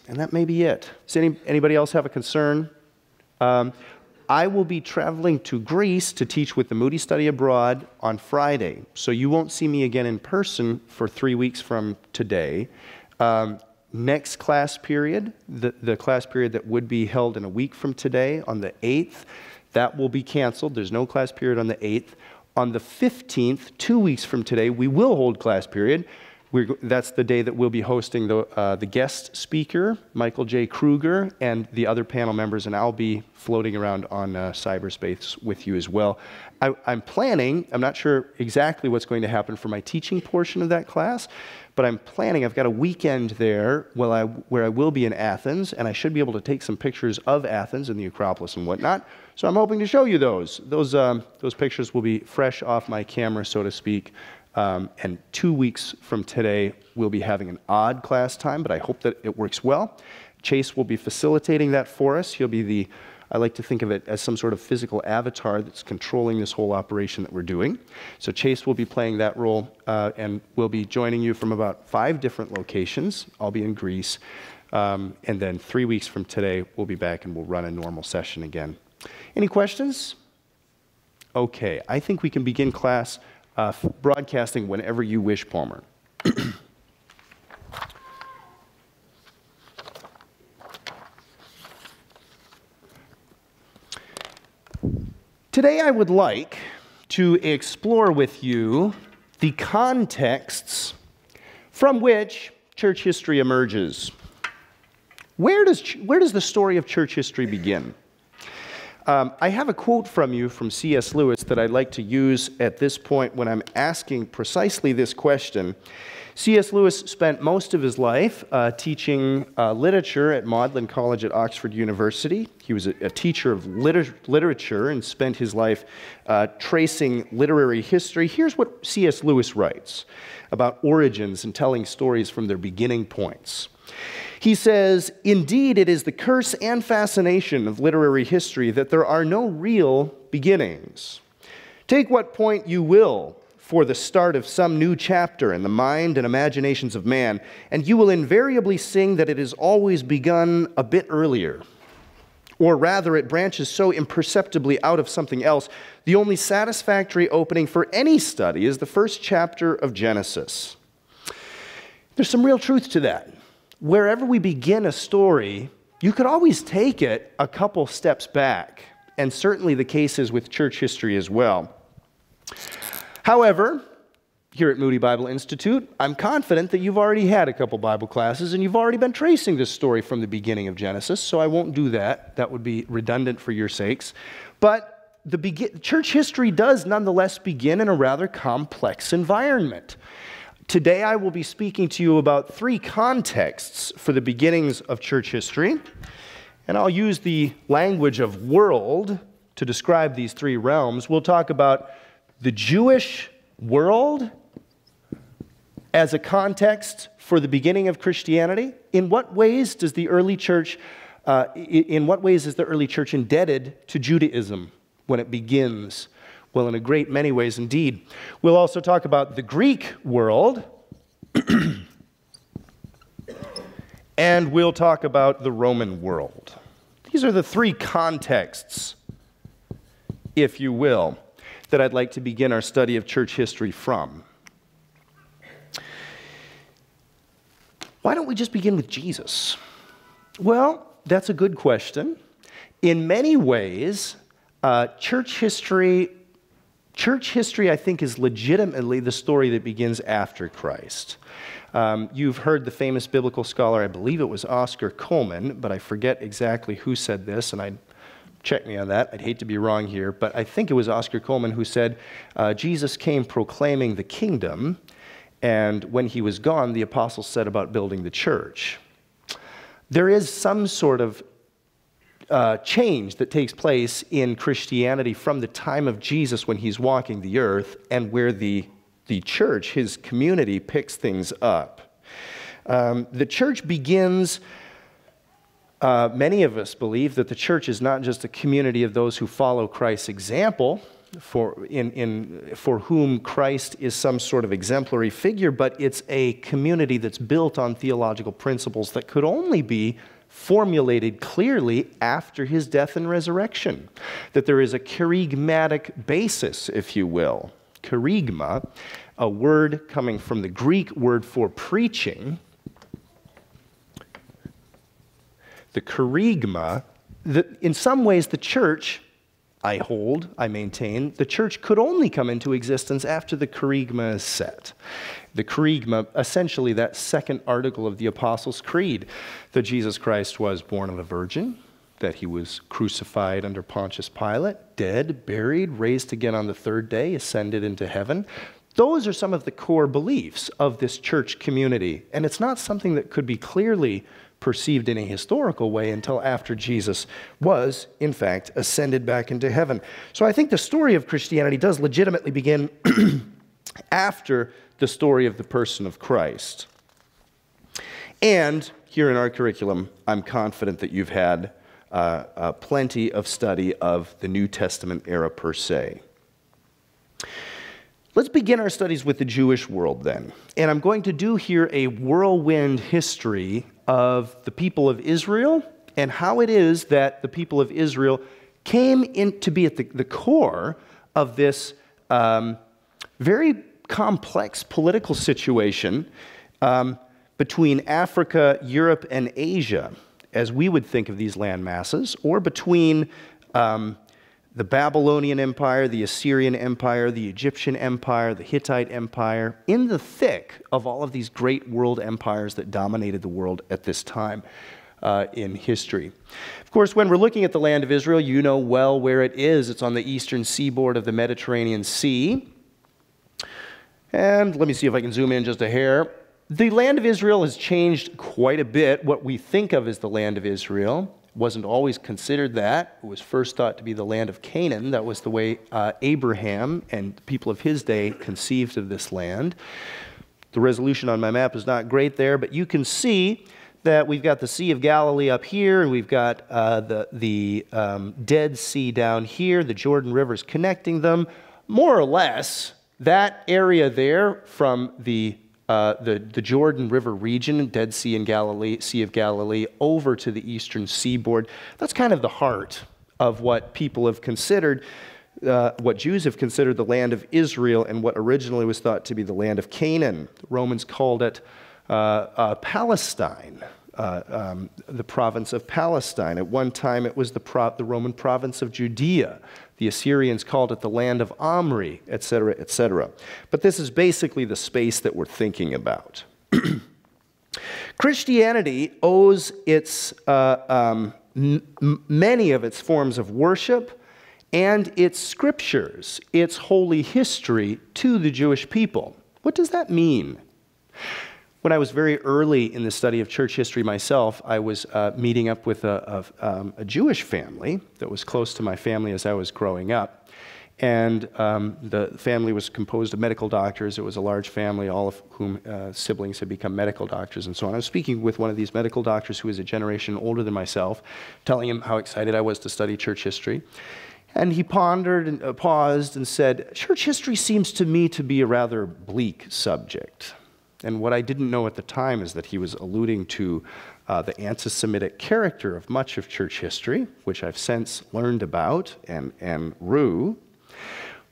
And that may be it. Does anybody else have a concern? I will be traveling to Greece to teach with the Moody Study Abroad on Friday. So you won't see me again in person for 3 weeks from today. Next class period, the class period that would be held in a week from today on the 8th, that will be canceled. There's no class period on the 8th. On the 15th, 2 weeks from today, we will hold class period. That's the day that we'll be hosting the guest speaker, Michael J. Kruger, and the other panel members, and I'll be floating around on cyberspace with you as well. I'm planning, I'm not sure exactly what's going to happen for my teaching portion of that class, but I'm planning, I've got a weekend there where I will be in Athens, and I should be able to take some pictures of Athens and the Acropolis and whatnot, so I'm hoping to show you those. Those pictures will be fresh off my camera, so to speak. And 2 weeks from today, we'll be having an odd class time, but I hope that it works well. Chase will be facilitating that for us. He'll be I like to think of it as some sort of physical avatar that's controlling this whole operation that we're doing. So Chase will be playing that role, and we'll be joining you from about 5 different locations. I'll be in Greece. And then 3 weeks from today, we'll be back and we'll run a normal session again. Any questions? Okay, I think we can begin class broadcasting whenever you wish, Palmer. Today I would like to explore with you the contexts from which church history emerges. Where does the story of church history begin? I have a quote from you from C.S. Lewis that I'd like to use at this point when I'm asking precisely this question. C.S. Lewis spent most of his life teaching literature at Magdalen College at Oxford University. He was a teacher of literature and spent his life tracing literary history. Here's what C.S. Lewis writes about origins and telling stories from their beginning points. He says, "Indeed, it is the curse and fascination of literary history that there are no real beginnings. Take what point you will for the start of some new chapter in the mind and imaginations of man, and you will invariably sing that it is always begun a bit earlier. Or rather, it branches so imperceptibly out of something else. The only satisfactory opening for any study is the first chapter of Genesis." There's some real truth to that. Wherever we begin a story, you could always take it a couple steps back, and certainly the case is with church history as well. However, here at Moody Bible Institute, I'm confident that you've already had a couple Bible classes and you've already been tracing this story from the beginning of Genesis, so I won't do that. That would be redundant for your sakes. But church history does nonetheless begin in a rather complex environment. Today I will be speaking to you about 3 contexts for the beginnings of church history, and I'll use the language of world to describe these 3 realms. We'll talk about the Jewish world as a context for the beginning of Christianity. In what ways does the early church, in what ways is the early church indebted to Judaism when it begins? Well, in a great many ways indeed. We'll also talk about the Greek world, and we'll talk about the Roman world. These are the 3 contexts, if you will, that I'd like to begin our study of church history from. Why don't we just begin with Jesus? Well, that's a good question. In many ways, church history, I think, is legitimately the story that begins after Christ. You've heard the famous biblical scholar, I believe it was Oscar Coleman, but I forget exactly who said this, and check me on that. I'd hate to be wrong here, but I think it was Oscar Coleman who said, Jesus came proclaiming the kingdom, and when he was gone, the apostles set about building the church. There is some sort of change that takes place in Christianity from the time of Jesus when he's walking the earth and where the church, his community, picks things up. The church begins, many of us believe that the church is not just a community of those who follow Christ's example, for whom Christ is some sort of exemplary figure, but it's a community that's built on theological principles that could only be formulated clearly after his death and resurrection. That there is a kerygmatic basis, if you will. Kerygma, a word coming from the Greek word for preaching. The kerygma, in some ways the church, I maintain, the church could only come into existence after the kerygma is set. The kerygma, essentially that second article of the Apostles' Creed, that Jesus Christ was born of a virgin, that he was crucified under Pontius Pilate, dead, buried, raised again on the third day, ascended into heaven. Those are some of the core beliefs of this church community, and it's not something that could be clearly perceived in a historical way until after Jesus was, in fact, ascended back into heaven. So I think the story of Christianity does legitimately begin after the story of the person of Christ. And here in our curriculum, I'm confident that you've had plenty of study of the New Testament era per se. Let's begin our studies with the Jewish world then. And I'm going to do here a whirlwind history of the people of Israel and how it is that the people of Israel came in to be at the core of this very complex political situation between Africa, Europe, and Asia, as we would think of these land masses, or between the Babylonian Empire, the Assyrian Empire, the Egyptian Empire, the Hittite Empire, in the thick of all of these great world empires that dominated the world at this time in history. Of course, when we're looking at the land of Israel, you know well where it is. It's on the eastern seaboard of the Mediterranean Sea. And let me see if I can zoom in just a hair. The land of Israel has changed quite a bit. What we think of as the land of Israel wasn't always considered that. It was first thought to be the land of Canaan. That was the way Abraham and the people of his day conceived of this land. The resolution on my map is not great there, but you can see that we've got the Sea of Galilee up here, and we've got the Dead Sea down here. The Jordan River's connecting them. More or less, that area there from the Jordan River region, Dead Sea and Galilee, Sea of Galilee, over to the eastern seaboard. That's kind of the heart of what people have considered, what Jews have considered the land of Israel and what originally was thought to be the land of Canaan. The Romans called it Palestine, the province of Palestine. At one time it was the Roman province of Judea. The Assyrians called it the land of Omri, etc., etc. But this is basically the space that we're thinking about. Christianity owes its many of its forms of worship and its scriptures, its holy history, to the Jewish people. What does that mean? When I was very early in the study of church history myself, I was meeting up with a Jewish family that was close to my family as I was growing up. And the family was composed of medical doctors. It was a large family, all of whom siblings had become medical doctors and so on. I was speaking with one of these medical doctors who was a generation older than myself, telling him how excited I was to study church history. And he pondered and paused and said, "Church history seems to me to be a rather bleak subject." And what I didn't know at the time is that he was alluding to the anti-Semitic character of much of church history, which I've since learned about and rue.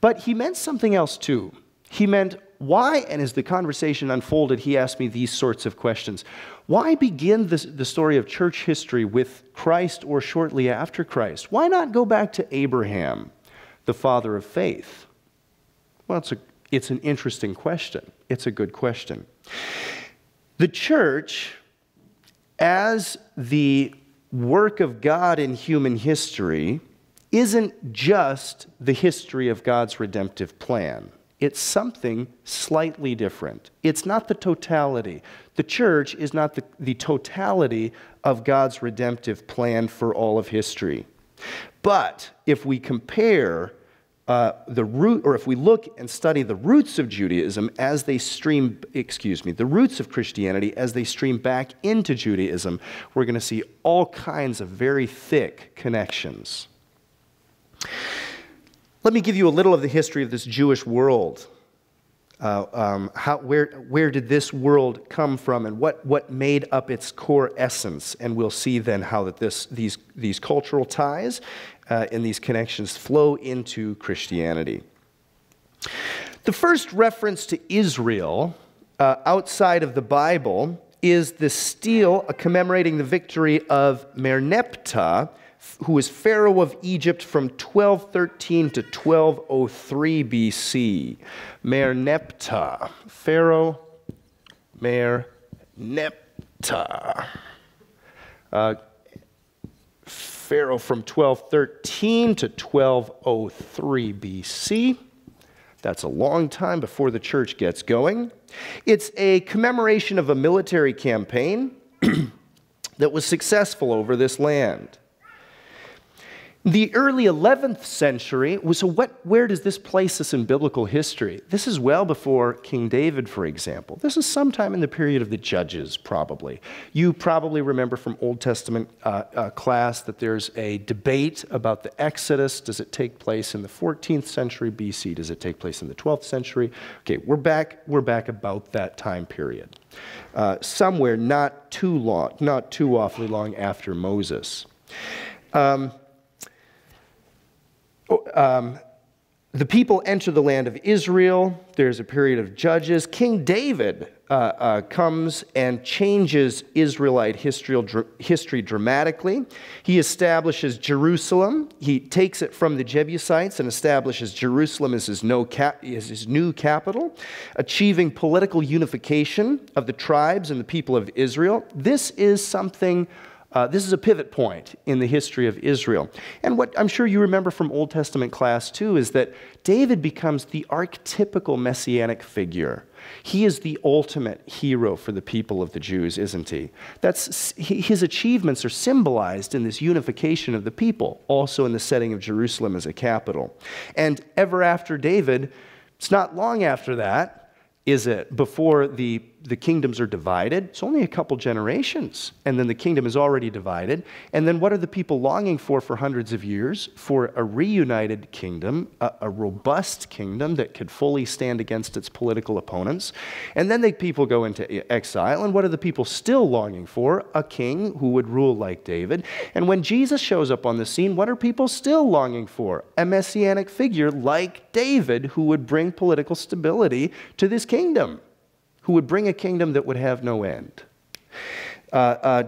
But he meant something else too. He meant why, and as the conversation unfolded, he asked me these sorts of questions. Why begin the story of church history with Christ or shortly after Christ? Why not go back to Abraham, the father of faith? Well, it's an interesting question. It's a good question. The church, as the work of God in human history, isn't just the history of God's redemptive plan. It's something slightly different. It's not the totality. The church is not the totality of God's redemptive plan for all of history. But if we compare if we look and study the roots of Judaism as they stream, the roots of Christianity as they stream back into Judaism, we're going to see all kinds of very thick connections. Let me give you a little of the history of this Jewish world. Where did this world come from, and what made up its core essence? And we'll see then how that these cultural ties and these connections flow into Christianity. The first reference to Israel outside of the Bible is the stele commemorating the victory of Merneptah, who was Pharaoh of Egypt from 1213 to 1203 BC. Merneptah. Pharaoh Merneptah. Pharaoh from 1213 to 1203 BC. That's a long time before the church gets going. It's a commemoration of a military campaign that was successful over this land. The early 11th century, so where does this place us in biblical history? This is well before King David, for example. This is sometime in the period of the Judges, probably. You probably remember from Old Testament class that there's a debate about the Exodus. Does it take place in the 14th century BC? Does it take place in the 12th century? Okay, we're back about that time period. Somewhere not too awfully long after Moses. The people enter the land of Israel. There's a period of judges. King David comes and changes Israelite history dramatically. He establishes Jerusalem. He takes it from the Jebusites and establishes Jerusalem as his new capital, achieving political unification of the tribes and the people of Israel. This is something. This is a pivot point in the history of Israel. And what I'm sure you remember from Old Testament class too is that David becomes the archetypical messianic figure. He is the ultimate hero for the people of the Jews, isn't he? His achievements are symbolized in this unification of the people, also in the setting of Jerusalem as a capital. And ever after David, it's not long after that, is it, before the kingdoms are divided. It's only a couple generations, and then the kingdom is already divided. And then what are the people longing for hundreds of years? For a reunited kingdom, a robust kingdom that could fully stand against its political opponents. And then the people go into exile, and what are the people still longing for? A king who would rule like David. And when Jesus shows up on the scene, what are people still longing for? A messianic figure like David who would bring political stability to this kingdom, who would bring a kingdom that would have no end.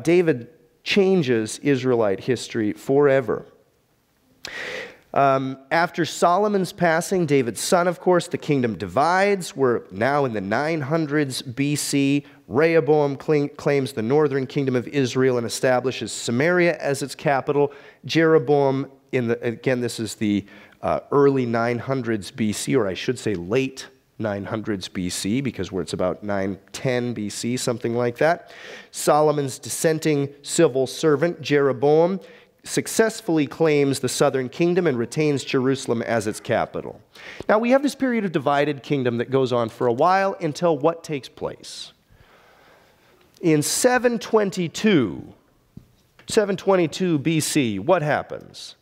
David changes Israelite history forever. After Solomon's passing, David's son, of course, the kingdom divides. We're now in the 900s BC. Rehoboam claims the northern kingdom of Israel and establishes Samaria as its capital. Jeroboam, again, this is the early 900s BC, or I should say late 900s BC, because it's about 910 BC, something like that. Solomon's dissenting civil servant, Jeroboam, successfully claims the southern kingdom and retains Jerusalem as its capital. Now, we have this period of divided kingdom that goes on for a while until what takes place? In 722 BC, what happens?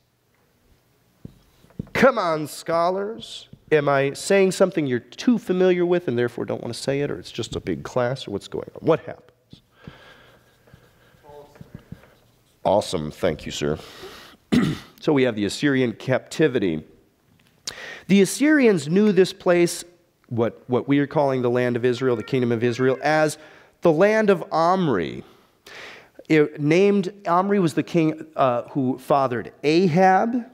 Come on, scholars. Am I saying something you're too familiar with and therefore don't want to say it, or it's just a big class, or what's going on? What happens? Awesome. Thank you, sir. So we have the Assyrian captivity. The Assyrians knew this place, what we are calling the land of Israel, the kingdom of Israel, as the land of Omri. Omri was the king who fathered Ahab,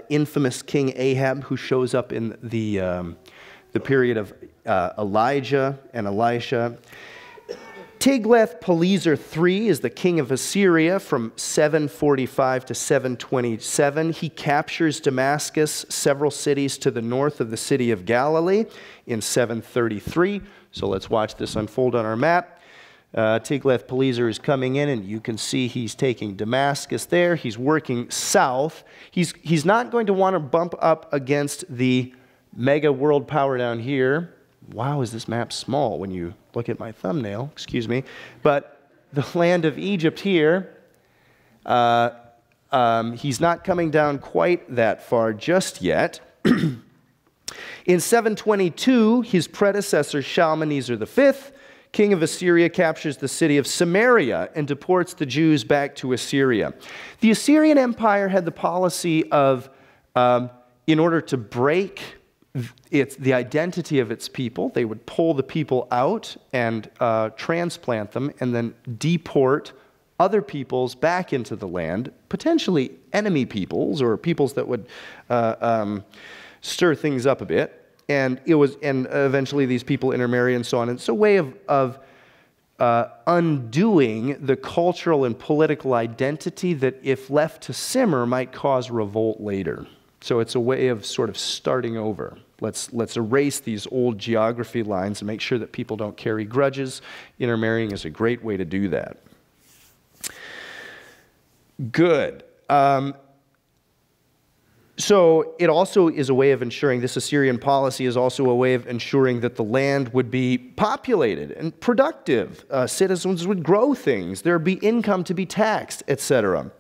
infamous King Ahab, who shows up in the period of Elijah and Elisha. Tiglath-Pileser III is the king of Assyria from 745 to 727. He captures Damascus, several cities to the north of the city of Galilee in 733. So let's watch this unfold on our map. Tiglath-Pileser is coming in, and you can see he's taking Damascus there. He's working south. He's not going to want to bump up against the mega world power down here. Wow, is this map small when you look at my thumbnail? Excuse me. But the land of Egypt here, he's not coming down quite that far just yet. In 722, his predecessor Shalmaneser V, king of Assyria, captures the city of Samaria and deports the Jews back to Assyria. The Assyrian Empire had the policy of, in order to break the identity of its people, they would pull the people out and transplant them and then deport other peoples back into the land, potentially enemy peoples or peoples that would stir things up a bit. And eventually these people intermarry and so on. And it's a way of undoing the cultural and political identity that, if left to simmer, might cause revolt later. So it's a way of sort of starting over. Let's erase these old geography lines and make sure that people don't carry grudges. Intermarrying is a great way to do that. Good. So it also is a way of ensuring, this Assyrian policy is also a way of ensuring that the land would be populated and productive. Citizens would grow things. There would be income to be taxed, etc.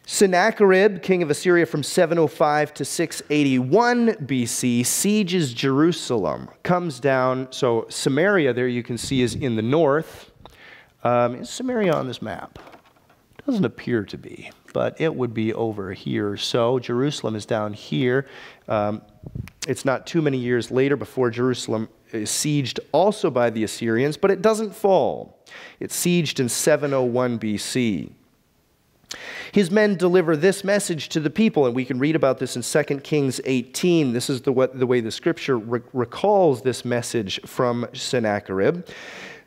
Sennacherib, king of Assyria from 705 to 681 BC, sieges Jerusalem, comes down. So Samaria, there you can see, is in the north. Is Samaria on this map? Doesn't appear to be, but it would be over here. So Jerusalem is down here. It's not too many years later before Jerusalem is sieged also by the Assyrians, but it doesn't fall. It's sieged in 701 BC. His men deliver this message to the people, and we can read about this in 2 Kings 18. This is the way the scripture recalls this message from Sennacherib.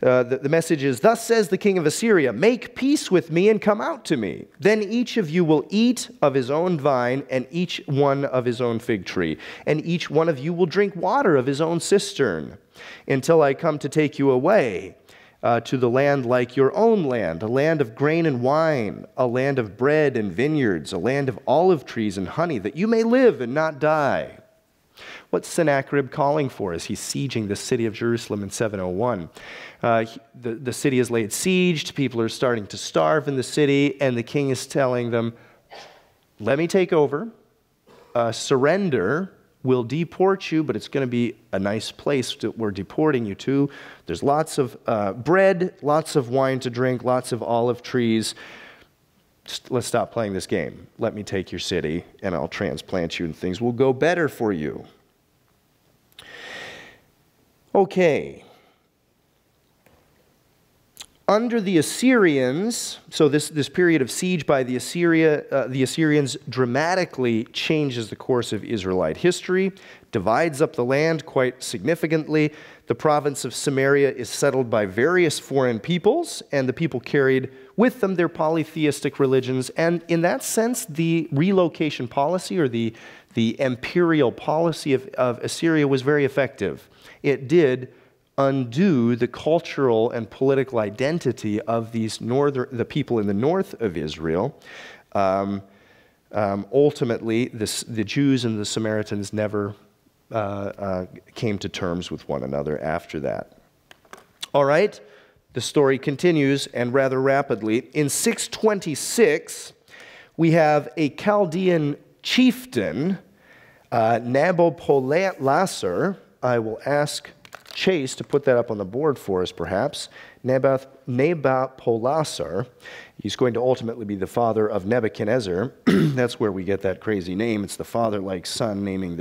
The message is, "Thus says the king of Assyria, make peace with me and come out to me. Then each of you will eat of his own vine and each one of his own fig tree. And each one of you will drink water of his own cistern until I come to take you away to the land like your own land, a land of grain and wine, a land of bread and vineyards, a land of olive trees and honey, that you may live and not die." What's Sennacherib calling for as he's sieging the city of Jerusalem in 701? The city is laid siege, people are starting to starve in the city, and the king is telling them, let me take over, surrender, we'll deport you, but it's going to be a nice place that we're deporting you to. There's lots of bread, lots of wine to drink, lots of olive trees. Let's stop playing this game. Let me take your city, and I'll transplant you, and things will go better for you. Okay. Under the Assyrians, so this period of siege by the Assyrians dramatically changes the course of Israelite history, divides up the land quite significantly. The province of Samaria is settled by various foreign peoples, and the people carried with them their polytheistic religions. And in that sense, the relocation policy, or the imperial policy of Assyria, was very effective. It did undo the cultural and political identity of the people in the north of Israel. Ultimately, the Jews and the Samaritans never came to terms with one another after that. All right, the story continues, and rather rapidly. In 626, we have a Chaldean chieftain, Nabopolassar. I will ask Chase to put that up on the board for us, perhaps. Nabopolassar. He's going to ultimately be the father of Nebuchadnezzar. That's where we get that crazy name. It's the father-like son naming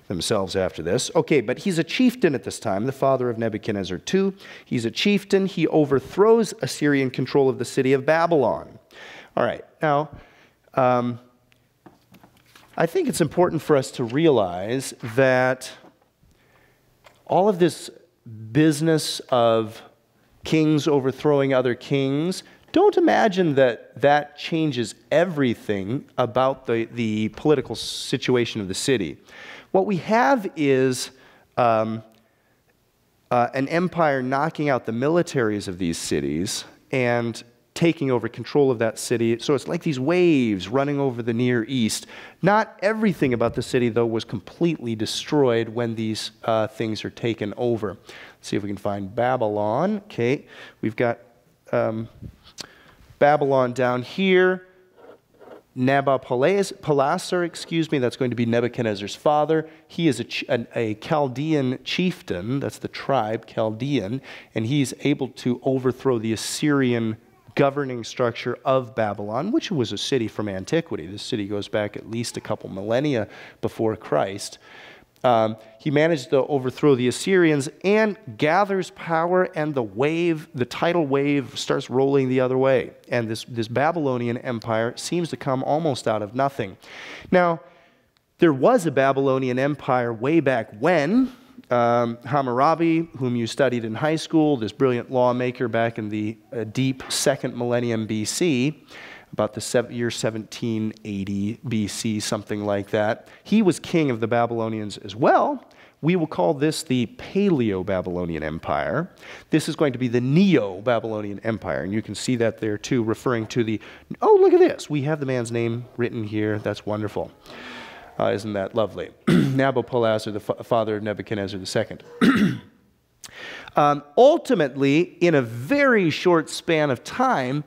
themselves after this. Okay, but he's a chieftain at this time, the father of Nebuchadnezzar too. He's a chieftain. He overthrows Assyrian control of the city of Babylon. All right, now, I think it's important for us to realize that all of this business of kings overthrowing other kings, don't imagine that that changes everything about the political situation of the city. What we have is an empire knocking out the militaries of these cities and taking over control of that city. So it's like these waves running over the Near East. Not everything about the city, though, was completely destroyed when these things are taken over. Let's see if we can find Babylon. Okay, we've got Babylon down here. Nabopolassar, excuse me, that's going to be Nebuchadnezzar's father. He is a Chaldean chieftain, that's the tribe, Chaldean, and he's able to overthrow the Assyrian governing structure of Babylon, which was a city from antiquity. This city goes back at least a couple millennia before Christ. He managed to overthrow the Assyrians and gathers power, and the tidal wave starts rolling the other way. And this Babylonian empire seems to come almost out of nothing. Now, there was a Babylonian empire way back when. Hammurabi, whom you studied in high school, this brilliant lawmaker back in the deep 2nd millennium BC, about the year 1780 BC, something like that. He was king of the Babylonians as well. We will call this the Paleo-Babylonian Empire. This is going to be the Neo-Babylonian Empire, and you can see that there too, referring to the, oh, look at this. We have the man's name written here. That's wonderful. Isn't that lovely? Nabopolassar, the father of Nebuchadnezzar II. Ultimately, in a very short span of time,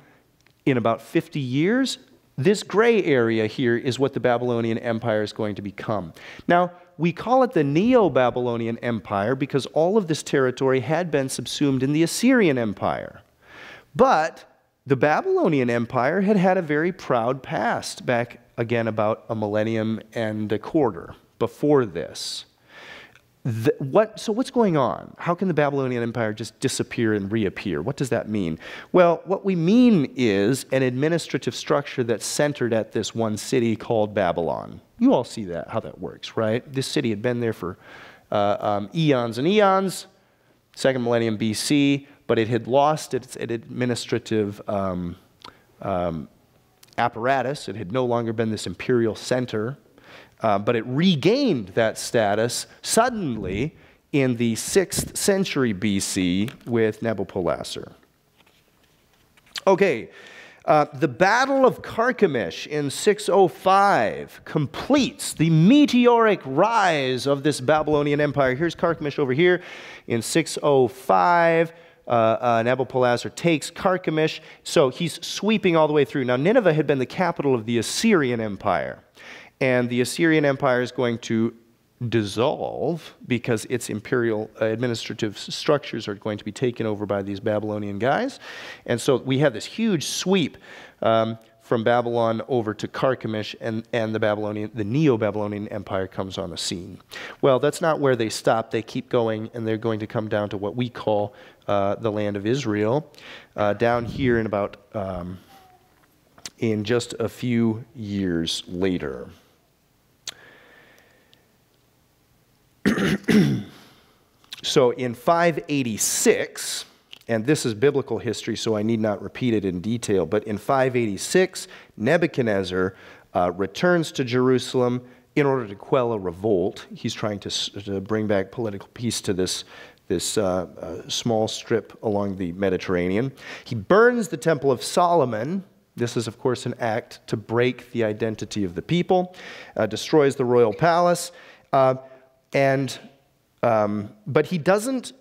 in about 50 years, this gray area here is what the Babylonian Empire is going to become. Now, we call it the Neo-Babylonian Empire because all of this territory had been subsumed in the Assyrian Empire. But the Babylonian Empire had had a very proud past back, again, about a millennium and a quarter before this. So what's going on? How can the Babylonian Empire just disappear and reappear? What does that mean? Well, what we mean is an administrative structure that's centered at this one city called Babylon. You all see that, how that works, right? This city had been there for eons and eons, 2nd millennium BC, but it had lost its administrative apparatus. It had no longer been this imperial center. But it regained that status suddenly in the 6th century BC with Nabopolassar. Okay, the Battle of Carchemish in 605 completes the meteoric rise of this Babylonian Empire. Here's Carchemish over here in 605. Nabopolassar takes Carchemish, so he's sweeping all the way through. Now, Nineveh had been the capital of the Assyrian Empire. And the Assyrian Empire is going to dissolve because its imperial administrative structures are going to be taken over by these Babylonian guys. And so we have this huge sweep from Babylon over to Carchemish, and the Neo-Babylonian Empire comes on the scene. Well, that's not where they stop. They keep going, and they're going to come down to what we call the land of Israel, down here in just a few years later. So in 586, and this is biblical history, so I need not repeat it in detail, but in 586, Nebuchadnezzar returns to Jerusalem in order to quell a revolt. He's trying to bring back political peace to this small strip along the Mediterranean. He burns the Temple of Solomon. This is, of course, an act to break the identity of the people, destroys the royal palace, but he doesn't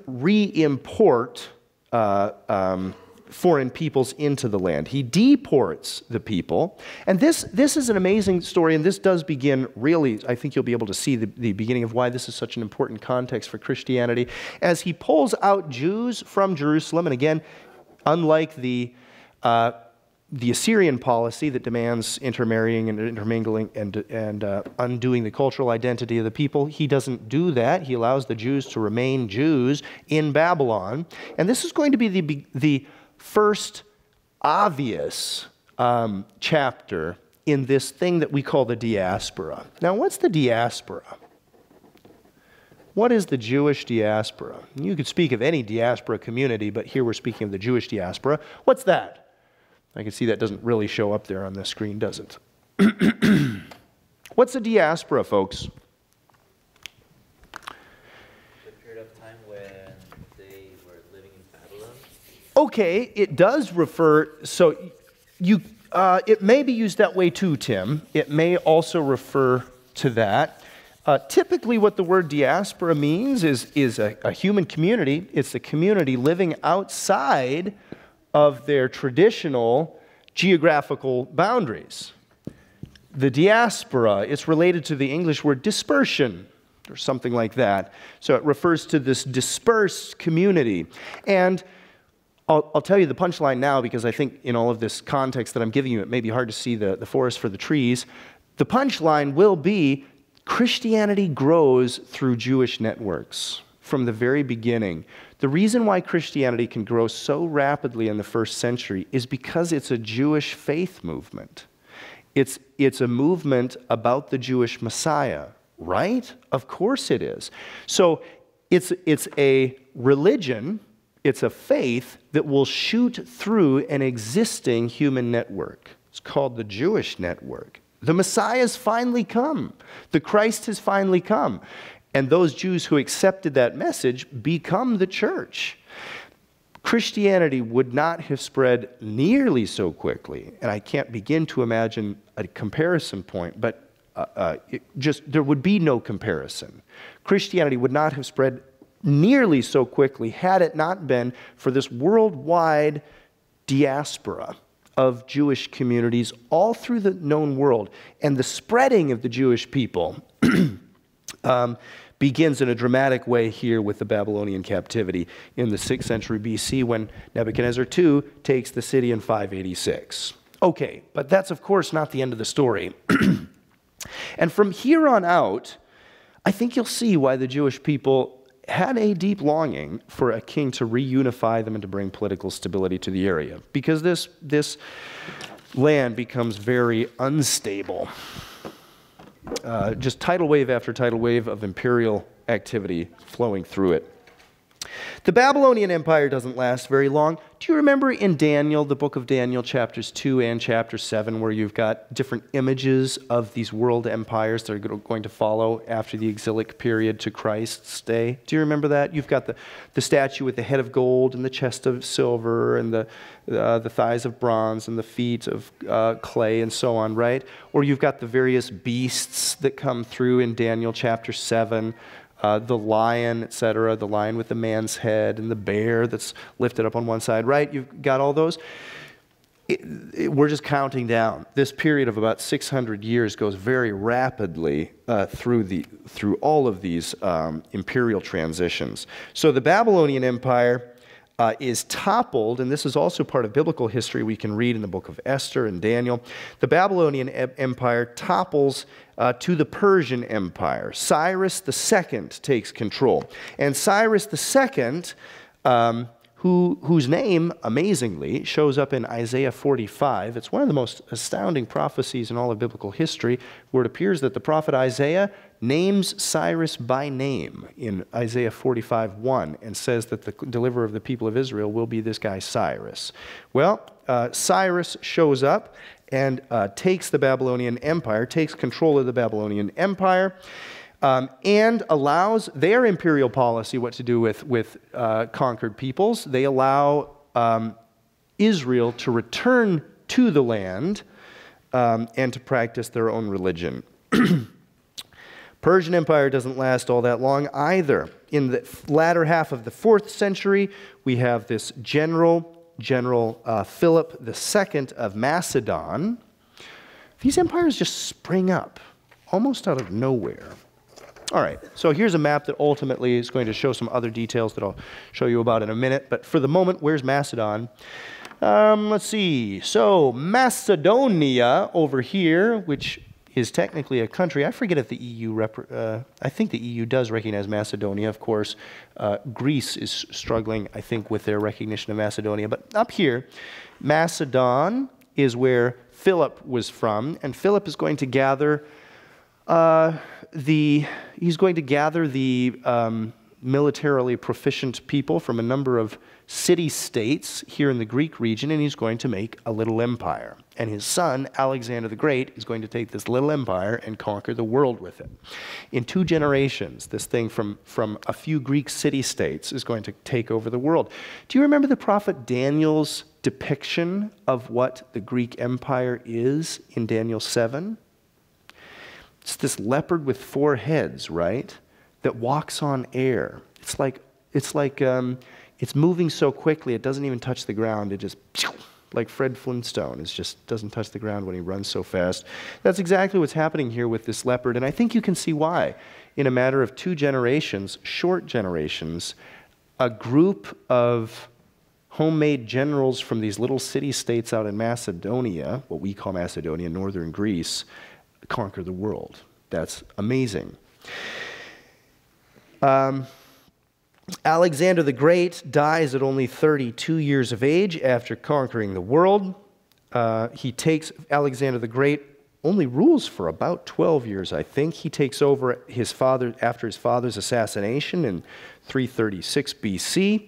re-import foreign peoples into the land. He deports the people. And this is an amazing story, and this does begin really, I think you'll be able to see the beginning of why this is such an important context for Christianity, as he pulls out Jews from Jerusalem. And again, unlike the Assyrian policy that demands intermarrying and intermingling and undoing the cultural identity of the people, he doesn't do that. He allows the Jews to remain Jews in Babylon. And this is going to be the first obvious chapter in this thing that we call the diaspora. Now, what's the diaspora? What is the Jewish diaspora? You could speak of any diaspora community, but here we're speaking of the Jewish diaspora. What's that? I can see that doesn't really show up there on the screen, does it? What's a diaspora, folks? The period of time when they were living in Babylon. Okay, it does refer, so it may be used that way too, Tim. It may also refer to that. Typically what the word diaspora means is a human community. It's a community living outside of their traditional geographical boundaries. the diaspora. It's related to the English word dispersion, or something like that. So it refers to this dispersed community. And I'll tell you the punchline now, because I think in all of this context that I'm giving you, it may be hard to see the forest for the trees. The punchline will be Christianity grows through Jewish networks from the very beginning. The reason why Christianity can grow so rapidly in the first century is because it's a Jewish faith movement. It's a movement about the Jewish Messiah, right? Of course it is. So it's a religion, it's a faith that will shoot through an existing human network. It's called the Jewish network. The Messiah's finally come. The Christ has finally come. And those Jews who accepted that message become the church. Christianity would not have spread nearly so quickly, and I can't begin to imagine a comparison point, but there would be no comparison. Christianity would not have spread nearly so quickly had it not been for this worldwide diaspora of Jewish communities all through the known world. And the spreading of the Jewish people begins in a dramatic way here with the Babylonian captivity in the 6th century BC when Nebuchadnezzar II takes the city in 586. Okay, but that's of course not the end of the story. And from here on out, I think you'll see why the Jewish people had a deep longing for a king to reunify them and to bring political stability to the area, because this land becomes very unstable. Just tidal wave after tidal wave of imperial activity flowing through it. The Babylonian Empire doesn't last very long. Do you remember in Daniel, the book of Daniel, chapters 2 and chapter 7, where you've got different images of these world empires that are going to follow after the exilic period to Christ's day? Do you remember that? You've got the statue with the head of gold and the chest of silver and the thighs of bronze and the feet of clay and so on, right? Or you've got the various beasts that come through in Daniel chapter 7. The lion, etc., the lion with the man's head, and the bear that's lifted up on one side, right? You've got all those. We're just counting down. This period of about 600 years goes very rapidly through all of these imperial transitions. So the Babylonian Empire is toppled, and this is also part of biblical history we can read in the book of Esther and Daniel. The Babylonian Empire topples to the Persian Empire. Cyrus II takes control. And Cyrus II, whose name, amazingly, shows up in Isaiah 45. It's one of the most astounding prophecies in all of biblical history, where it appears that the prophet Isaiah names Cyrus by name in Isaiah 45:1 and says that the deliverer of the people of Israel will be this guy Cyrus. Well, Cyrus shows up and takes the Babylonian Empire, takes control of the Babylonian Empire, and allows their imperial policy what to do with conquered peoples. They allow Israel to return to the land and to practice their own religion. Persian Empire doesn't last all that long either. In the latter half of the 4th century, we have this General Philip II of Macedon. These empires just spring up almost out of nowhere. All right, so here's a map that ultimately is going to show some other details that I'll show you about in a minute. But for the moment, where's Macedon? Let's see. So Macedonia over here, which is technically a country. I forget if the EU, I think the EU does recognize Macedonia, of course. Greece is struggling, I think, with their recognition of Macedonia. But up here, Macedon is where Philip was from, and Philip is going to gather the militarily proficient people from a number of city-states here in the Greek region, and he's going to make a little empire. And his son, Alexander the Great, is going to take this little empire and conquer the world with it. In 2 generations, this thing from a few Greek city-states is going to take over the world. Do you remember the prophet Daniel's depiction of what the Greek Empire is in Daniel 7? It's this leopard with 4 heads, right? That walks on air. It's moving so quickly it doesn't even touch the ground. It just like Fred Flintstone. It just doesn't touch the ground when he runs so fast. That's exactly what's happening here with this leopard, and I think you can see why. In a matter of 2 generations, short generations, a group of homemade generals from these little city-states out in Macedonia, what we call Macedonia, northern Greece, conquer the world. That's amazing. Alexander the Great dies at only 32 years of age after conquering the world. Alexander the Great only rules for about 12 years, I think. He takes over after his father's assassination in 336 BC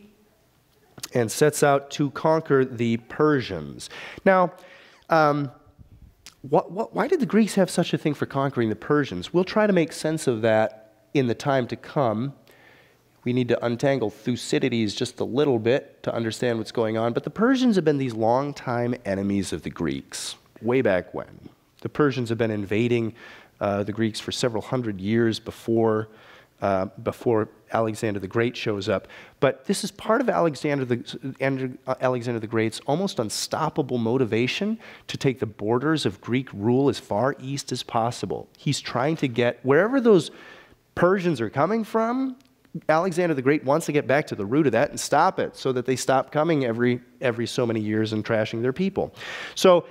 and sets out to conquer the Persians. Now, why did the Greeks have such a thing for conquering the Persians? We'll try to make sense of that in the time to come. We need to untangle Thucydides just a little bit to understand what's going on. But the Persians have been these long-time enemies of the Greeks, way back when. The Persians have been invading the Greeks for several hundred years before Alexander the Great shows up. But this is part of Alexander the Great's almost unstoppable motivation to take the borders of Greek rule as far east as possible. He's trying to get wherever those Persians are coming from. Alexander the Great wants to get back to the root of that and stop it so that they stop coming every so many years and trashing their people. So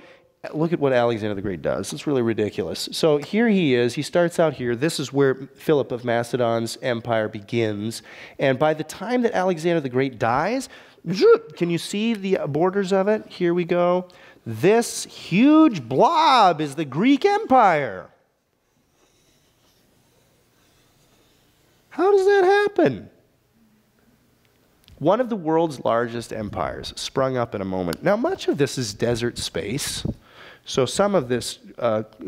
look at what Alexander the Great does. It's really ridiculous. So here he is. He starts out here. This is where Philip of Macedon's empire begins. And by the time that Alexander the Great dies, can you see the borders of it? Here we go. This huge blob is the Greek Empire. How does that happen? One of the world's largest empires sprung up in a moment. Now, much of this is desert space, so some of this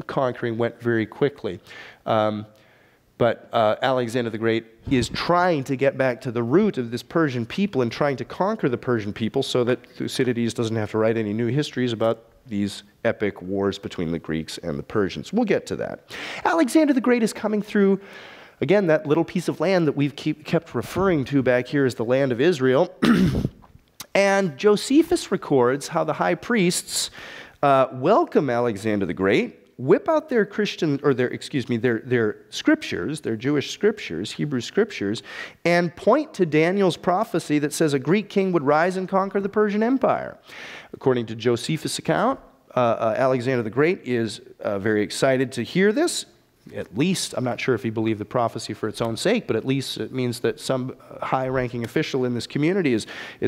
conquering went very quickly. But Alexander the Great is trying to get back to the root of this Persian people and trying to conquer the Persian people so that Thucydides doesn't have to write any new histories about these epic wars between the Greeks and the Persians. We'll get to that. Alexander the Great is coming through, again, that little piece of land that we've kept referring to back here as the land of Israel. And Josephus records how the high priests welcome Alexander the Great, whip out their their scriptures, their Jewish scriptures, Hebrew scriptures, and point to Daniel's prophecy that says a Greek king would rise and conquer the Persian Empire. According to Josephus' account, Alexander the Great is very excited to hear this. At least, I'm not sure if he believed the prophecy for its own sake, but at least it means that some high-ranking official in this community is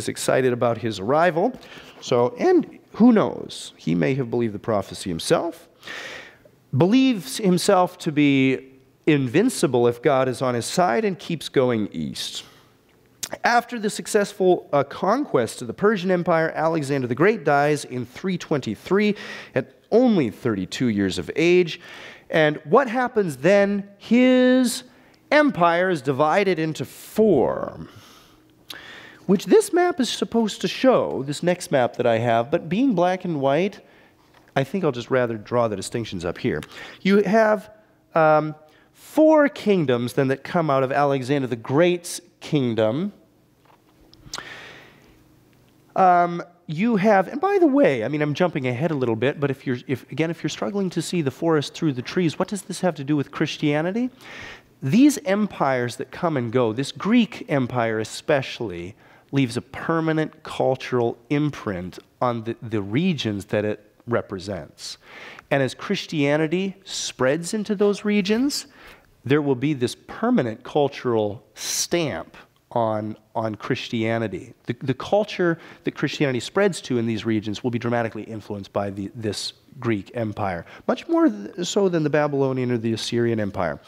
excited about his arrival. So, and who knows? He may have believed the prophecy himself. Believes himself to be invincible if God is on his side and keeps going east. After the successful conquest of the Persian Empire, Alexander the Great dies in 323 at only 32 years of age. And what happens then? His empire is divided into 4, which this map is supposed to show, this next map that I have, but being black and white, I think I'll just rather draw the distinctions up here. You have 4 kingdoms then that come out of Alexander the Great's kingdom. You have, and by the way, I mean, I'm jumping ahead a little bit, but if you're struggling to see the forest through the trees, what does this have to do with Christianity? These empires that come and go, this Greek empire especially, leaves a permanent cultural imprint on the regions that it represents. And as Christianity spreads into those regions, there will be this permanent cultural stamp on Christianity. The culture that Christianity spreads to in these regions will be dramatically influenced by this Greek empire, much more so than the Babylonian or the Assyrian Empire.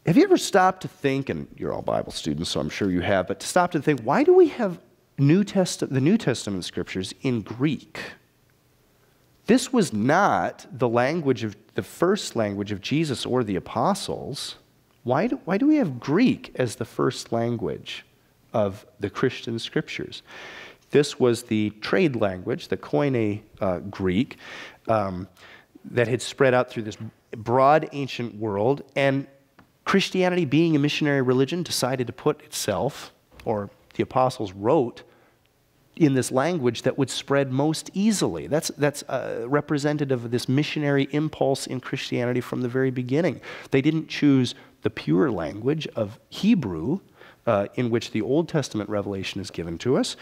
Have you ever stopped to think, and you're all Bible students, so I'm sure you have, but to stop to think, why do we have the New Testament scriptures in Greek? This was not the first language of Jesus or the apostles. Why do we have Greek as the first language of the Christian scriptures? This was the trade language, the Koine Greek, that had spread out through this broad ancient world, and Christianity, being a missionary religion, decided to put itself, or the apostles wrote in this language that would spread most easily. That's representative of this missionary impulse in Christianity from the very beginning. They didn't choose the pure language of Hebrew, in which the Old Testament revelation is given to us.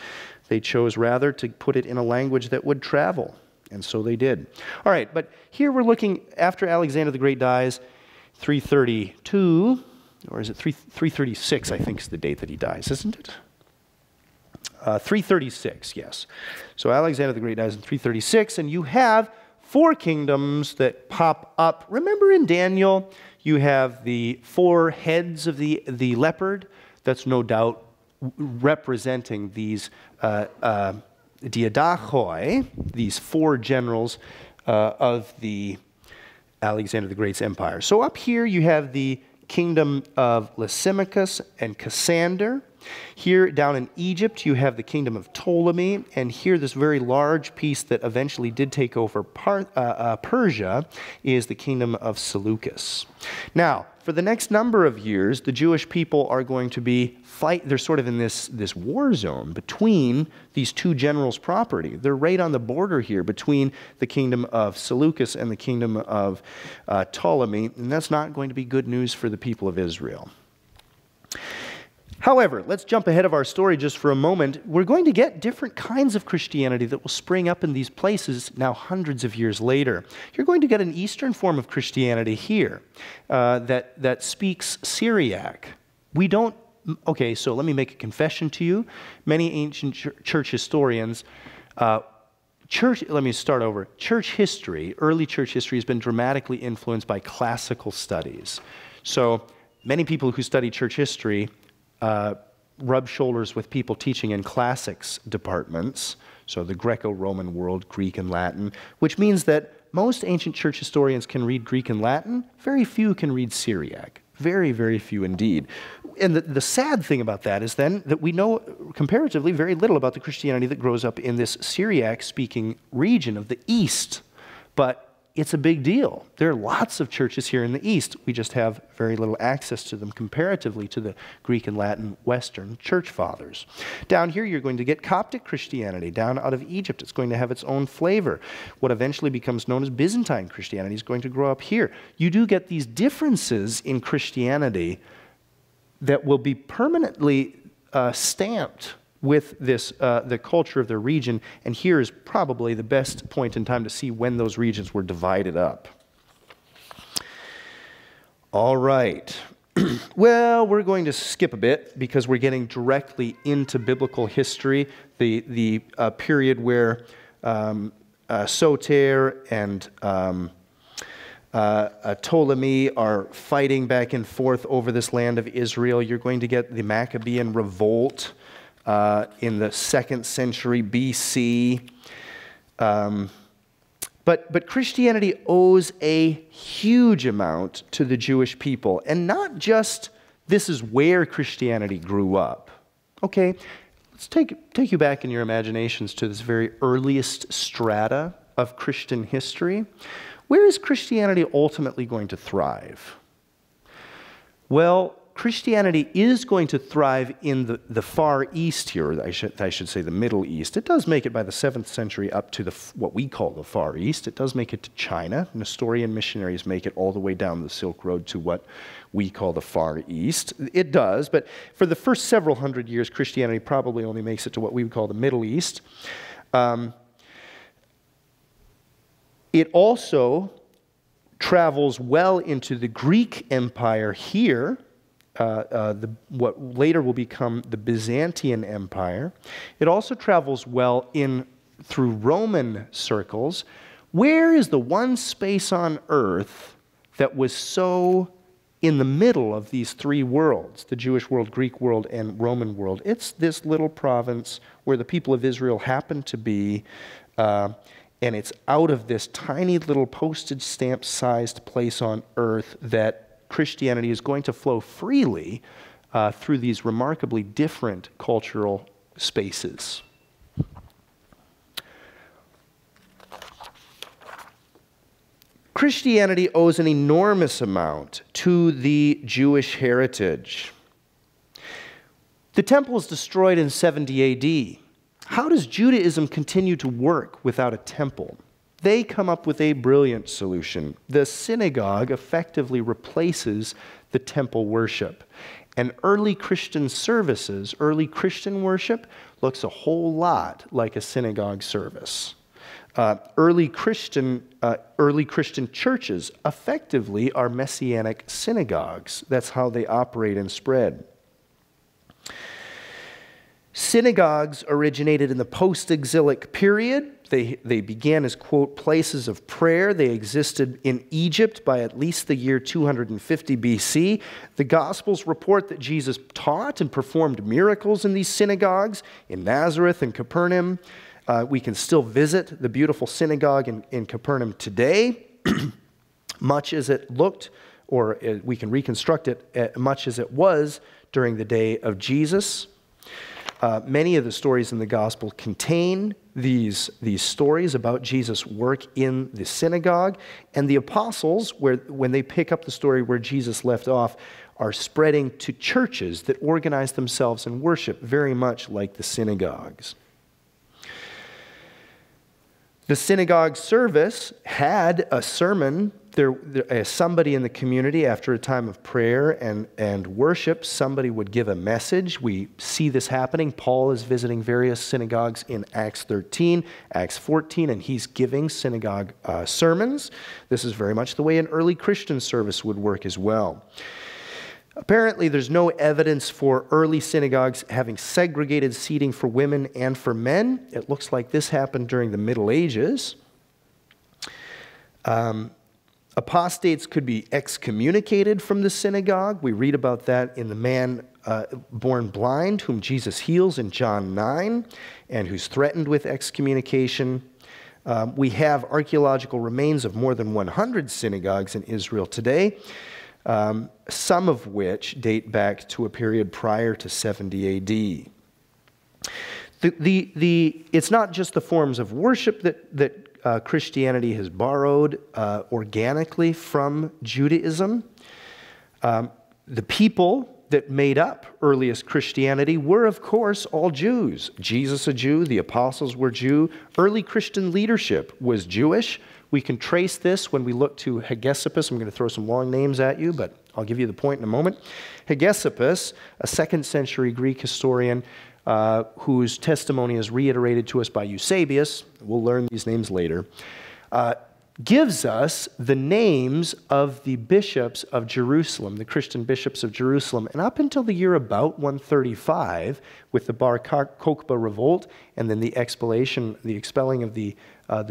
They chose rather to put it in a language that would travel, and so they did. All right, but here we're looking, after Alexander the Great dies, 332, or is it 336, I think is the date that he dies, isn't it? 336, yes. So Alexander the Great dies in 336, and you have 4 kingdoms that pop up. Remember in Daniel, you have the 4 heads of the leopard. That's no doubt representing these diadachoi, these 4 generals of the Alexander the Great's empire. So up here you have the kingdom of Lysimachus and Cassander. Here down in Egypt you have the kingdom of Ptolemy, and here this very large piece that eventually did take over Persia is the kingdom of Seleucus. Now, for the next number of years, the Jewish people are going to be they're sort of in this war zone between these 2 generals' property. They're right on the border here between the kingdom of Seleucus and the kingdom of Ptolemy, and that's not going to be good news for the people of Israel. However, let's jump ahead of our story just for a moment. We're going to get different kinds of Christianity that will spring up in these places now hundreds of years later. You're going to get an Eastern form of Christianity here that speaks Syriac. We don't, okay, so let me make a confession to you. Many ancient church historians, let me start over. Church history, early church history has been dramatically influenced by classical studies. So many people who study church history rub shoulders with people teaching in classics departments, so the Greco-Roman world, Greek and Latin, which means that most ancient church historians can read Greek and Latin. Very few can read Syriac. Very, very few indeed. And the sad thing about that is then that we know comparatively very little about the Christianity that grows up in this Syriac-speaking region of the East. But it's a big deal. There are lots of churches here in the East. We just have very little access to them comparatively to the Greek and Latin Western church fathers. Down here, you're going to get Coptic Christianity. Down out of Egypt, it's going to have its own flavor. What eventually becomes known as Byzantine Christianity is going to grow up here. You do get these differences in Christianity that will be permanently stamped with this, the culture of the region, and here is probably the best point in time to see when those regions were divided up. All right. Well, we're going to skip a bit because we're getting directly into biblical history, the period where Soter and Ptolemy are fighting back and forth over this land of Israel. You're going to get the Maccabean revolt in the 2nd century BC. But Christianity owes a huge amount to the Jewish people. And not just this is where Christianity grew up. Okay, let's take you back in your imaginations to this very earliest strata of Christian history. Where is Christianity ultimately going to thrive? Well, Christianity is going to thrive in the Far East here, or I should say the Middle East. It does make it by the 7th century up to what we call the Far East. It does make it to China. Nestorian missionaries make it all the way down the Silk Road to what we call the Far East. It does, but for the first several hundred years, Christianity probably only makes it to what we would call the Middle East. It also travels well into the Greek Empire here, what later will become the Byzantine Empire. It also travels well through Roman circles. Where is the one space on earth that was so in the middle of these 3 worlds, the Jewish world, Greek world, and Roman world? It's this little province where the people of Israel happen to be, and it's out of this tiny little postage stamp-sized place on earth that Christianity is going to flow freely through these remarkably different cultural spaces. Christianity owes an enormous amount to the Jewish heritage. The temple is destroyed in 70 AD. How does Judaism continue to work without a temple? They come up with a brilliant solution. The synagogue effectively replaces the temple worship. And early Christian services, early Christian worship, looks a whole lot like a synagogue service. Early Christian churches effectively are messianic synagogues. That's how they operate and spread. Synagogues originated in the post-exilic period. They began as, quote, places of prayer. They existed in Egypt by at least the year 250 BC. The Gospels report that Jesus taught and performed miracles in these synagogues in Nazareth and Capernaum. We can still visit the beautiful synagogue in Capernaum today, much as it looked, or we can reconstruct it much as it was during the day of Jesus. Many of the stories in the gospel contain these stories about Jesus' work in the synagogue, and the apostles, when they pick up the story where Jesus left off, are spreading to churches that organize themselves in worship very much like the synagogues. The synagogue service had a sermon. Somebody in the community, after a time of prayer and worship, somebody would give a message. We see this happening. Paul is visiting various synagogues in Acts 13, Acts 14, and he's giving synagogue sermons. This is very much the way an early Christian service would work as well. Apparently, there's no evidence for early synagogues having segregated seating for women and for men. It looks like this happened during the Middle Ages. Apostates could be excommunicated from the synagogue. We read about that in the man born blind, whom Jesus heals in John 9, and who's threatened with excommunication. We have archaeological remains of more than 100 synagogues in Israel today, some of which date back to a period prior to 70 AD. It's not just the forms of worship that Christianity has borrowed organically from Judaism. The people that made up earliest Christianity were, of course, all Jews. Jesus a Jew, the apostles were Jew. Early Christian leadership was Jewish. We can trace this when we look to Hegesippus. I'm going to throw some long names at you, but I'll give you the point in a moment. Hegesippus, a 2nd century Greek historian, whose testimony is reiterated to us by Eusebius, we'll learn these names later, gives us the names of the bishops of Jerusalem, the Christian bishops of Jerusalem. And up until the year about 135, with the Bar Kokhba revolt and then the expelling of the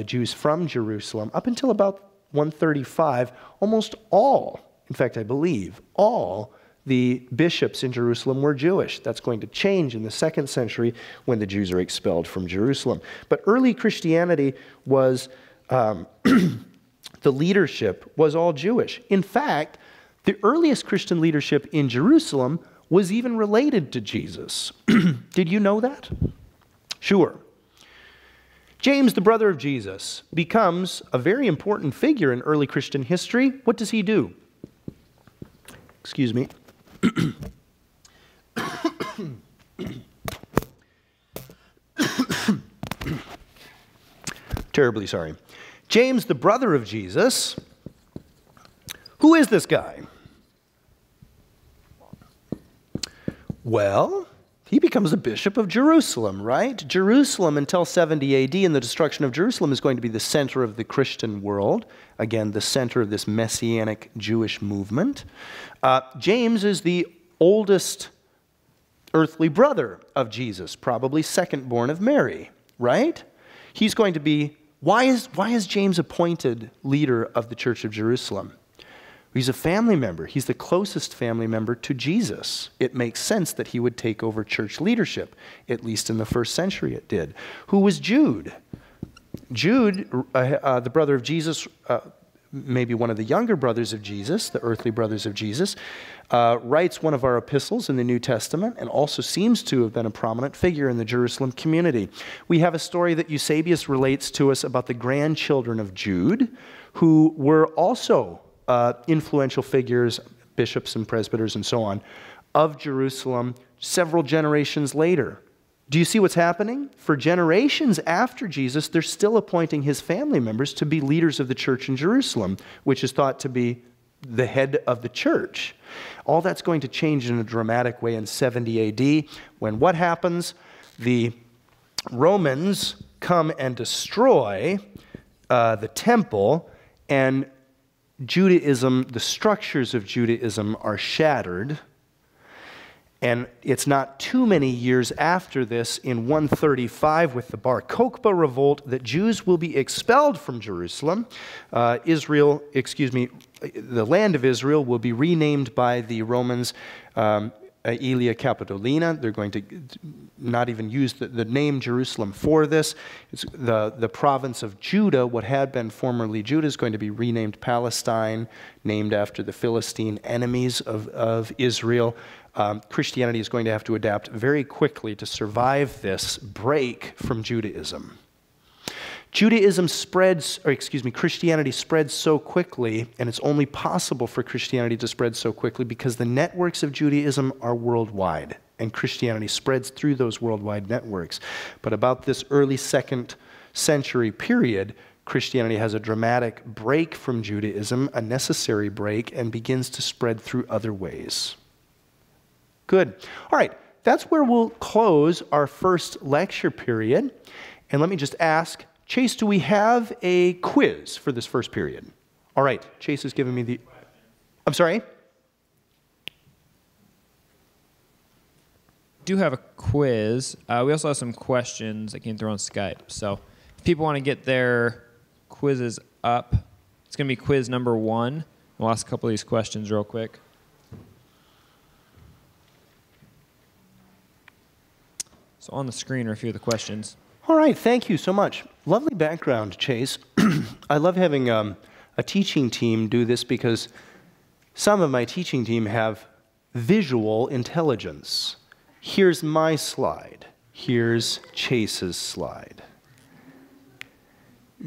Jews from Jerusalem, up until about 135, almost all, in fact, I believe, all the bishops in Jerusalem were Jewish. That's going to change in the 2nd century when the Jews are expelled from Jerusalem. But early Christianity was, the leadership was all Jewish. In fact, the earliest Christian leadership in Jerusalem was even related to Jesus. Did you know that? Sure. James, the brother of Jesus, becomes a very important figure in early Christian history. What does he do? Excuse me. Terribly sorry. James, the brother of Jesus. Who is this guy? Well, he becomes the bishop of Jerusalem, right? Jerusalem until 70 AD and the destruction of Jerusalem is going to be the center of the Christian world. Again, the center of this messianic Jewish movement. James is the oldest earthly brother of Jesus, probably second born of Mary, right? He's going to be, why is James appointed leader of the Church of Jerusalem? He's a family member. He's the closest family member to Jesus. It makes sense that he would take over church leadership, at least in the 1st century it did. Who was Jude? Jude, the brother of Jesus, maybe one of the younger brothers of Jesus, the earthly brothers of Jesus, writes one of our epistles in the New Testament and also seems to have been a prominent figure in the Jerusalem community. We have a story that Eusebius relates to us about the grandchildren of Jude, who were also influential figures, bishops and presbyters and so on, of Jerusalem several generations later. Do you see what's happening? For generations after Jesus, they're still appointing his family members to be leaders of the church in Jerusalem, which is thought to be the head of the church. All that's going to change in a dramatic way in 70 AD, when what happens? The Romans come and destroy the temple, and Judaism, the structures of Judaism are shattered. And it's not too many years after this, in 135, with the Bar Kokhba revolt, that Jews will be expelled from Jerusalem. The land of Israel will be renamed by the Romans Aelia Capitolina. They're going to not even use the name Jerusalem for this. It's the province of Judah, what had been formerly Judah, is going to be renamed Palestine, named after the Philistine enemies of Israel. Christianity is going to have to adapt very quickly to survive this break from Judaism. Christianity spreads so quickly, and it's only possible for Christianity to spread so quickly because the networks of Judaism are worldwide, and Christianity spreads through those worldwide networks. But about this early 2nd century period, Christianity has a dramatic break from Judaism, a necessary break, and begins to spread through other ways. Good. All right, that's where we'll close our first lecture period. And let me just ask, Chase, do we have a quiz for this first period? All right, Chase is giving me the... I'm sorry? Do have a quiz. We also have some questions that came through on Skype. So if people want to get their quizzes up, it's going to be quiz number 1. We'll ask a couple of these questions real quick. So on the screen are a few of the questions. All right, thank you so much. Lovely background, Chase. I love having a teaching team do this because some of my teaching team have visual intelligence. Here's my slide. Here's Chase's slide.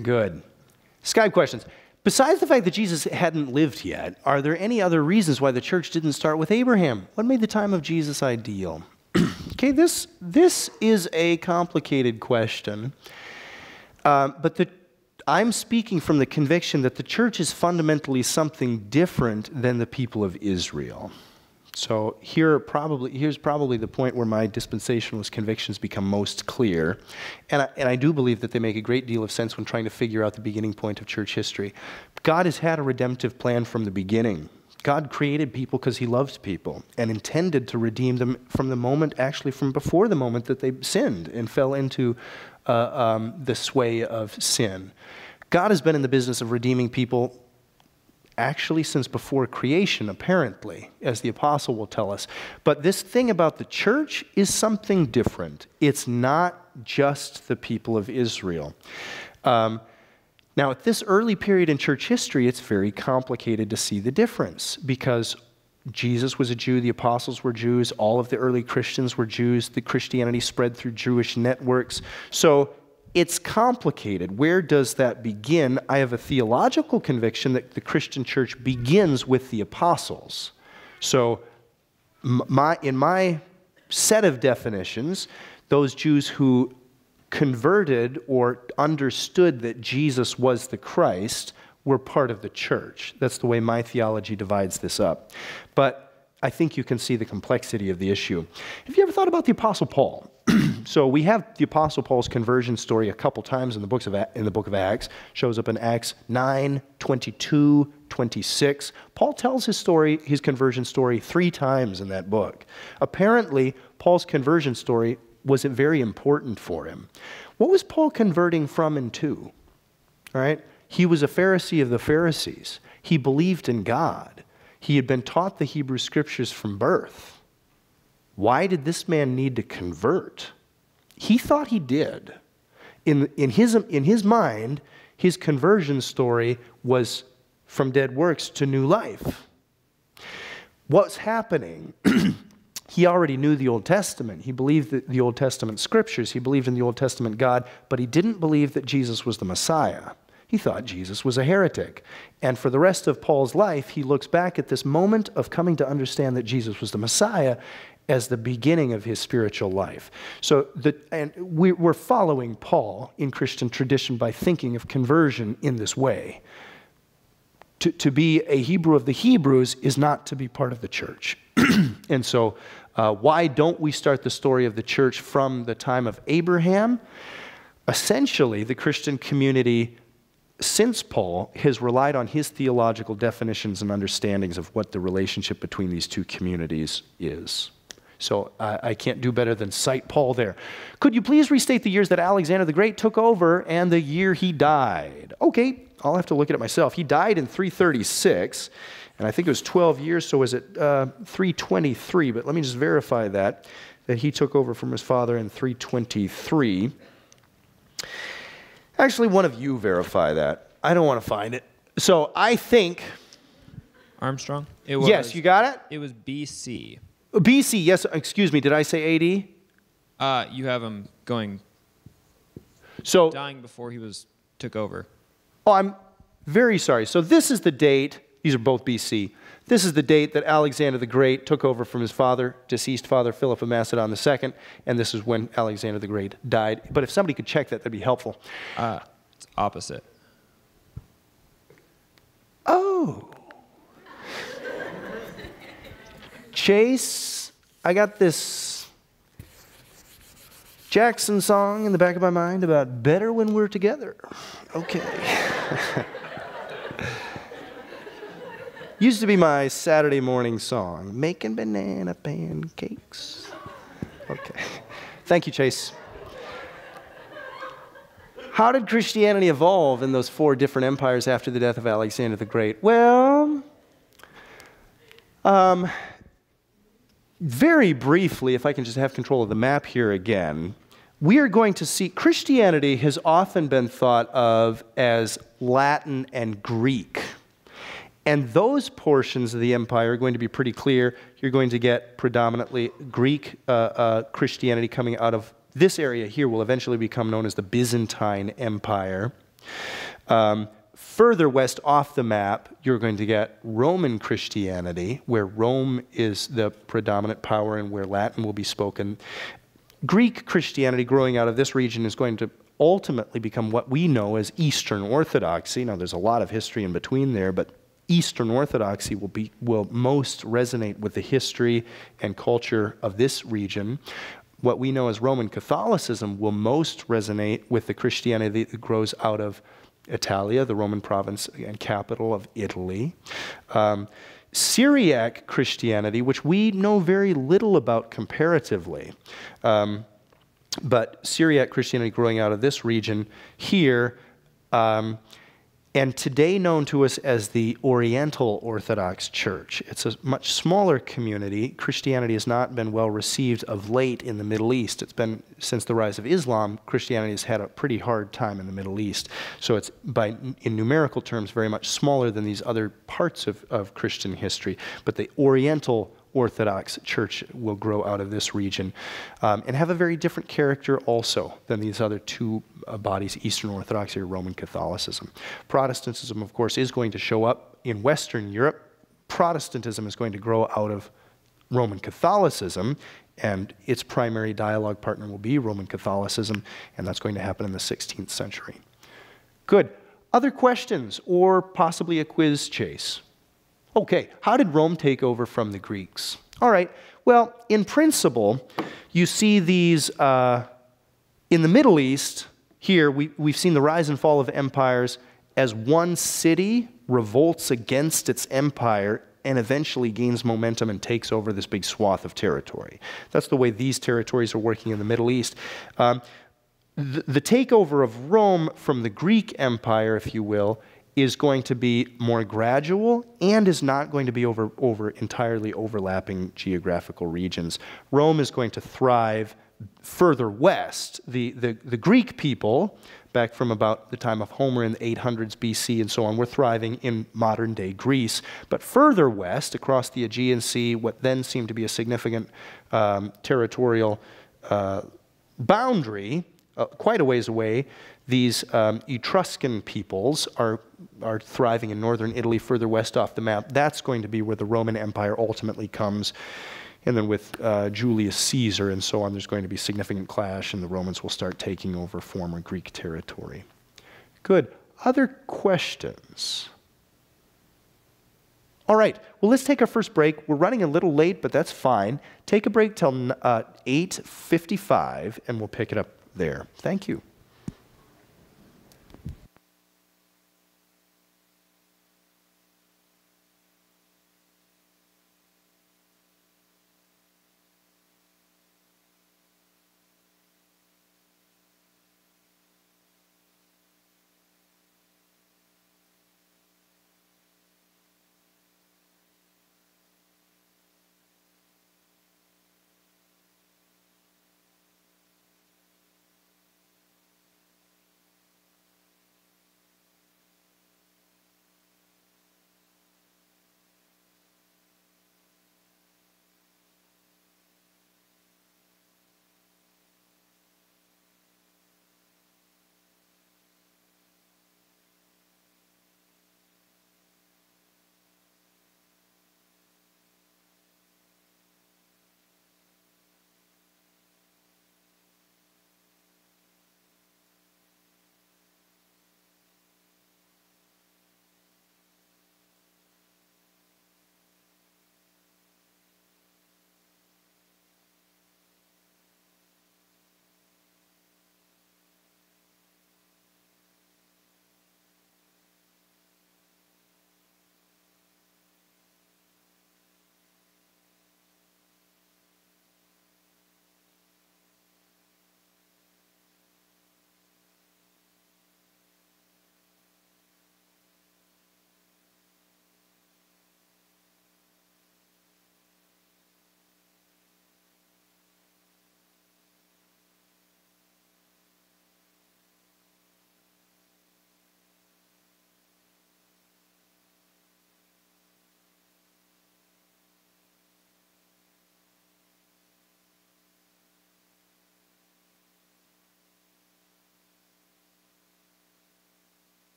Good. Skype questions. Besides the fact that Jesus hadn't lived yet, are there any other reasons why the church didn't start with Abraham? What made the time of Jesus ideal? Okay, this is a complicated question, but I'm speaking from the conviction that the church is fundamentally something different than the people of Israel. So here's probably the point where my dispensationalist convictions become most clear, and I do believe that they make a great deal of sense when trying to figure out the beginning point of church history. God has had a redemptive plan from the beginning. God created people because he loved people and intended to redeem them from before the moment that they sinned and fell into the sway of sin. God has been in the business of redeeming people actually since before creation, apparently, as the apostle will tell us. But this thing about the church is something different. It's not just the people of Israel. Now, at this early period in church history, it's very complicated to see the difference because Jesus was a Jew, the apostles were Jews, all of the early Christians were Jews, the Christianity spread through Jewish networks. So it's complicated. Where does that begin? I have a theological conviction that the Christian church begins with the apostles. So in my set of definitions, those Jews who converted or understood that Jesus was the Christ were part of the church. That's the way my theology divides this up. But I think you can see the complexity of the issue. Have you ever thought about the Apostle Paul? So we have the Apostle Paul's conversion story a couple times in the book of Acts. Shows up in Acts 9, 22, 26. Paul tells his conversion story 3 times in that book. Apparently, Paul's conversion story was very important for him. What was Paul converting from and to? All right? He was a Pharisee of the Pharisees. He believed in God. He had been taught the Hebrew Scriptures from birth. Why did this man need to convert? He thought he did. In his mind, his conversion story was from dead works to new life. What's happening? He already knew the Old Testament. He believed the Old Testament scriptures. He believed in the Old Testament God, but he didn't believe that Jesus was the Messiah. He thought Jesus was a heretic. And for the rest of Paul's life, he looks back at this moment of coming to understand that Jesus was the Messiah, as the beginning of his spiritual life. So we're following Paul in Christian tradition by thinking of conversion in this way. To be a Hebrew of the Hebrews is not to be part of the church. And so why don't we start the story of the church from the time of Abraham? Essentially, the Christian community since Paul has relied on his theological definitions and understandings of what the relationship between these two communities is. So I can't do better than cite Paul there. Could you please restate the years that Alexander the Great took over and the year he died? Okay, I'll have to look at it myself. He died in 336, and I think it was 12 years, so was it 323? But let me just verify that he took over from his father in 323. Actually, one of you verify that. I don't want to find it. So I think... Armstrong? Yes, you got it? It was BC. BC, yes, excuse me, did I say AD? You have him dying before he took over. Oh, I'm very sorry. So this is the date, these are both BC. This is the date that Alexander the Great took over from his deceased father, Philip of Macedon II, and this is when Alexander the Great died. But if somebody could check that, that'd be helpful. It's opposite. Oh. Chase, I got this Jackson song in the back of my mind about better when we're together. Okay. Used to be my Saturday morning song, making banana pancakes. Okay. Thank you, Chase. How did Christianity evolve in those 4 different empires after the death of Alexander the Great? Well, very briefly, if I can just have control of the map here again, we are going to see Christianity has often been thought of as Latin and Greek. And those portions of the empire are going to be pretty clear. You're going to get predominantly Greek Christianity coming out of this area here will eventually become known as the Byzantine Empire. Further west off the map, you're going to get Roman Christianity, where Rome is the predominant power and where Latin will be spoken. Greek Christianity growing out of this region is going to ultimately become what we know as Eastern Orthodoxy. Now, there's a lot of history in between there, but Eastern Orthodoxy will most resonate with the history and culture of this region. What we know as Roman Catholicism will most resonate with the Christianity that grows out of Italia, the Roman province and capital of Italy. Syriac Christianity, which we know very little about comparatively, but Syriac Christianity growing out of this region here, and today known to us as the Oriental Orthodox Church. It's a much smaller community. Christianity has not been well received of late in the Middle East. It's been, since the rise of Islam, Christianity has had a pretty hard time in the Middle East. So it's, in numerical terms, very much smaller than these other parts of Christian history. But the Oriental Orthodox Church will grow out of this region and have a very different character also than these other two bodies, Eastern Orthodoxy or Roman Catholicism. Protestantism, of course, is going to show up in Western Europe. Protestantism is going to grow out of Roman Catholicism, and its primary dialogue partner will be Roman Catholicism, and that's going to happen in the 16th century. Good. Other questions, or possibly a quiz, Chase? Okay, how did Rome take over from the Greeks? All right, well, in principle, you see these in the Middle East. Here, we've seen the rise and fall of empires as one city revolts against its empire and eventually gains momentum and takes over this big swath of territory. That's the way these territories are working in the Middle East. The takeover of Rome from the Greek Empire, if you will, is going to be more gradual and is not going to be over entirely overlapping geographical regions. Rome is going to thrive further west. The Greek people, back from about the time of Homer in the 800s BC and so on, were thriving in modern-day Greece. But further west, across the Aegean Sea, what then seemed to be a significant territorial boundary, quite a ways away, these Etruscan peoples are thriving in northern Italy, further west off the map. That's going to be where the Roman Empire ultimately comes And then with Julius Caesar and so on, there's going to be significant clash, and the Romans will start taking over former Greek territory. Good. Other questions? All right. Well, let's take our first break. We're running a little late, but that's fine. Take a break till 8:55, and we'll pick it up there. Thank you.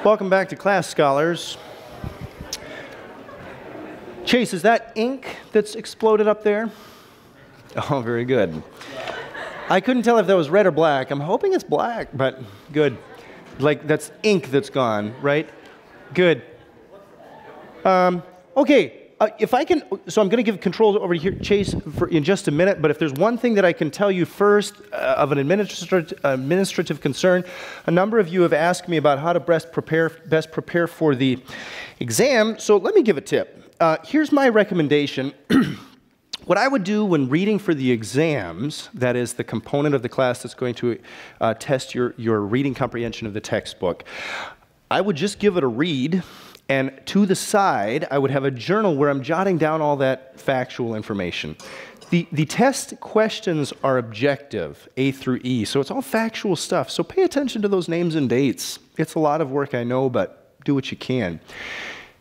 Welcome back to class, scholars. Chase, is that ink that's exploded up there? Oh, very good. I couldn't tell if that was red or black. I'm hoping it's black, but good. Like, that's ink that's gone, right? Good. Okay. If I can, so I'm going to give control over here, Chase, in just a minute, but if there's one thing that I can tell you first of an administrative concern, a number of you have asked me about how to best prepare for the exam, so let me give a tip. Here's my recommendation. What I would do when reading for the exams, that is the component of the class that's going to test your reading comprehension of the textbook, I would just give it a read. And to the side, I would have a journal where I'm jotting down all that factual information. The test questions are objective, A through E, so it's all factual stuff. So pay attention to those names and dates. It's a lot of work, I know, but do what you can.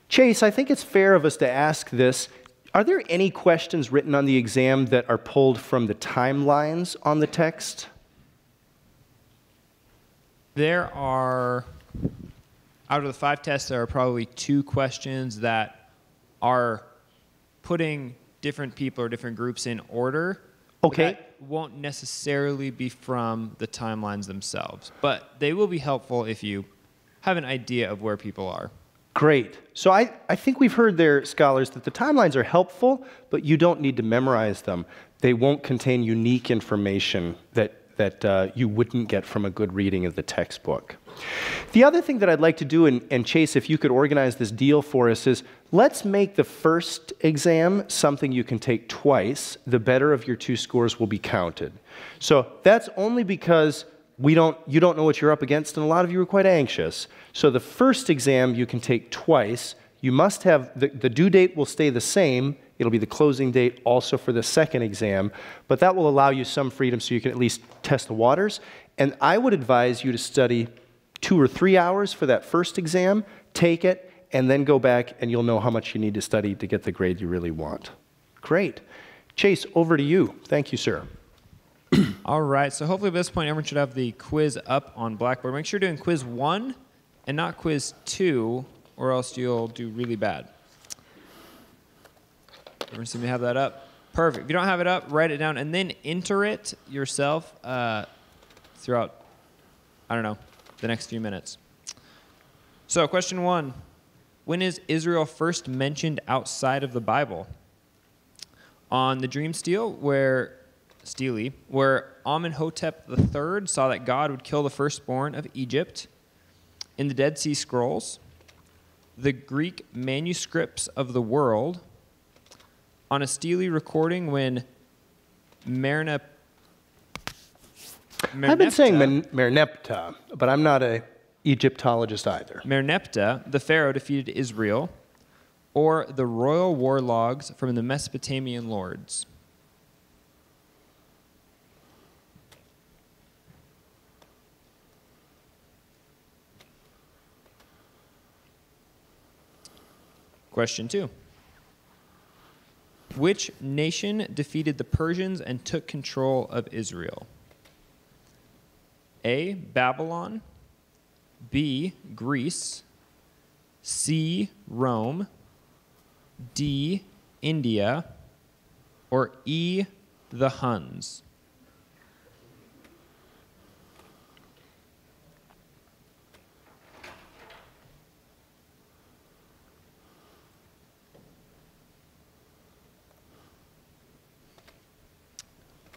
Chase, I think it's fair of us to ask this. Are there any questions written on the exam that are pulled from the timelines on the text? There are... Out of the 5 tests, there are probably 2 questions that are putting different people or different groups in order. Okay. That won't necessarily be from the timelines themselves, but they will be helpful if you have an idea of where people are. Great. So I think we've heard there, scholars, that the timelines are helpful, but you don't need to memorize them. They won't contain unique information that you wouldn't get from a good reading of the textbook. The other thing that I'd like to do, and Chase, if you could organize this deal for us, is let's make the first exam something you can take twice. The better of your 2 scores will be counted. So that's only because you don't know what you're up against, and a lot of you are quite anxious. So the first exam you can take twice. You must have, the due date will stay the same. It'll be the closing date also for the second exam, but that will allow you some freedom so you can at least test the waters. And I would advise you to study 2 or 3 hours for that first exam, take it, and then go back and you'll know how much you need to study to get the grade you really want. Great. Chase, over to you. Thank you, sir. All right, so hopefully at this point everyone should have the quiz up on Blackboard. Make sure you're doing quiz 1 and not quiz 2, or else you'll do really bad. Everyone seem to have that up? Perfect. If you don't have it up, write it down and then enter it yourself throughout, I don't know, the next few minutes. So question 1, when is Israel first mentioned outside of the Bible? On the dream stele, where Amenhotep III saw that God would kill the firstborn of Egypt, in the Dead Sea Scrolls, the Greek manuscripts of the world, on a stele recording when Merneptah. I've been saying Merneptah, but I'm not an Egyptologist either. Merneptah, the pharaoh, defeated Israel, or the royal war logs from the Mesopotamian lords. Question 2. Which nation defeated the Persians and took control of Israel? A, Babylon, B, Greece, C, Rome, D, India, or E, the Huns?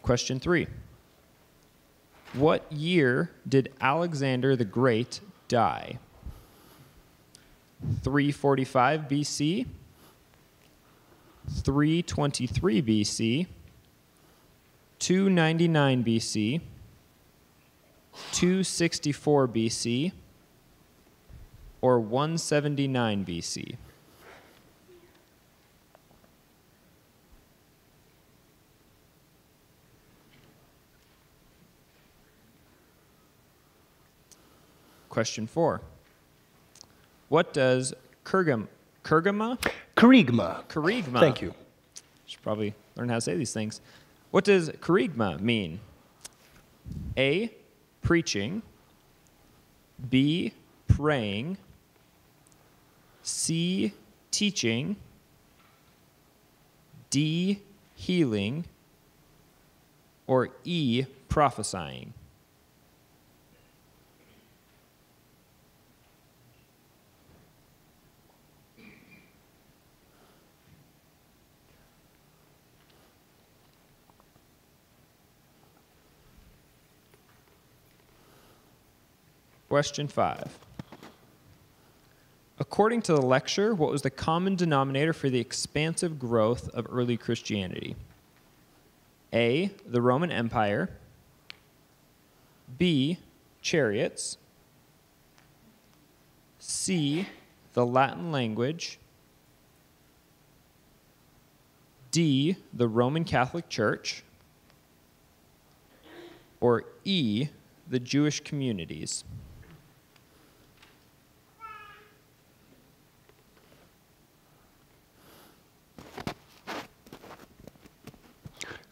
Question 3. What year did Alexander the Great die? 345 BC, 323 BC, 299 BC, 264 BC, or 179 BC? Question 4. What does Kerygma? Kerygma. Thank you. Should probably learn how to say these things. What does kerygma mean? A, preaching. B, praying. C, teaching, D, healing, or E, prophesying? Question 5. According to the lecture, what was the common denominator for the expansive growth of early Christianity? A, the Roman Empire. B, chariots. C, the Latin language. D, the Roman Catholic Church. Or E, the Jewish communities?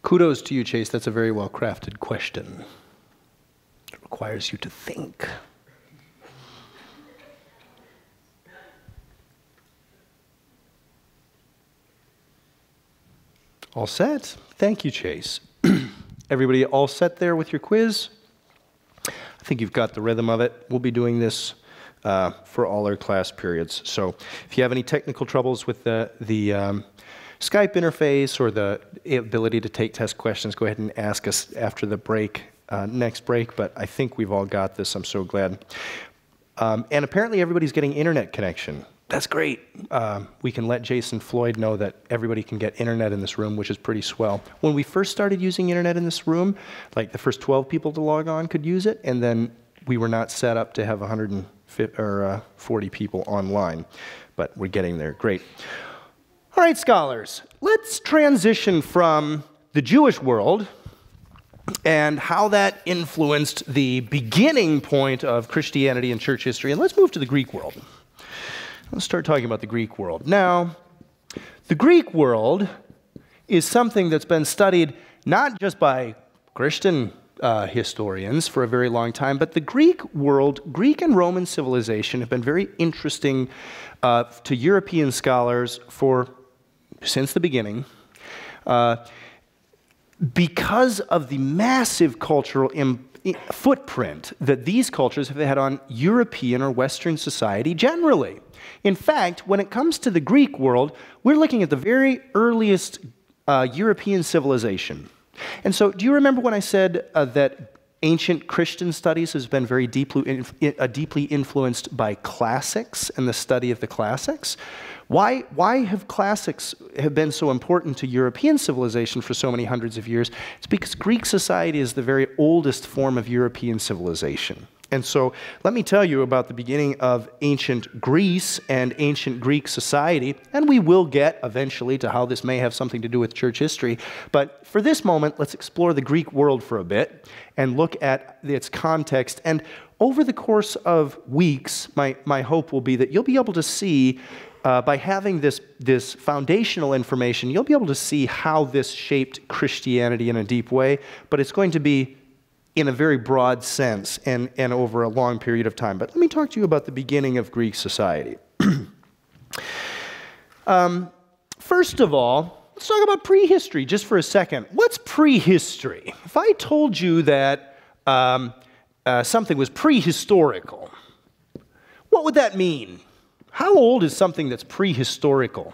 Kudos to you, Chase. That's a very well-crafted question. It requires you to think. All set? Thank you, Chase. Everybody all set there with your quiz? I think you've got the rhythm of it. We'll be doing this for all our class periods. So if you have any technical troubles with the Skype interface or the ability to take test questions, go ahead and ask us after the break, next break, but I think we've all got this. I'm so glad. And apparently everybody's getting internet connection. That's great. We can let Jason Floyd know that everybody can get internet in this room, which is pretty swell. When we first started using internet in this room, like the first 12 people to log on could use it, and then we were not set up to have 140 people online, but we're getting there. Great. All right, scholars, let's transition from the Jewish world and how that influenced the beginning point of Christianity and church history, and let's move to the Greek world. Let's start talking about the Greek world. Now, the Greek world is something that's been studied not just by Christian historians for a very long time, but the Greek world, Greek and Roman civilization have been very interesting to European scholars since the beginning, because of the massive cultural footprint that these cultures have had on European or Western society generally. In fact, when it comes to the Greek world, we're looking at the very earliest European civilization. And so, do you remember when I said that ancient Christian studies has been very deeply influenced by classics and the study of the classics? Why have classics been so important to European civilization for so many hundreds of years? It's because Greek society is the very oldest form of European civilization. And so let me tell you about the beginning of ancient Greece and ancient Greek society, and we will get eventually to how this may have something to do with church history. But for this moment, let's explore the Greek world for a bit and look at its context. And over the course of weeks, my hope will be that you'll be able to see, by having this foundational information, you'll be able to see how this shaped Christianity in a deep way, but it's going to be in a very broad sense and over a long period of time. But let me talk to you about the beginning of Greek society. First of all, let's talk about prehistory just for a second. What's prehistory? If I told you that something was prehistorical, what would that mean? How old is something that's prehistorical?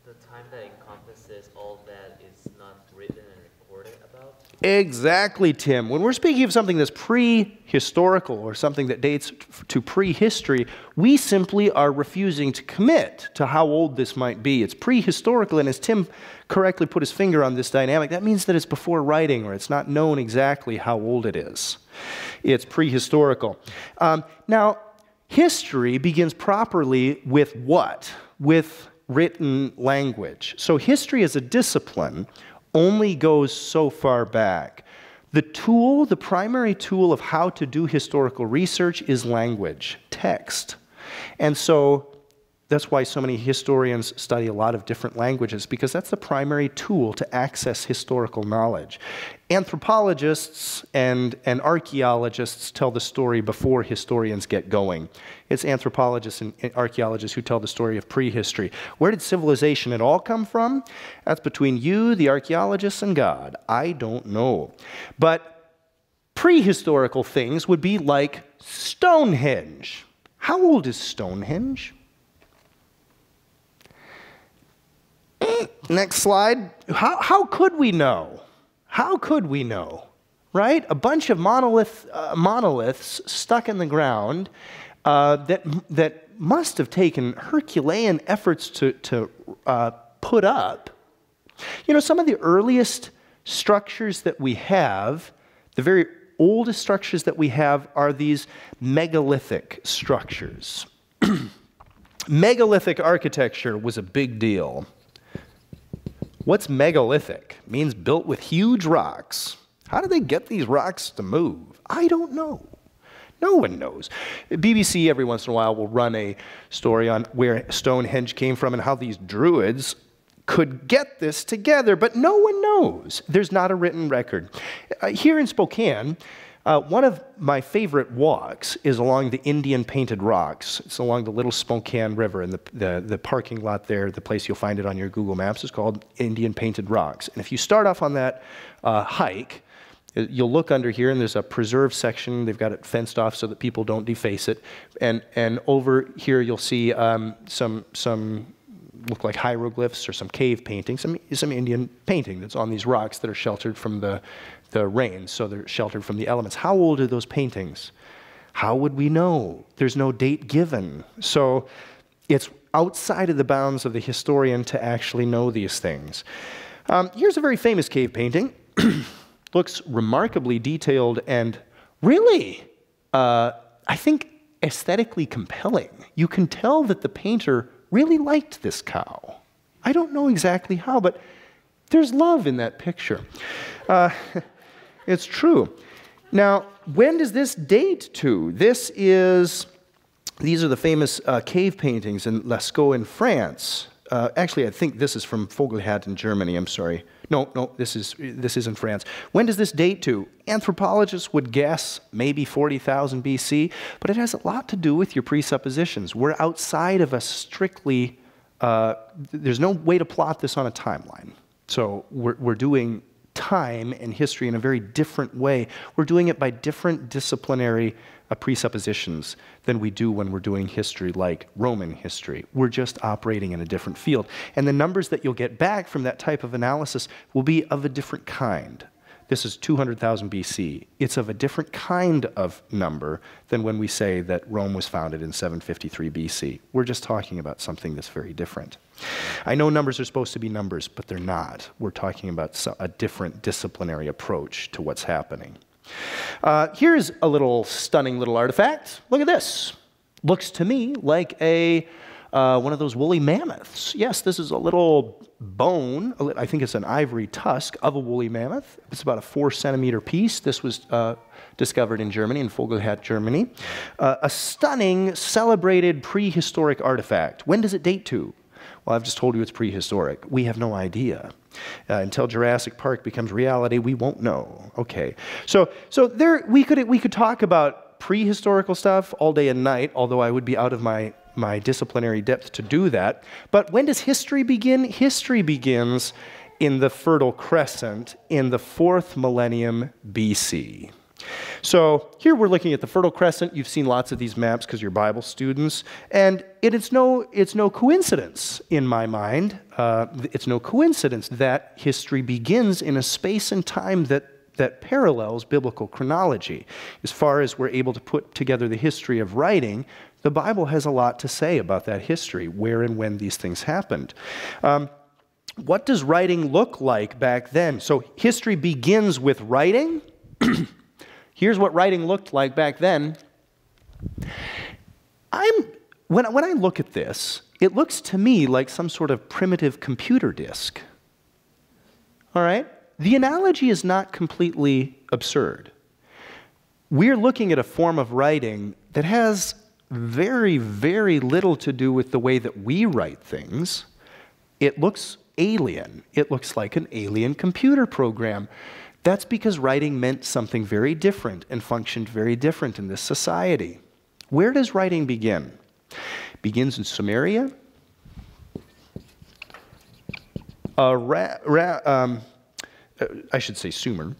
The time that encompasses all that is not written and recorded about? Exactly, Tim. When we're speaking of something that's prehistorical or something that dates to prehistory, we simply are refusing to commit to how old this might be. It's prehistorical, and as Tim correctly put his finger on this dynamic, that means that it's before writing, or it's not known exactly how old it is. It's prehistorical. Now, history begins properly with what? With written language. So history as a discipline only goes so far back. The primary tool of how to do historical research is language, text. And so That's why so many historians study a lot of different languages, because that's the primary tool to access historical knowledge. Anthropologists and archaeologists tell the story before historians get going. It's anthropologists and archaeologists who tell the story of prehistory. Where did civilization at all come from? That's between you, the archaeologists, and God. I don't know. But prehistorical things would be like Stonehenge. How old is Stonehenge? Next slide. How could we know? How could we know? Right? A bunch of monoliths stuck in the ground that must have taken Herculean efforts to put up. You know, some of the earliest structures that we have, the very oldest structures that we have, are these megalithic structures. Megalithic architecture was a big deal. What's megalithic? It means built with huge rocks. How did they get these rocks to move? I don't know. No one knows. BBC every once in a while will run a story on where Stonehenge came from and how these druids could get this together, but no one knows. There's not a written record. Here in Spokane, one of my favorite walks is along the Indian Painted Rocks. It's along the Little Spokane River, and the parking lot there, the place you'll find it on your Google Maps, is called Indian Painted Rocks. And if you start off on that hike, you'll look under here, and there's a preserve section. They've got it fenced off so that people don't deface it. And over here, you'll see some look like hieroglyphs or some cave painting, some Indian painting that's on these rocks that are sheltered from the rain, so they're sheltered from the elements. How old are those paintings? How would we know? There's no date given. So it's outside of the bounds of the historian to actually know these things. Here's a very famous cave painting. Looks remarkably detailed and really, I think, aesthetically compelling. You can tell that the painter really liked this cow. I don't know exactly how, but there's love in that picture. It's true. Now, when does this date to? These are the famous cave paintings in Lascaux in France. Actually, I think this is from Vogelhat in Germany. I'm sorry. No, this is in France. When does this date to? Anthropologists would guess maybe 40,000 BC, but it has a lot to do with your presuppositions. We're outside of a strictly, there's no way to plot this on a timeline. So we're doing time and history in a very different way. We're doing it by different disciplinary presuppositions than we do when we're doing history like Roman history. We're just operating in a different field. And the numbers that you'll get back from that type of analysis will be of a different kind. This is 200,000 BC. It's of a different kind of number than when we say that Rome was founded in 753 BC. We're just talking about something that's very different. I know numbers are supposed to be numbers, but they're not. We're talking about a different disciplinary approach to what's happening. Here's a little stunning little artifact. Look at this. Looks to me like one of those woolly mammoths. Yes, this is a little bone. I think it's an ivory tusk of a woolly mammoth. It's about a 4-centimeter piece. This was discovered in Germany, in Vogelhat, Germany. A stunning, celebrated prehistoric artifact. When does it date to? Well, I've just told you it's prehistoric. We have no idea. Until Jurassic Park becomes reality, we won't know. Okay, so there we could talk about prehistorical stuff all day and night, although I would be out of my disciplinary depth to do that. But when does history begin? History begins in the Fertile Crescent in the 4th millennium BC. So here we're looking at the Fertile Crescent. You've seen lots of these maps because you're Bible students, and it's no coincidence in my mind. It's no coincidence that history begins in a space and time that parallels biblical chronology. As far as we're able to put together the history of writing, the Bible has a lot to say about that history, where and when these things happened. What does writing look like back then? So history begins with writing. Here's what writing looked like back then. When I look at this, it looks to me like some sort of primitive computer disk. All right? The analogy is not completely absurd. We're looking at a form of writing that has very, very little to do with the way that we write things. It looks alien. It looks like an alien computer program. That's because writing meant something very different and functioned very different in this society. Where does writing begin? It begins in Sumeria. I should say Sumer.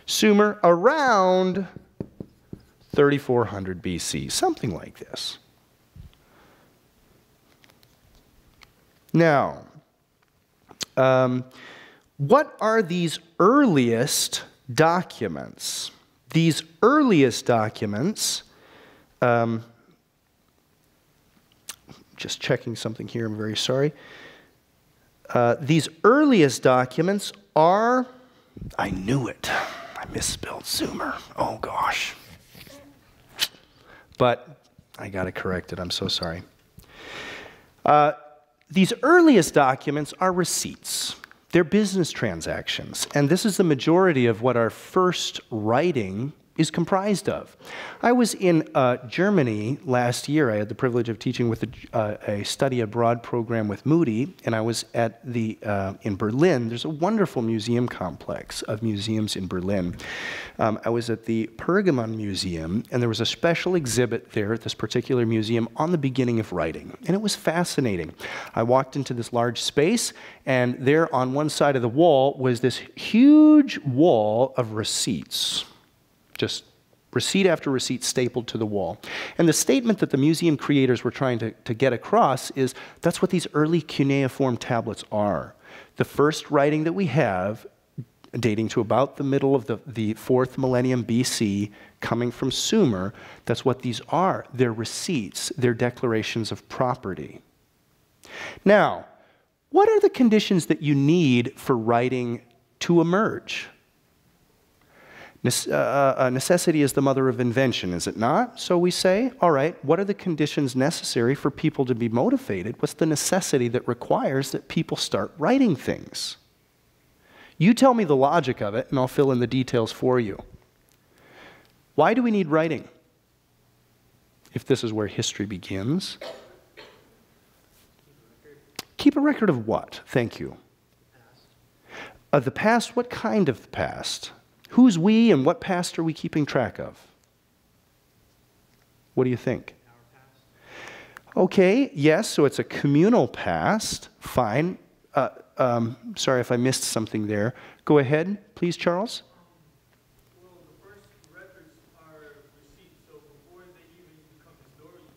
Sumer around 3400 BC, something like this. Now, what are these earliest documents? These earliest documents, just checking something here, I'm very sorry. These earliest documents are, I knew it. I misspelled Sumer. Oh gosh. But I got to correct it. I'm so sorry. These earliest documents are receipts. They're business transactions. And this is the majority of what our first writing is comprised of. I was in Germany last year. I had the privilege of teaching with a study abroad program with Moody, and I was at in Berlin. There's a wonderful museum complex of museums in Berlin. I was at the Pergamon Museum, and there was a special exhibit there at this particular museum on the beginning of writing, and it was fascinating. I walked into this large space, and there on one side of the wall was this huge wall of receipts. Just receipt after receipt stapled to the wall. And the statement that the museum creators were trying to get across is that's what these early cuneiform tablets are. The first writing that we have, dating to about the middle of the 4th millennium BC, coming from Sumer, that's what these are. They're receipts. They're declarations of property. Now, what are the conditions that you need for writing to emerge? Necessity is the mother of invention, is it not? So we say, all right, what are the conditions necessary for people to be motivated? What's the necessity that requires that people start writing things? You tell me the logic of it, and I'll fill in the details for you. Why do we need writing? If this is where history begins. Keep a record of what? Thank you. Of the past, what kind of past? Who's we and what past are we keeping track of? What do you think? Okay, yes, so it's a communal past. Fine. Sorry if I missed something there. Go ahead, please, Charles. Well, the first records are receipts, so before they even become historians,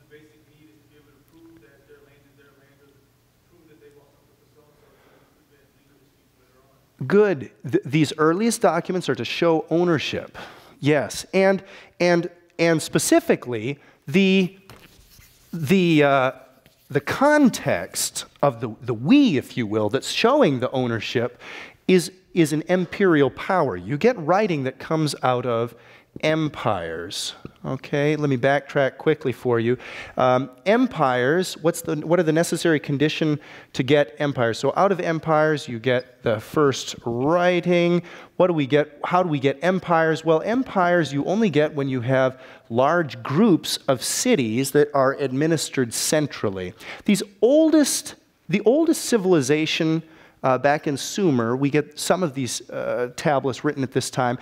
the basic need is to be able to prove that their land is their land, or prove that they bought something for so-and-so, so you prevent legal disputes later on. Good. These earliest documents are to show ownership. Yes, and specifically the context of the we, if you will, that's showing the ownership is an imperial power. You get writing that comes out of empires. Okay, let me backtrack quickly for you. Empires, what are the necessary condition to get empires? So out of empires, you get the first writing. What do we get? How do we get empires? Well, empires you only get when you have large groups of cities that are administered centrally. The oldest civilization back in Sumer, we get some of these tablets written at this time.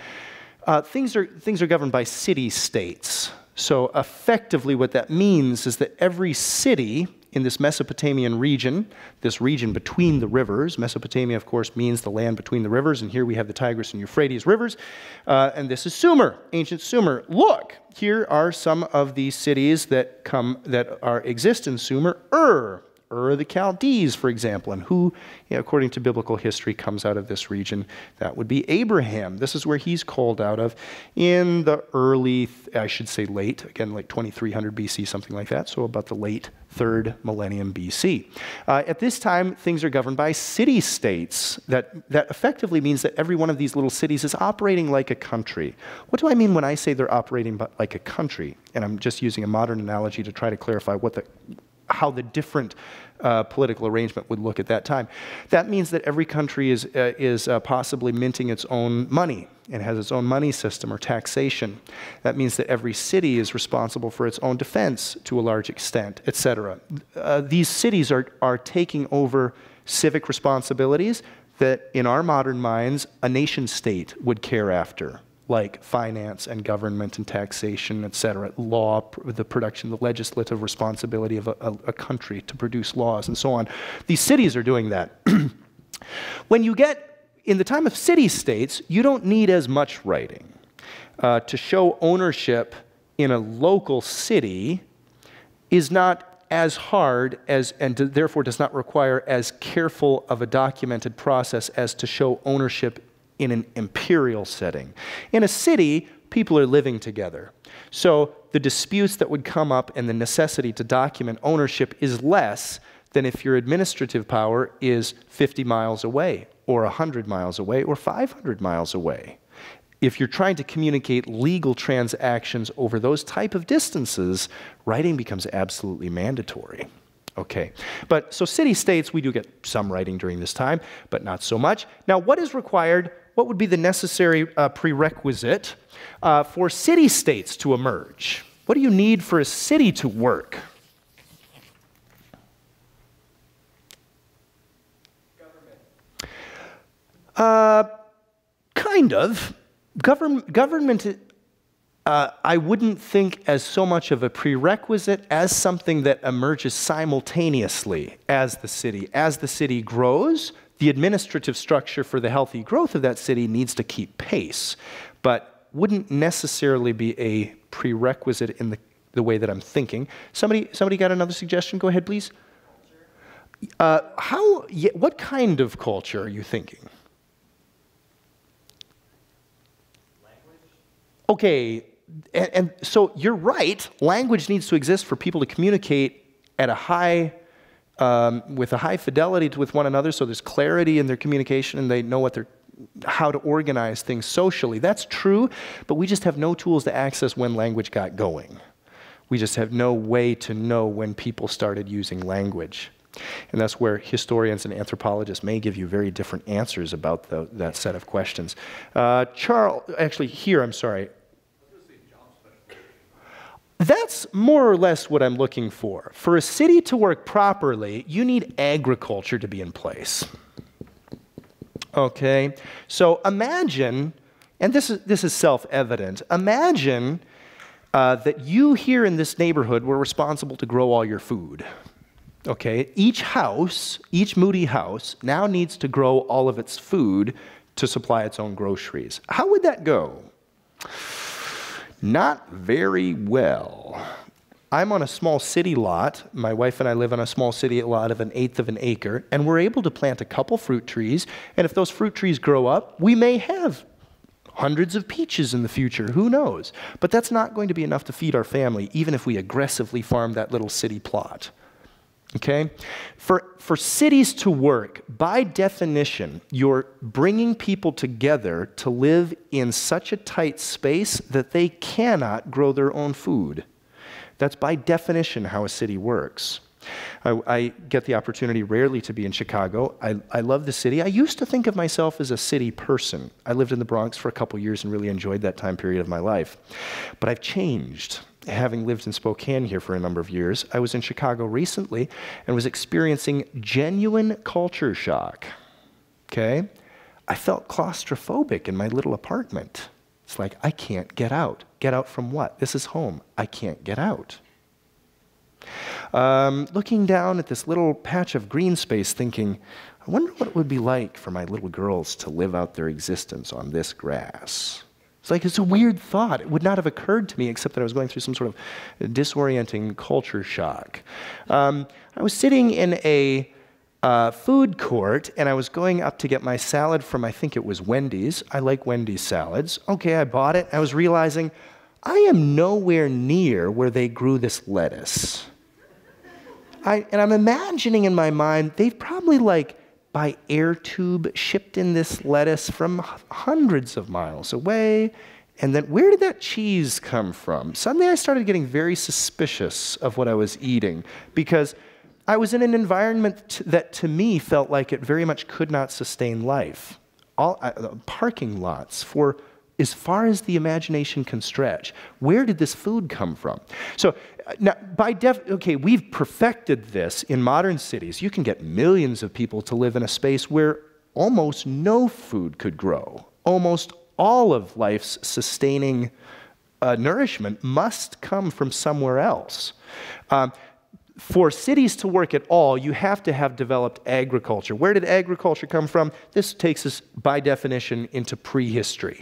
Things are governed by city-states. So effectively what that means is that every city in this Mesopotamian region, this region between the rivers, Mesopotamia, of course, means the land between the rivers, and here we have the Tigris and Euphrates rivers, and this is Sumer, ancient Sumer. Look, here are some of these cities that exist in Sumer. Ur the Chaldees, for example, and who, according to biblical history, comes out of this region? That would be Abraham. This is where he's called out of in the early, I should say late, again, like 2300 BC, something like that, so about the late 3rd millennium BC. At this time, things are governed by city-states. That effectively means that every one of these little cities is operating like a country. What do I mean when I say they're operating like a country? And I'm just using a modern analogy to try to clarify what how the different political arrangement would look at that time. That means that every country is possibly minting its own money and has its own money system or taxation. That means that every city is responsible for its own defense to a large extent, etc. These cities are taking over civic responsibilities that in our modern minds a nation state would care after, like finance and government and taxation, etc., law, the production, the legislative responsibility of a country to produce laws and so on. These cities are doing that. When you get in the time of city-states, you don't need as much writing. To show ownership in a local city is not as hard as, and therefore does not require as careful of a documented process as to show ownership in an imperial setting. In a city, people are living together. So the disputes that would come up and the necessity to document ownership is less than if your administrative power is 50 miles away, or 100 miles away, or 500 miles away. If you're trying to communicate legal transactions over those type of distances, writing becomes absolutely mandatory. Okay, but so city-states, we do get some writing during this time, but not so much. Now, what is required? What would be the necessary prerequisite for city-states to emerge? What do you need for a city to work? Kind of. Government, I wouldn't think as so much of a prerequisite as something that emerges simultaneously as the city. As the city grows, the administrative structure for the healthy growth of that city needs to keep pace, but wouldn't necessarily be a prerequisite in the way that I'm thinking. Somebody got another suggestion? Go ahead, please. What kind of culture are you thinking? Okay, and so you're right. Language needs to exist for people to communicate at a high, with a high fidelity with one another, so there's clarity in their communication and they know how to organize things socially. That's true, but we just have no tools to access when language got going. We just have no way to know when people started using language. And that's where historians and anthropologists may give you very different answers about that set of questions. Charles, actually here, I'm sorry. That's more or less what I'm looking for. For a city to work properly, you need agriculture to be in place. Okay, so imagine, and this is self-evident, imagine that you here in this neighborhood were responsible to grow all your food. Okay, each house, each Moody house, now needs to grow all of its food to supply its own groceries. How would that go? Not very well. I'm on a small city lot. My wife and I live on a small city lot of 1/8 of an acre, and we're able to plant a couple fruit trees, and if those fruit trees grow up, we may have hundreds of peaches in the future, who knows? But that's not going to be enough to feed our family, even if we aggressively farm that little city plot. Okay? For cities to work, by definition, you're bringing people together to live in such a tight space that they cannot grow their own food. That's by definition how a city works. I get the opportunity rarely to be in Chicago. I love the city. I used to think of myself as a city person. I lived in the Bronx for a couple years and really enjoyed that time period of my life. But I've changed. Having lived in Spokane here for a number of years, I was in Chicago recently and was experiencing genuine culture shock. Okay? I felt claustrophobic in my little apartment. It's like, I can't get out. Get out from what? This is home. I can't get out. Looking down at this little patch of green space thinking, I wonder what it would be like for my little girls to live out their existence on this grass. It's like, it's a weird thought. It would not have occurred to me except that I was going through some sort of disorienting culture shock. I was sitting in a food court, and I was going up to get my salad from, I think it was Wendy's. I like Wendy's salads. Okay, I bought it. I was realizing I am nowhere near where they grew this lettuce. And I'm imagining in my mind, they've probably by air tube shipped in this lettuce from hundreds of miles away, And then where did that cheese come from? Suddenly I started getting very suspicious of what I was eating because I was in an environment that to me felt like it very much could not sustain life. Parking lots for as far as the imagination can stretch. Where did this food come from? So now, okay, we've perfected this in modern cities. You can get millions of people to live in a space where almost no food could grow. Almost all of life's sustaining nourishment must come from somewhere else. For cities to work at all, you have to have developed agriculture. Where did agriculture come from? This takes us, by definition, into prehistory.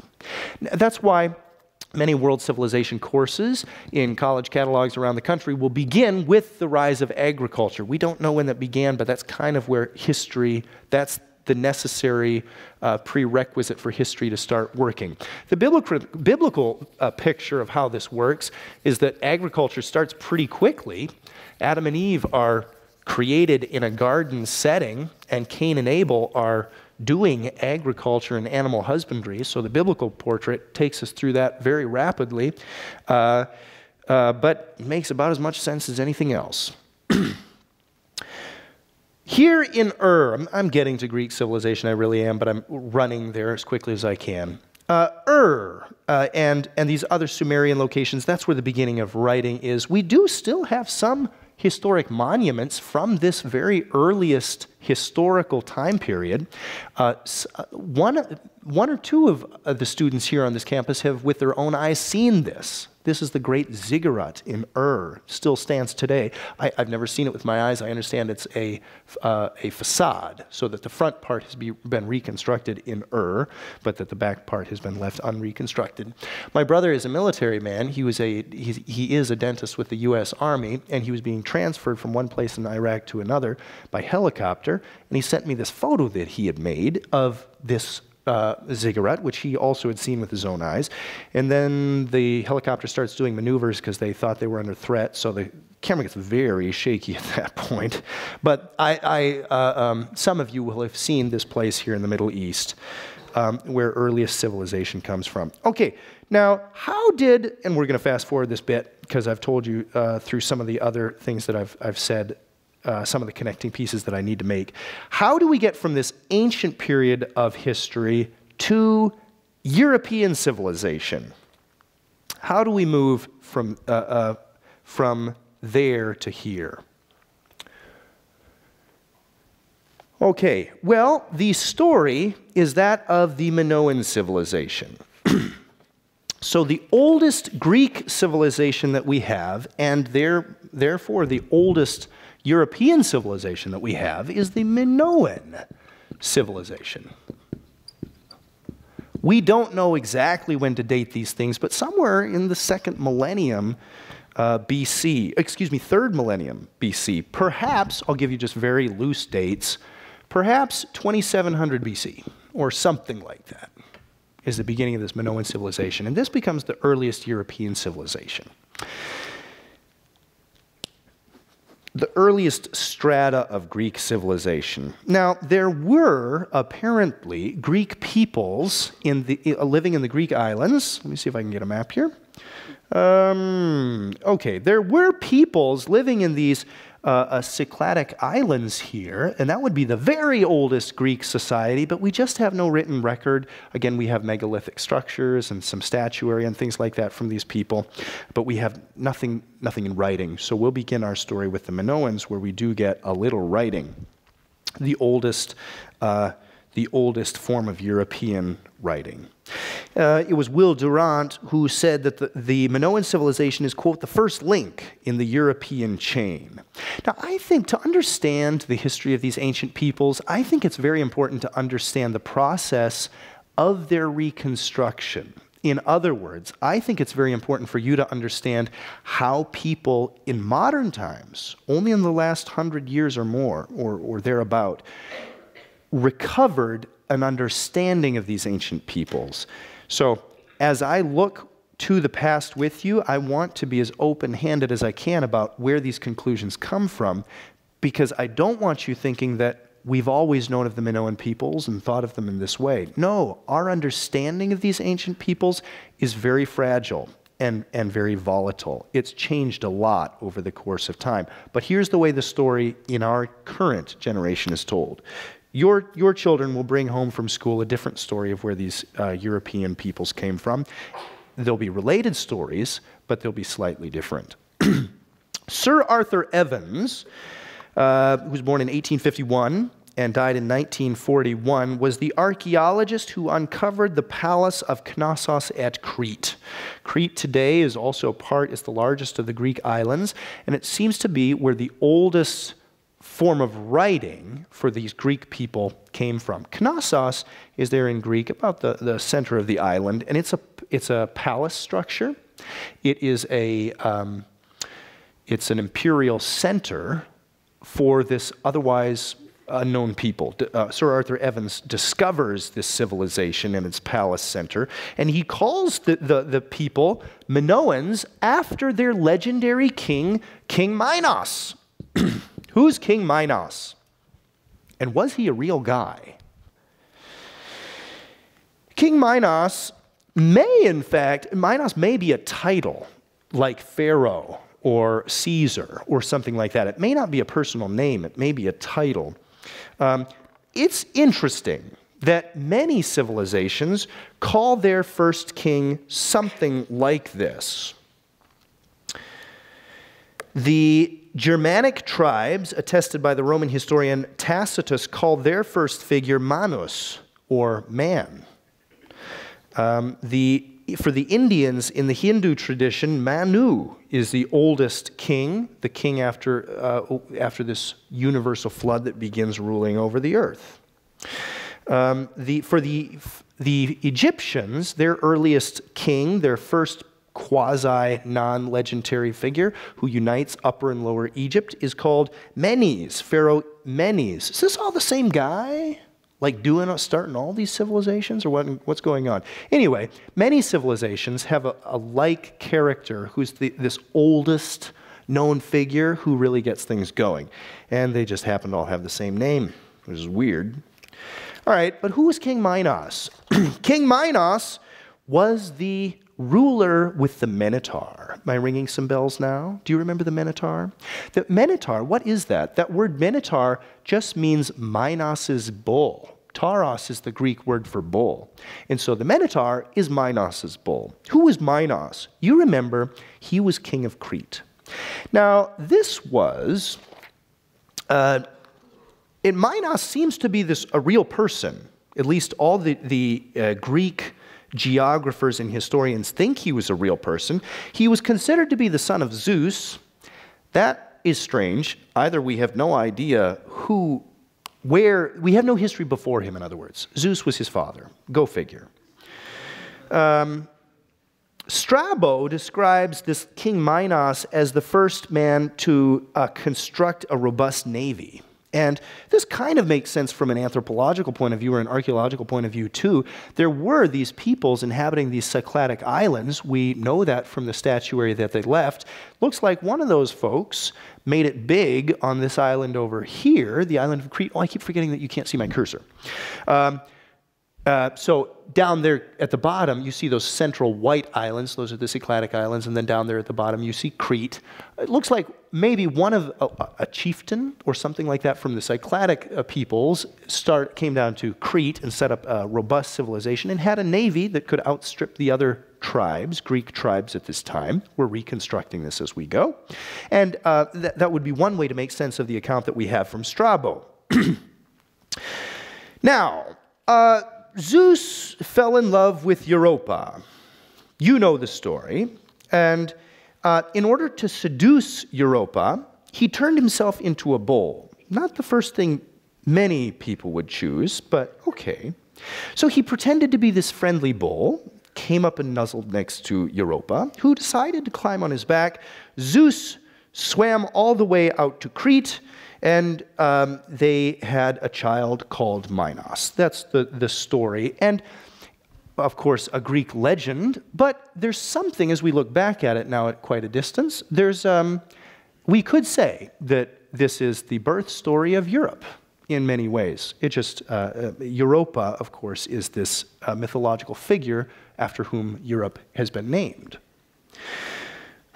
That's why many world civilization courses in college catalogs around the country will begin with the rise of agriculture. We don't know when that began, but that's kind of where history, that's the necessary prerequisite for history to start working. The biblical picture of how this works is that agriculture starts pretty quickly. Adam and Eve are created in a garden setting, and Cain and Abel are doing agriculture and animal husbandry. So the biblical portrait takes us through that very rapidly, but makes about as much sense as anything else. Here in I'm getting to Greek civilization, I really am, but I'm running there as quickly as I can. And these other Sumerian locations, that's where the beginning of writing is. We do still have some historic monuments from this very earliest historical time period. One or two of the students here on this campus have, with their own eyes, seen this. This is the great ziggurat in still stands today. I've never seen it with my eyes. I understand it's a facade, so that the front part has been reconstructed in but that the back part has been left unreconstructed. My brother is a military man. He is a dentist with the U.S. Army, and he was being transferred from one place in Iraq to another by helicopter, and he sent me this photo that he had made of this ziggurat, which he also had seen with his own eyes. And then the helicopter starts doing maneuvers because they thought they were under threat, so the camera gets very shaky at that point. But some of you will have seen this place here in the Middle East, where earliest civilization comes from. Okay, now and we're going to fast forward this bit because I've told you through some of the other things that I've said, some of the connecting pieces that I need to make. How do we get from this ancient period of history to European civilization? How do we move from there to here? Okay, well, the story is that of the Minoan civilization. So the oldest Greek civilization that we have, and therefore the oldest European civilization that we have, is the Minoan civilization. We don't know exactly when to date these things, but somewhere in the third millennium BC. Perhaps, I'll give you just very loose dates, perhaps 2700 BC, or something like that, is the beginning of this Minoan civilization. And this becomes the earliest European civilization. The earliest strata of Greek civilization. Now, there were apparently Greek peoples living in the Greek islands. Let me see if I can get a map here. Okay, there were peoples living in these Cycladic islands here, and that would be the very oldest Greek society, but we just have no written record. Again, we have megalithic structures and some statuary and things like that from these people, but we have nothing in writing. So we'll begin our story with the Minoans, where we do get a little writing. The oldest form of European writing. It was Will Durant who said that the Minoan civilization is, quote, the first link in the European chain. Now, I think to understand the history of these ancient peoples, I think it's very important to understand the process of their reconstruction. In other words, I think it's very important for you to understand how people in modern times, only in the last 100 years or more, or thereabout, recovered an understanding of these ancient peoples. So as I look to the past with you, I want to be as open-handed as I can about where these conclusions come from, because I don't want you thinking that we've always known of the Minoan peoples and thought of them in this way. No, our understanding of these ancient peoples is very fragile and very volatile. It's changed a lot over the course of time. But here's the way the story in our current generation is told. Your children will bring home from school a different story of where these European peoples came from. There'll be related stories, but they'll be slightly different. Sir Arthur Evans, who was born in 1851 and died in 1941, was the archaeologist who uncovered the palace of Knossos at Crete. Crete today is also it's the largest of the Greek islands, and it seems to be where the oldest form of writing for these Greek people came from. Knossos is there in Greek, about the center of the island, and it's a palace structure. It is it's an imperial center for this otherwise unknown people. Sir Arthur Evans discovers this civilization and its palace center, and he calls the people Minoans after their legendary king, King Minos. Who's King Minos? And was he a real guy? King Minos Minos may be a title like Pharaoh or Caesar or something like that. It may not be a personal name, it may be a title. It's interesting that many civilizations call their first king something like this. The Germanic tribes, attested by the Roman historian Tacitus, called their first figure Manus, or man. For the Indians in the Hindu tradition, Manu is the oldest king, the king after this universal flood that begins ruling over the earth. For the Egyptians, their earliest king, their first quasi-non-legendary figure who unites Upper and Lower Egypt, is called Menes, Pharaoh Menes. Is this all the same guy? Like starting all these civilizations, or what's going on? Anyway, many civilizations have a like character who's this oldest known figure who really gets things going. And they just happen to all have the same name, which is weird. All right, but who was King Minos? King Minos was the ruler with the Minotaur. Am I ringing some bells now? Do you remember the Minotaur? The Minotaur, what is that? That word Minotaur just means Minos's bull. Tauros is the Greek word for bull. And so the Minotaur is Minos's bull. Who was Minos? You remember, he was king of Crete. Now, this was, Minos seems to be a real person. At least all the Greek geographers and historians think he was a real person. He was considered to be the son of Zeus. That is strange. Either we have no idea we have no history before him, in other words. Zeus was his father. Go figure. Strabo describes this King Minos as the first man to construct a robust navy. And this kind of makes sense from an anthropological point of view or an archaeological point of view, too. There were these peoples inhabiting these Cycladic islands. We know that from the statuary that they left. Looks like one of those folks made it big on this island over here, the island of Crete. Oh, I keep forgetting that you can't see my cursor. So down there at the bottom, you see those central white islands. Those are the Cycladic islands. And then down there at the bottom, you see Crete. It looks like maybe one of a chieftain or something like that from the Cycladic peoples came down to Crete and set up a robust civilization and had a navy that could outstrip the other tribes, Greek tribes at this time. We're reconstructing this as we go. And that would be one way to make sense of the account that we have from Strabo. Now, Zeus fell in love with Europa. You know the story. And in order to seduce Europa, he turned himself into a bull. Not the first thing many people would choose, but okay. So he pretended to be this friendly bull, came up and nuzzled next to Europa, who decided to climb on his back. Zeus swam all the way out to Crete, and they had a child called Minos. That's the story. And, of course, a Greek legend. But there's something, as we look back at it now at quite a distance, we could say that this is the birth story of Europe in many ways. It just, Europa, of course, is this mythological figure after whom Europe has been named.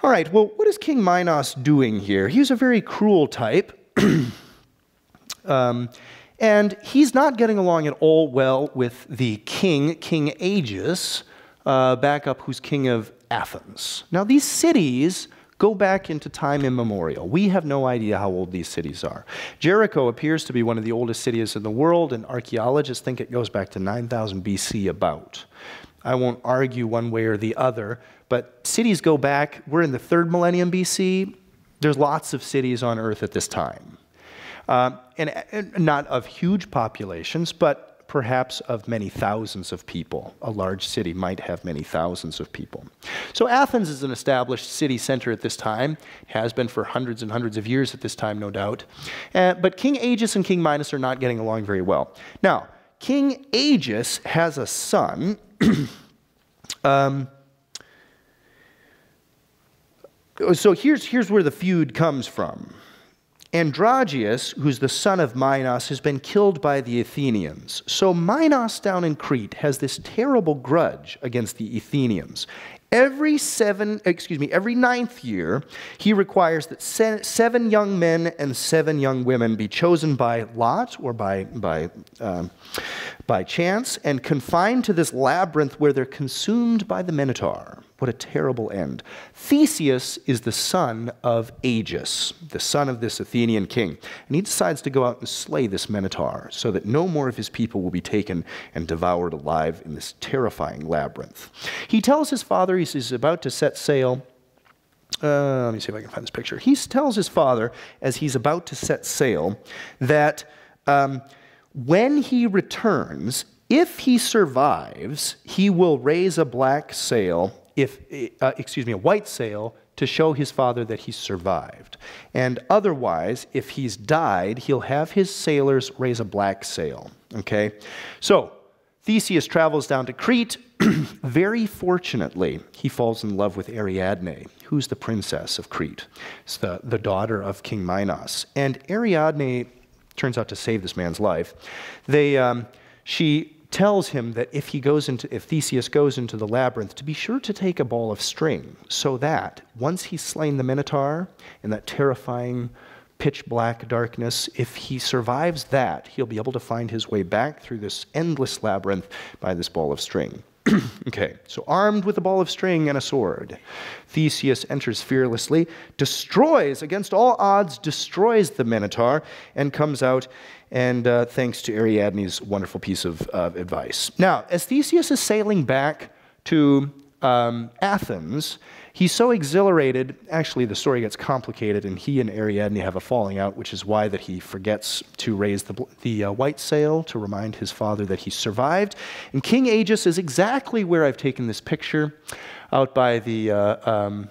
All right, well, what is King Minos doing here? He's a very cruel type. And he's not getting along at all well with the king, King Aegeus, who's king of Athens. Now, these cities go back into time immemorial. We have no idea how old these cities are. Jericho appears to be one of the oldest cities in the world, and archaeologists think it goes back to 9,000 BC about. I won't argue one way or the other, but cities go back. We're in the 3rd millennium BC. There's lots of cities on Earth at this time. And not of huge populations, but perhaps of many thousands of people. A large city might have many thousands of people. So Athens is an established city center at this time, has been for hundreds and hundreds of years at this time, no doubt. But King Aegeus and King Minos are not getting along very well. Now, King Aegeus has a son. So here's where the feud comes from. Androgeus, who's the son of Minos, has been killed by the Athenians. So Minos down in Crete has this terrible grudge against the Athenians. Every 9th year, he requires that 7 young men and 7 young women be chosen by lot or by chance and confined to this labyrinth where they're consumed by the Minotaur. What a terrible end. Theseus is the son of Aegeus, the son of this Athenian king. And he decides to go out and slay this Minotaur so that no more of his people will be taken and devoured alive in this terrifying labyrinth. He tells his father he's about to set sail. Let me see if I can find this picture. He tells his father, as he's about to set sail, that when he returns, if he survives, he will raise a black sail, a white sail, to show his father that he's survived. And otherwise, if he's died, he'll have his sailors raise a black sail. Okay? So, Theseus travels down to Crete. Very fortunately, he falls in love with Ariadne, who's the princess of Crete. It's the daughter of King Minos. And Ariadne turns out to save this man's life. She tells him that if Theseus goes into the labyrinth, to be sure to take a ball of string, so that once he's slain the Minotaur in that terrifying pitch black darkness, if he survives that, he'll be able to find his way back through this endless labyrinth by this ball of string. Okay, so armed with a ball of string and a sword, Theseus enters fearlessly, destroys, against all odds, destroys the Minotaur, and comes out, and thanks to Ariadne's wonderful piece of advice. Now, as Theseus is sailing back to Athens, he's so exhilarated, actually the story gets complicated, and he and Ariadne have a falling out, which is why that he forgets to raise the white sail to remind his father that he survived. And King Aegeus is exactly where I've taken this picture, out by the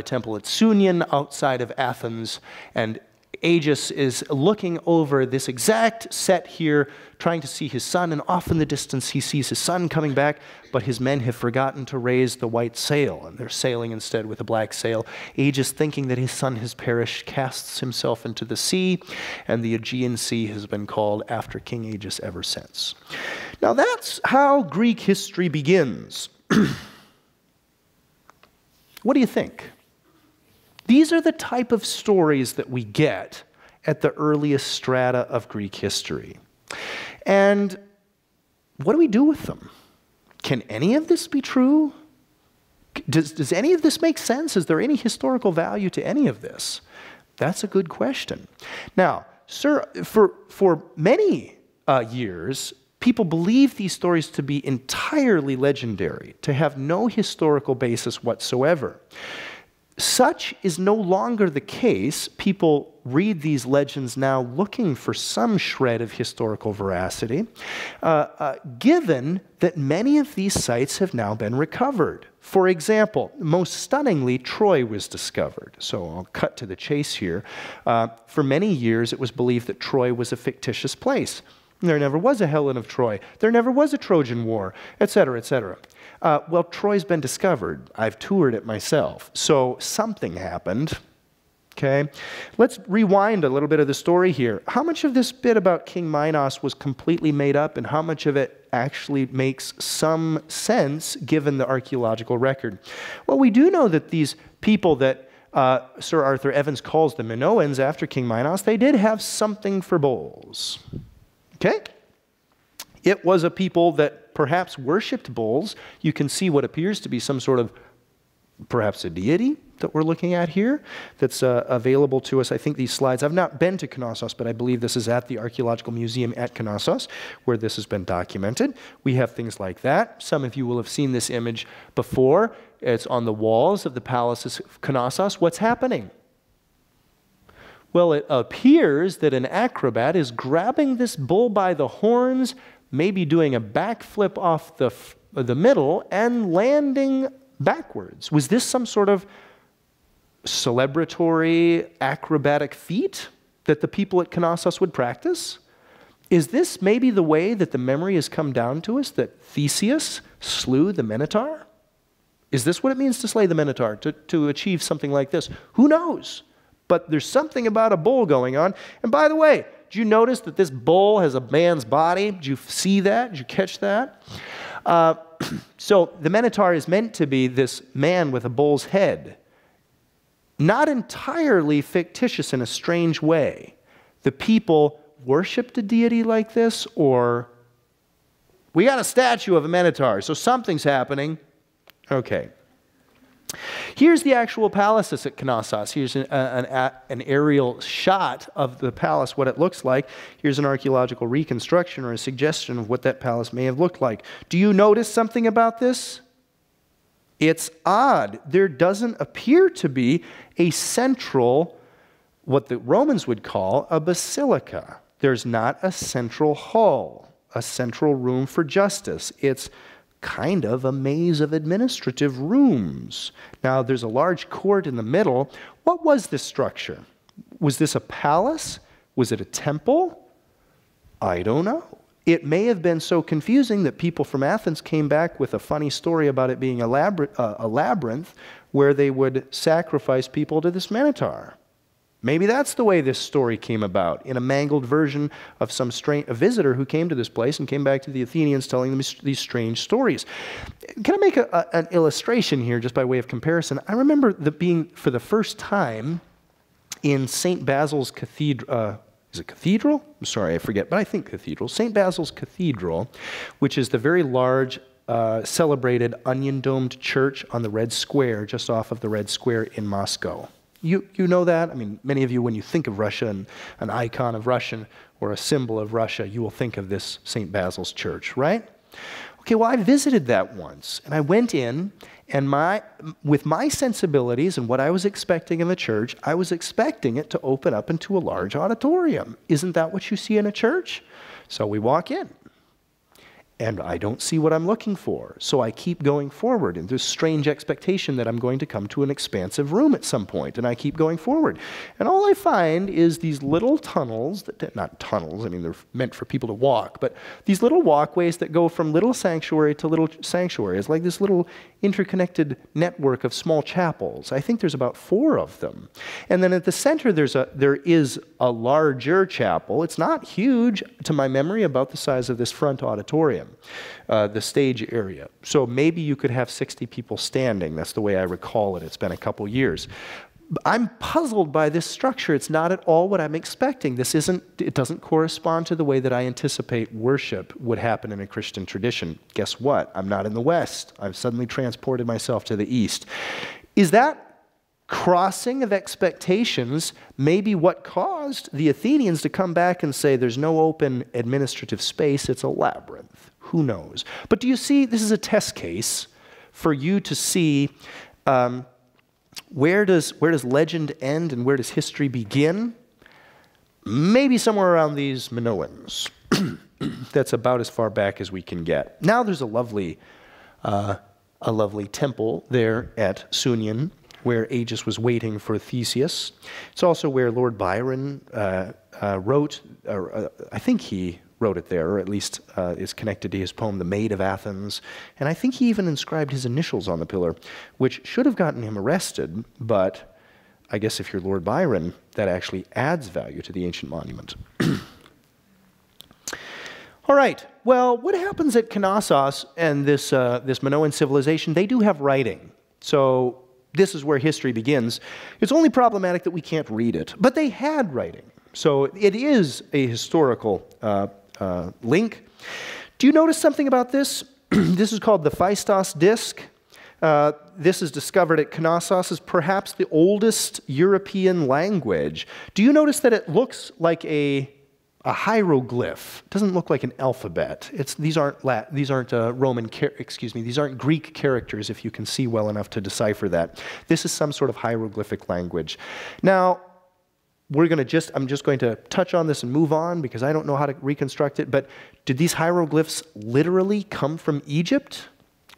temple at Sunion, outside of Athens, and Aegeus is looking over this exact set here, trying to see his son, and off in the distance he sees his son coming back, but his men have forgotten to raise the white sail, and they're sailing instead with a black sail. Aegeus, thinking that his son has perished, casts himself into the sea, and the Aegean Sea has been called after King Aegeus ever since. Now that's how Greek history begins. What do you think? These are the type of stories that we get at the earliest strata of Greek history. And what do we do with them? Can any of this be true? Does any of this make sense? Is there any historical value to any of this? That's a good question. Now, sir, for many years, people believed these stories to be entirely legendary, to have no historical basis whatsoever. Such is no longer the case. People read these legends now looking for some shred of historical veracity, given that many of these sites have now been recovered. For example, most stunningly, Troy was discovered. So I'll cut to the chase here. For many years, it was believed that Troy was a fictitious place. There never was a Helen of Troy. There never was a Trojan War, etc., etc. Well, Troy's been discovered. I've toured it myself. So something happened. Okay, let's rewind a little bit of the story here. How much of this bit about King Minos was completely made up, and how much of it actually makes some sense given the archaeological record? Well, we do know that these people that Sir Arthur Evans calls the Minoans after King Minos, they did have something for bulls. Okay? It was a people that perhaps worshipped bulls. You can see what appears to be some sort of, perhaps a deity that we're looking at here that's available to us. I think these slides, I've not been to Knossos, but I believe this is at the Archaeological Museum at Knossos where this has been documented. We have things like that. Some of you will have seen this image before. It's on the walls of the palaces of Knossos. What's happening? Well, it appears that an acrobat is grabbing this bull by the horns, maybe doing a backflip off the middle and landing backwards. Was this some sort of celebratory acrobatic feat that the people at Knossos would practice? Is this maybe the way that the memory has come down to us, that Theseus slew the Minotaur? Is this what it means to slay the Minotaur, to achieve something like this? Who knows? But there's something about a bull going on. And by the way, did you notice that this bull has a man's body? Did you see that? Did you catch that? So the Minotaur is meant to be this man with a bull's head. Not entirely fictitious in a strange way. The people worshipped a deity like this, or we got a statue of a Minotaur, so something's happening. Okay. Here's the actual palace at Knossos. Here's an aerial shot of the palace, what it looks like. Here's an archaeological reconstruction or a suggestion of what that palace may have looked like. Do you notice something about this? It's odd. There doesn't appear to be a central, what the Romans would call a basilica. There's not a central hall, a central room for justice. It's kind of a maze of administrative rooms. Now, there's a large court in the middle. What was this structure? Was this a palace? Was it a temple? I don't know. It may have been so confusing that people from Athens came back with a funny story about it being a labyrinth where they would sacrifice people to this Minotaur. Maybe that's the way this story came about, in a mangled version of a visitor who came to this place and came back to the Athenians telling them these strange stories. Can I make an illustration here just by way of comparison? I remember being, for the first time, in St. Basil's Cathedral. Is it cathedral? I'm sorry, I forget, but I think cathedral. St. Basil's Cathedral, which is the very large, celebrated onion-domed church on the Red Square, just off of the Red Square in Moscow. You know that? I mean, many of you, when you think of Russia and an icon of Russia or a symbol of Russia, you will think of this St. Basil's Church, right? Okay, well, I visited that once, and I went in, and with my sensibilities and what I was expecting of a church, I was expecting it to open up into a large auditorium. Isn't that what you see in a church? So we walk in, and I don't see what I'm looking for. So I keep going forward, and there's strange expectation that I'm going to come to an expansive room at some point, and I keep going forward. And all I find is these little tunnels, not tunnels, I mean, they're meant for people to walk, but these little walkways that go from little sanctuary to little sanctuary. It's like this little interconnected network of small chapels. I think there's about 4 of them. And then at the center, there is a larger chapel. It's not huge, to my memory, about the size of this front auditorium. The stage area. So maybe you could have 60 people standing. That's the way I recall it. It's been a couple years. I'm puzzled by this structure. It's not at all what I'm expecting. It doesn't correspond to the way that I anticipate worship would happen in a Christian tradition. Guess what? I'm not in the West. I've suddenly transported myself to the East. Is that crossing of expectations maybe what caused the Athenians to come back and say there's no open administrative space, it's a labyrinth? Who knows? But do you see, this is a test case for you to see where does legend end and where does history begin? Maybe somewhere around these Minoans. That's about as far back as we can get. Now there's a lovely temple there at Sunion, where Aegis was waiting for Theseus. It's also where Lord Byron wrote, or I think he wrote it there, or at least is connected to his poem, The Maid of Athens. And I think he even inscribed his initials on the pillar, which should have gotten him arrested, but I guess if you're Lord Byron, that actually adds value to the ancient monument. All right, well, what happens at Knossos and this Minoan civilization? They do have writing. So this is where history begins. It's only problematic that we can't read it, but they had writing. So it is a historical link. Do you notice something about this? This is called the Phaistos disc. This is discovered at Knossos as perhaps the oldest European language. Do you notice that it looks like a hieroglyph? It doesn't look like an alphabet. These aren't these aren't Greek characters, if you can see well enough to decipher that. This is some sort of hieroglyphic language. Now, I'm just going to touch on this and move on because I don't know how to reconstruct it, but did these hieroglyphs literally come from Egypt?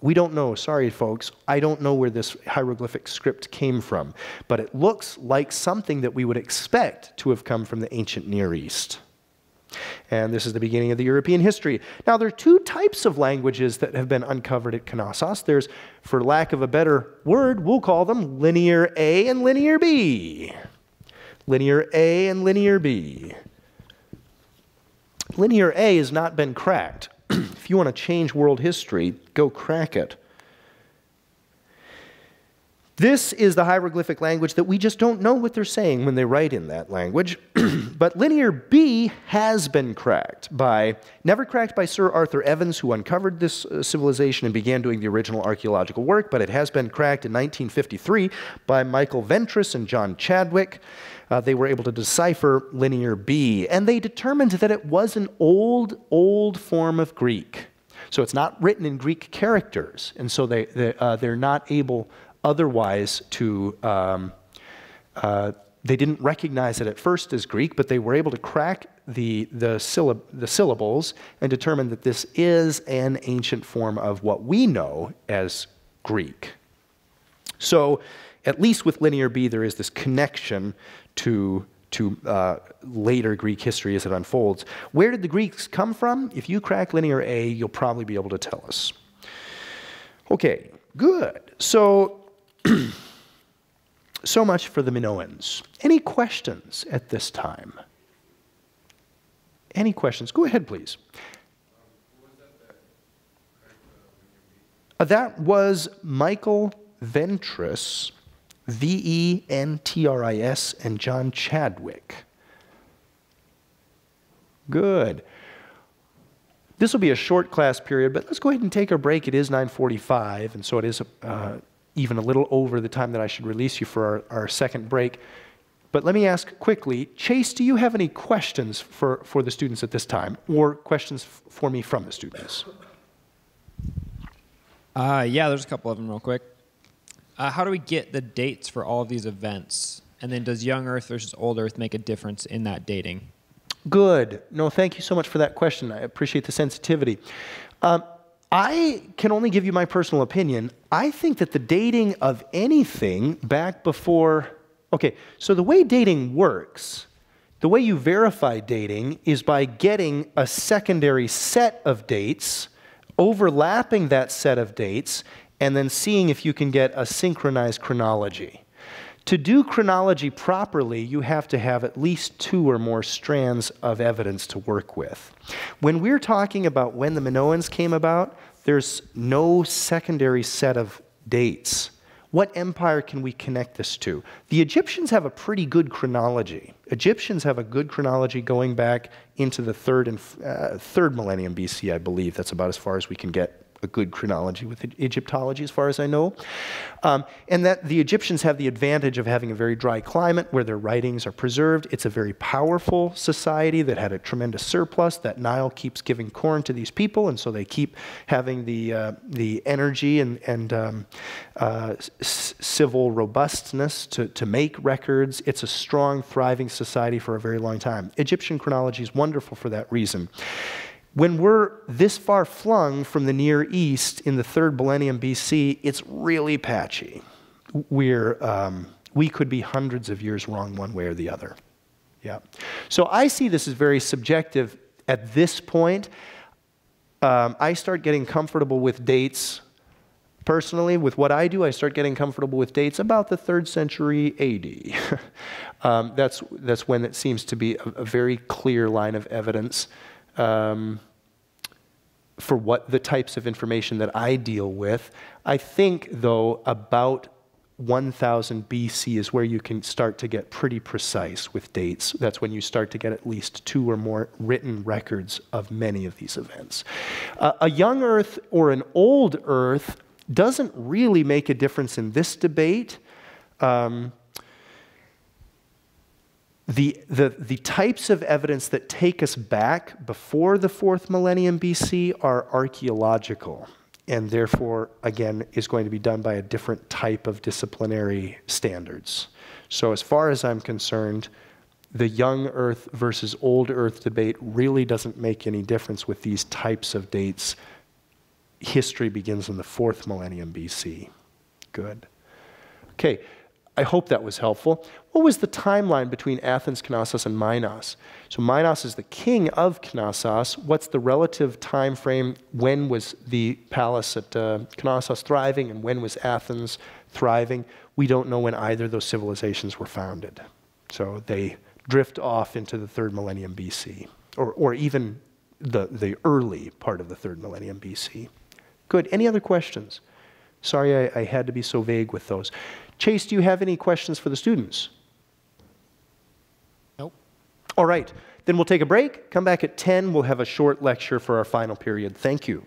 We don't know. Sorry, folks. I don't know where this hieroglyphic script came from, but it looks like something that we would expect to have come from the ancient Near East. And this is the beginning of the European history. Now, there are two types of languages that have been uncovered at Knossos. There's, for lack of a better word, we'll call them Linear A and Linear B. Linear A and Linear B. Linear A has not been cracked. If you want to change world history, go crack it. This is the hieroglyphic language that we just don't know what they're saying when they write in that language. But Linear B has been cracked never cracked by Sir Arthur Evans, who uncovered this civilization and began doing the original archaeological work, but it has been cracked in 1953 by Michael Ventris and John Chadwick. They were able to decipher Linear B, and they determined that it was an old form of Greek. So it's not written in Greek characters, and so they're not able otherwise to, they didn't recognize it at first as Greek, but they were able to crack the syllables and determine that this is an ancient form of what we know as Greek. So at least with Linear B, there is this connection to later Greek history as it unfolds. Where did the Greeks come from? If you crack Linear A, you'll probably be able to tell us. Okay, good. So, so much for the Minoans. Any questions at this time? Any questions? Go ahead, please. That was Michael Ventris, Ventris, and John Chadwick. Good. This will be a short class period, but let's go ahead and take a break. It is 9:45, and so it is even a little over the time that I should release you for our second break. But let me ask quickly, Chase, do you have any questions for the students at this time, or questions for me from the students? Yeah, there's a couple of them real quick. How do we get the dates for all of these events? And then does young Earth versus old Earth make a difference in that dating? Good. No, thank you so much for that question. I appreciate the sensitivity. I can only give you my personal opinion. I think that the dating of anything back before... Okay, so the way dating works, the way you verify dating is by getting a secondary set of dates, overlapping that set of dates, and then seeing if you can get a synchronized chronology. To do chronology properly, you have to have at least 2 or more strands of evidence to work with. When we're talking about when the Minoans came about, there's no secondary set of dates. What empire can we connect this to? The Egyptians have a pretty good chronology. Egyptians have a good chronology going back into the third millennium BC, I believe. That's about as far as we can get a good chronology with Egyptology, as far as I know. And that the Egyptians have the advantage of having a very dry climate where their writings are preserved. It's a very powerful society that had a tremendous surplus. That Nile keeps giving corn to these people, and so they keep having the energy and civil robustness to make records. It's a strong, thriving society for a very long time. Egyptian chronology is wonderful for that reason. When we're this far flung from the Near East in the 3rd millennium BC, it's really patchy. We could be hundreds of years wrong one way or the other. Yeah. So I see this as very subjective at this point. I start getting comfortable with dates Personally, with what I do, I start getting comfortable with dates about the 3rd century AD. That's when it seems to be a very clear line of evidence for what the types of information that I deal with. I think, though, about 1000 BC is where you can start to get pretty precise with dates. That's when you start to get at least 2 or more written records of many of these events. A young Earth or an old Earth doesn't really make a difference in this debate. The types of evidence that take us back before the 4th millennium BC are archaeological, and therefore, again, is going to be done by a different type of disciplinary standards. So as far as I'm concerned, the young Earth versus old Earth debate really doesn't make any difference with these types of dates. History begins in the 4th millennium BC. Good. Okay. I hope that was helpful. What was the timeline between Athens, Knossos, and Minos? So Minos is the king of Knossos. What's the relative time frame? When was the palace at Knossos thriving, and when was Athens thriving? We don't know when either of those civilizations were founded. So they drift off into the 3rd millennium BC, or even the early part of the 3rd millennium BC. Good. Any other questions? Sorry I had to be so vague with those. Chase, do you have any questions for the students? Nope. All right. Then we'll take a break. Come back at 10. We'll have a short lecture for our final period. Thank you.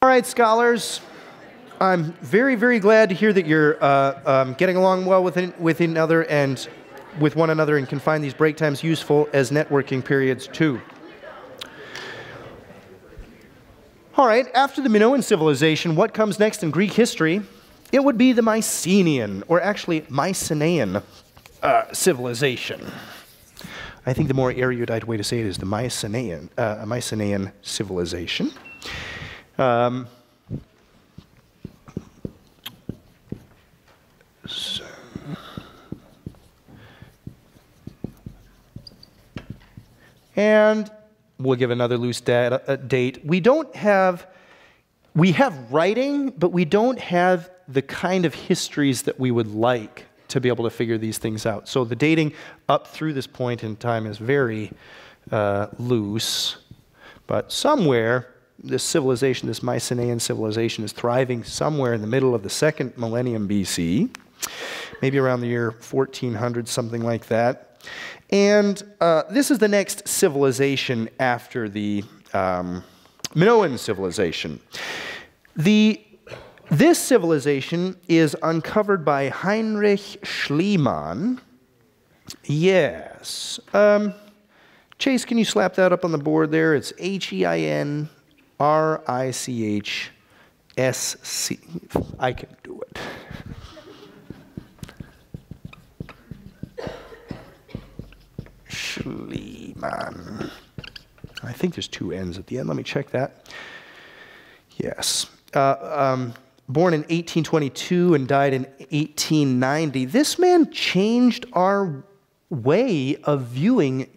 All right, scholars. I'm very, very glad to hear that you're getting along well with one another and can find these break times useful as networking periods too. All right, after the Minoan civilization, what comes next in Greek history? It would be the Mycenaean, or actually Mycenaean civilization. I think the more erudite way to say it is the Mycenaean civilization. And we'll give another loose date. We have writing, but we don't have the kind of histories that we would like to be able to figure these things out. So the dating up through this point in time is very loose, but somewhere this civilization, this Mycenaean civilization, is thriving somewhere in the middle of the 2nd millennium BC, maybe around the year 1400, something like that. And this is the next civilization after the Minoan civilization. This civilization is uncovered by Heinrich Schliemann. Yes. Chase, can you slap that up on the board there? It's Heinrichsc. I can do it. Schliemann. I think there's 2 N's at the end. Let me check that. Yes. Born in 1822 and died in 1890. This man changed our way of viewing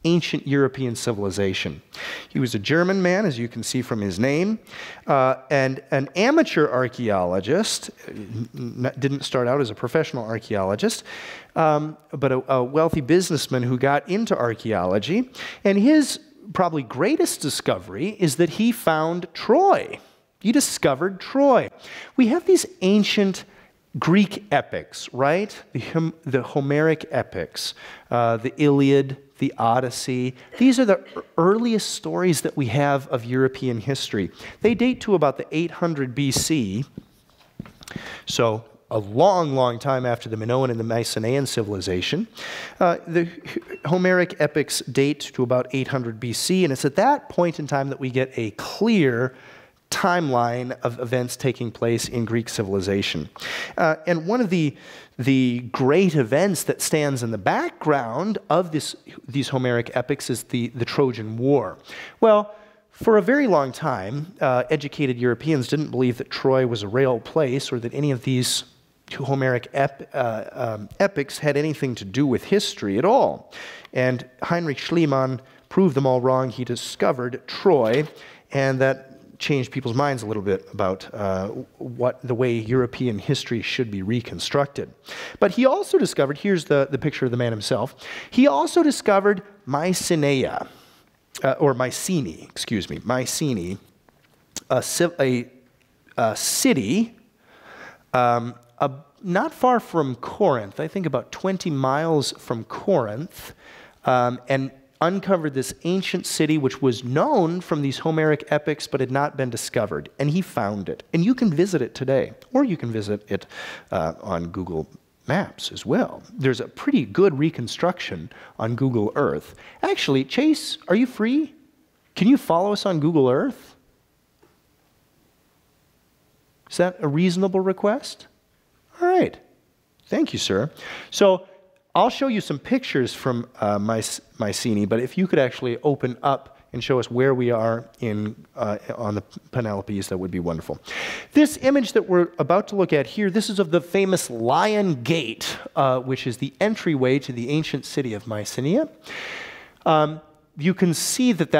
ancient European civilization. He was a German man, as you can see from his name, and an amateur archaeologist. Didn't start out as a professional archaeologist, but a wealthy businessman who got into archaeology. And his probably greatest discovery is that he found Troy. He discovered Troy. We have these ancient Greek epics, right? The Homeric epics, the Iliad, the Odyssey. These are the earliest stories that we have of European history. They date to about the 800 BC, so a long, long time after the Minoan and the Mycenaean civilization. The Homeric epics date to about 800 BC, and it's at that point in time that we get a clear timeline of events taking place in Greek civilization. And one of the great events that stands in the background of these Homeric epics is the Trojan War. Well, for a very long time, educated Europeans didn't believe that Troy was a real place or that any of these Homeric epics had anything to do with history at all. And Heinrich Schliemann proved them all wrong. He discovered Troy, and that changed people's minds a little bit about the way European history should be reconstructed. But he also discovered, here's the picture of the man himself, he also discovered Mycenae, Mycenae, a city not far from Corinth, I think about 20 miles from Corinth, and uncovered this ancient city which was known from these Homeric epics but had not been discovered. And he found it. And you can visit it today, or you can visit it on Google Maps as well. There's a pretty good reconstruction on Google Earth. Actually, Chase, are you free? Can you follow us on Google Earth? Is that a reasonable request? All right. Thank you, sir. So I'll show you some pictures from Mycenae, but if you could actually open up and show us where we are on the Penelopes, that would be wonderful. This image that we're about to look at here, this is of the famous Lion Gate, which is the entryway to the ancient city of Mycenae. You can see that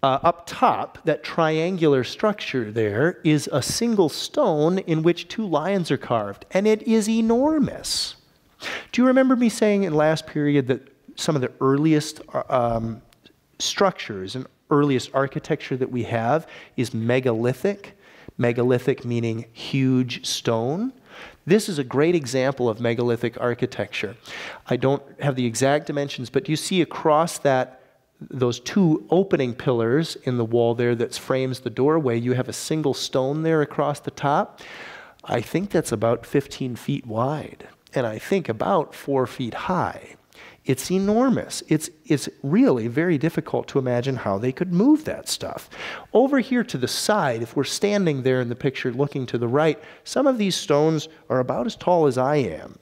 up top, that triangular structure there is a single stone in which 2 lions are carved, and it is enormous. Do you remember me saying in last period that some of the earliest structures and earliest architecture that we have is megalithic? Megalithic meaning huge stone. This is a great example of megalithic architecture. I don't have the exact dimensions, but you see across that those two opening pillars in the wall there that frames the doorway, you have a single stone there across the top. I think that's about 15 feet wide, and I think about 4 feet high. It's enormous. It's really very difficult to imagine how they could move that stuff. Over here to the side, if we're standing there in the picture looking to the right, some of these stones are about as tall as I am.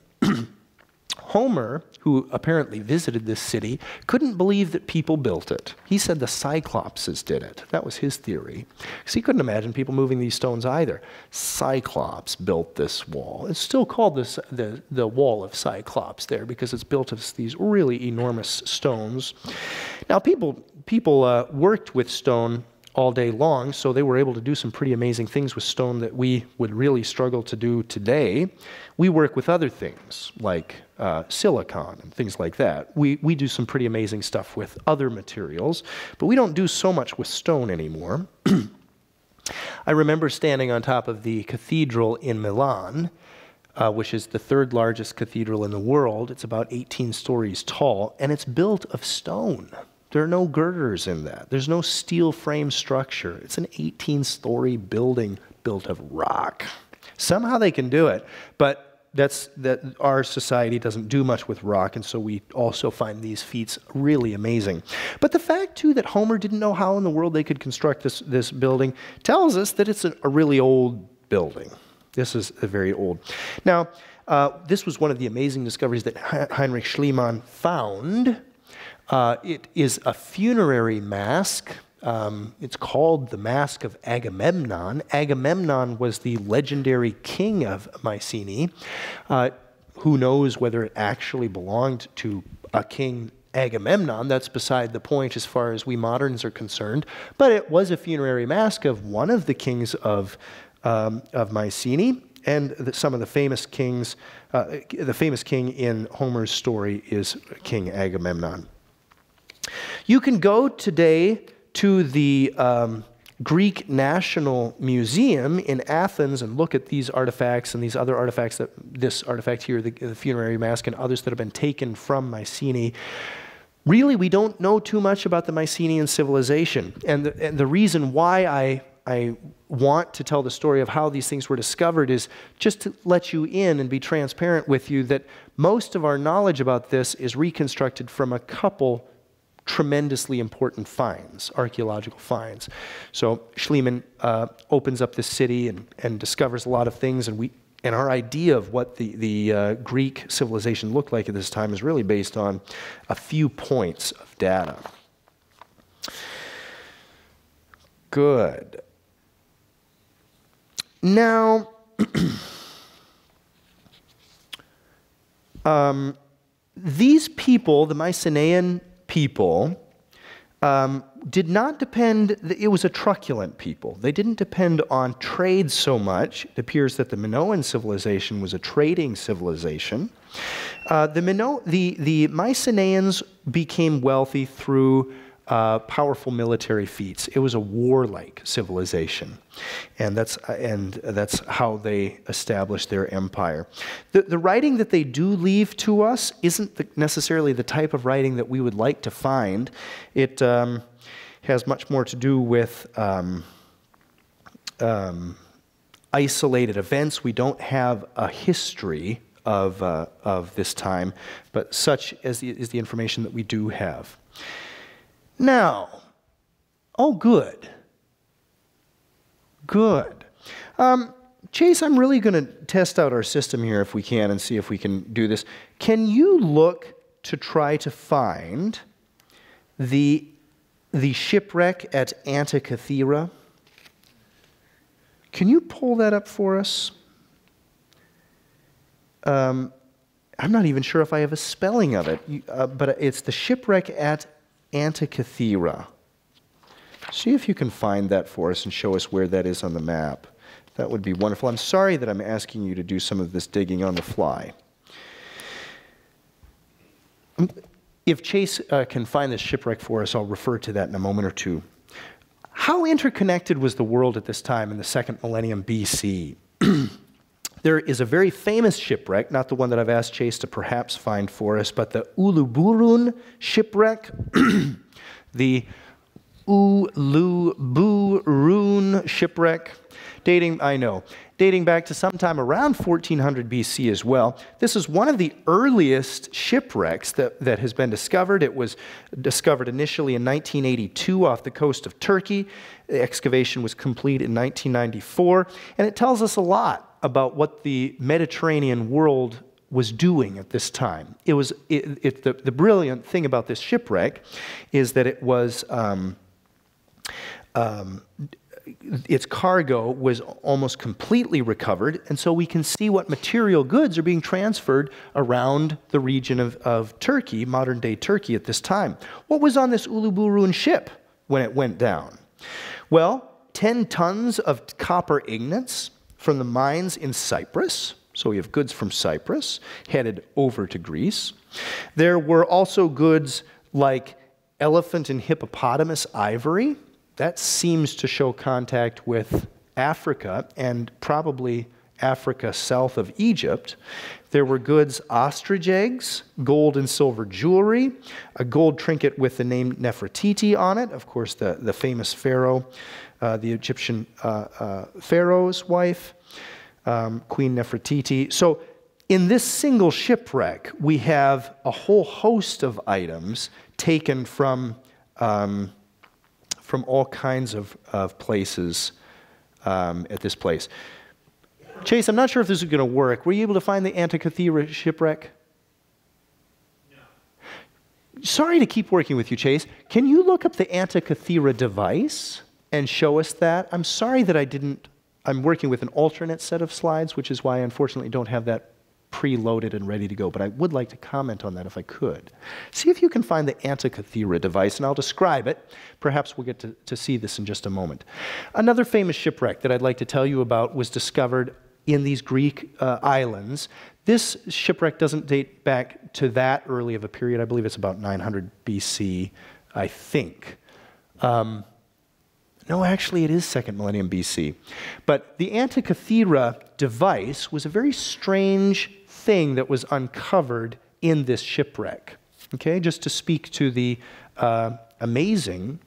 Homer, who apparently visited this city, couldn't believe that people built it. He said the Cyclopses did it. That was his theory. Because he couldn't imagine people moving these stones either. Cyclops built this wall. It's still called the Wall of Cyclops there because it's built of these really enormous stones. Now, people worked with stone all day long, so they were able to do some pretty amazing things with stone that we would really struggle to do today. We work with other things like silicon and things like that. We do some pretty amazing stuff with other materials, but we don't do so much with stone anymore. I remember standing on top of the cathedral in Milan, which is the third largest cathedral in the world. It's about 18 stories tall, and it's built of stone. There are no girders in that. There's no steel frame structure. It's an 18-story building built of rock. Somehow they can do it, but our society doesn't do much with rock, and so we also find these feats really amazing. But the fact, too, that Homer didn't know how in the world they could construct this building tells us that it's a really old building. This is a very old. Now, this was one of the amazing discoveries that Heinrich Schliemann found. It is a funerary mask. It's called the Mask of Agamemnon. Agamemnon was the legendary king of Mycenae. Who knows whether it actually belonged to a king Agamemnon? That's beside the point as far as we moderns are concerned. But it was a funerary mask of one of the kings of Mycenae. And some of the famous kings, the famous king in Homer's story is King Agamemnon. You can go today to the Greek National Museum in Athens and look at these artifacts and these other artifacts, this artifact here, the funerary mask, and others that have been taken from Mycenae. Really, we don't know too much about the Mycenaean civilization. And the reason why I want to tell the story of how these things were discovered is just to let you in and be transparent with you that most of our knowledge about this is reconstructed from a couple tremendously important finds, archaeological finds. So Schliemann opens up this city and discovers a lot of things, and our idea of what the Greek civilization looked like at this time is really based on a few points of data. Good. Now, these people, the Mycenaean people, did not depend, it was a truculent people. They didn't depend on trade so much. It appears that the Minoan civilization was a trading civilization. The Mycenaeans became wealthy through powerful military feats. It was a warlike civilization, and that's how they established their empire. The writing that they do leave to us isn't necessarily the type of writing that we would like to find. It has much more to do with isolated events. We don't have a history of this time, but such is the information that we do have. Now, oh, good. Good. Chase, I'm really going to test out our system here if we can and see if we can do this. Can you look to try to find the shipwreck at Antikythera? Can you pull that up for us? I'm not even sure if I have a spelling of it, but it's the shipwreck at Antikythera. See if you can find that for us and show us where that is on the map. That would be wonderful. I'm sorry that I'm asking you to do some of this digging on the fly. If Chase can find this shipwreck for us, I'll refer to that in a moment or two. How interconnected was the world at this time in the 2nd millennium BC? There is a very famous shipwreck, not the one that I've asked Chase to perhaps find for us, but the Uluburun shipwreck the Uluburun shipwreck, dating back to sometime around 1400 BC as well. This is one of the earliest shipwrecks that has been discovered. It was discovered initially in 1982 off the coast of Turkey. The excavation was complete in 1994, and it tells us a lot about what the Mediterranean world was doing at this time. The brilliant thing about this shipwreck is that it was its cargo was almost completely recovered, and so we can see what material goods are being transferred around the region of Turkey, modern-day Turkey at this time. What was on this Uluburun ship when it went down? Well, 10 tons of copper ingots from the mines in Cyprus. So we have goods from Cyprus headed over to Greece. There were also goods like elephant and hippopotamus ivory. That seems to show contact with Africa, and probably Africa south of Egypt. There were goods, ostrich eggs, gold and silver jewelry, a gold trinket with the name Nefertiti on it, of course the famous pharaoh, the Egyptian pharaoh's wife, Queen Nefertiti. So in this single shipwreck, we have a whole host of items taken from all kinds of places at this place. Chase, I'm not sure if this is going to work. Were you able to find the Antikythera shipwreck? No. Sorry to keep working with you, Chase. Can you look up the Antikythera device and show us that? I'm sorry that I didn't. I'm working with an alternate set of slides, which is why I unfortunately don't have that preloaded and ready to go, but I would like to comment on that if I could. See if you can find the Antikythera device, and I'll describe it. Perhaps we'll get to see this in just a moment. Another famous shipwreck that I'd like to tell you about was discovered in these Greek islands. This shipwreck doesn't date back to that early of a period. I believe it's about 900 BC, I think. No, actually, it is second millennium BC. But the Antikythera device was a very strange thing that was uncovered in this shipwreck. Okay, just to speak to the amazing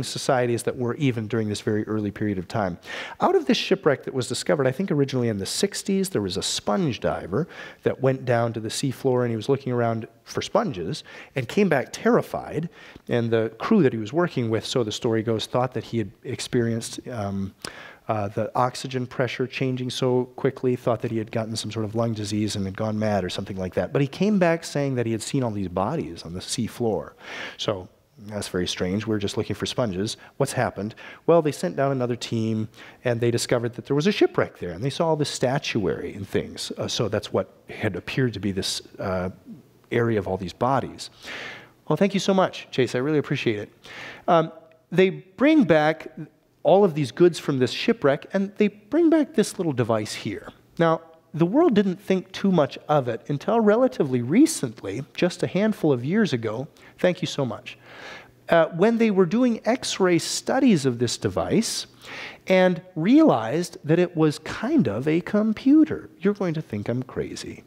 societies that were even during this very early period of time. Out of this shipwreck that was discovered, I think originally in the 60s, there was a sponge diver that went down to the seafloor, and he was looking around for sponges and came back terrified. And the crew that he was working with, so the story goes, thought that he had experienced the oxygen pressure changing so quickly, thought that he had gotten some sort of lung disease and had gone mad or something like that. But he came back saying that he had seen all these bodies on the seafloor. So that's very strange. We're just looking for sponges. What's happened? Well, they sent down another team, and they discovered that there was a shipwreck there, and they saw all this statuary and things. So that's what had appeared to be this area of all these bodies. Well, thank you so much, Chase. I really appreciate it. They bring back all of these goods from this shipwreck, and they bring back this little device here. Now, the world didn't think too much of it until relatively recently, just a handful of years ago. Thank you so much. When they were doing X-ray studies of this device and realized that it was kind of a computer. You're going to think I'm crazy.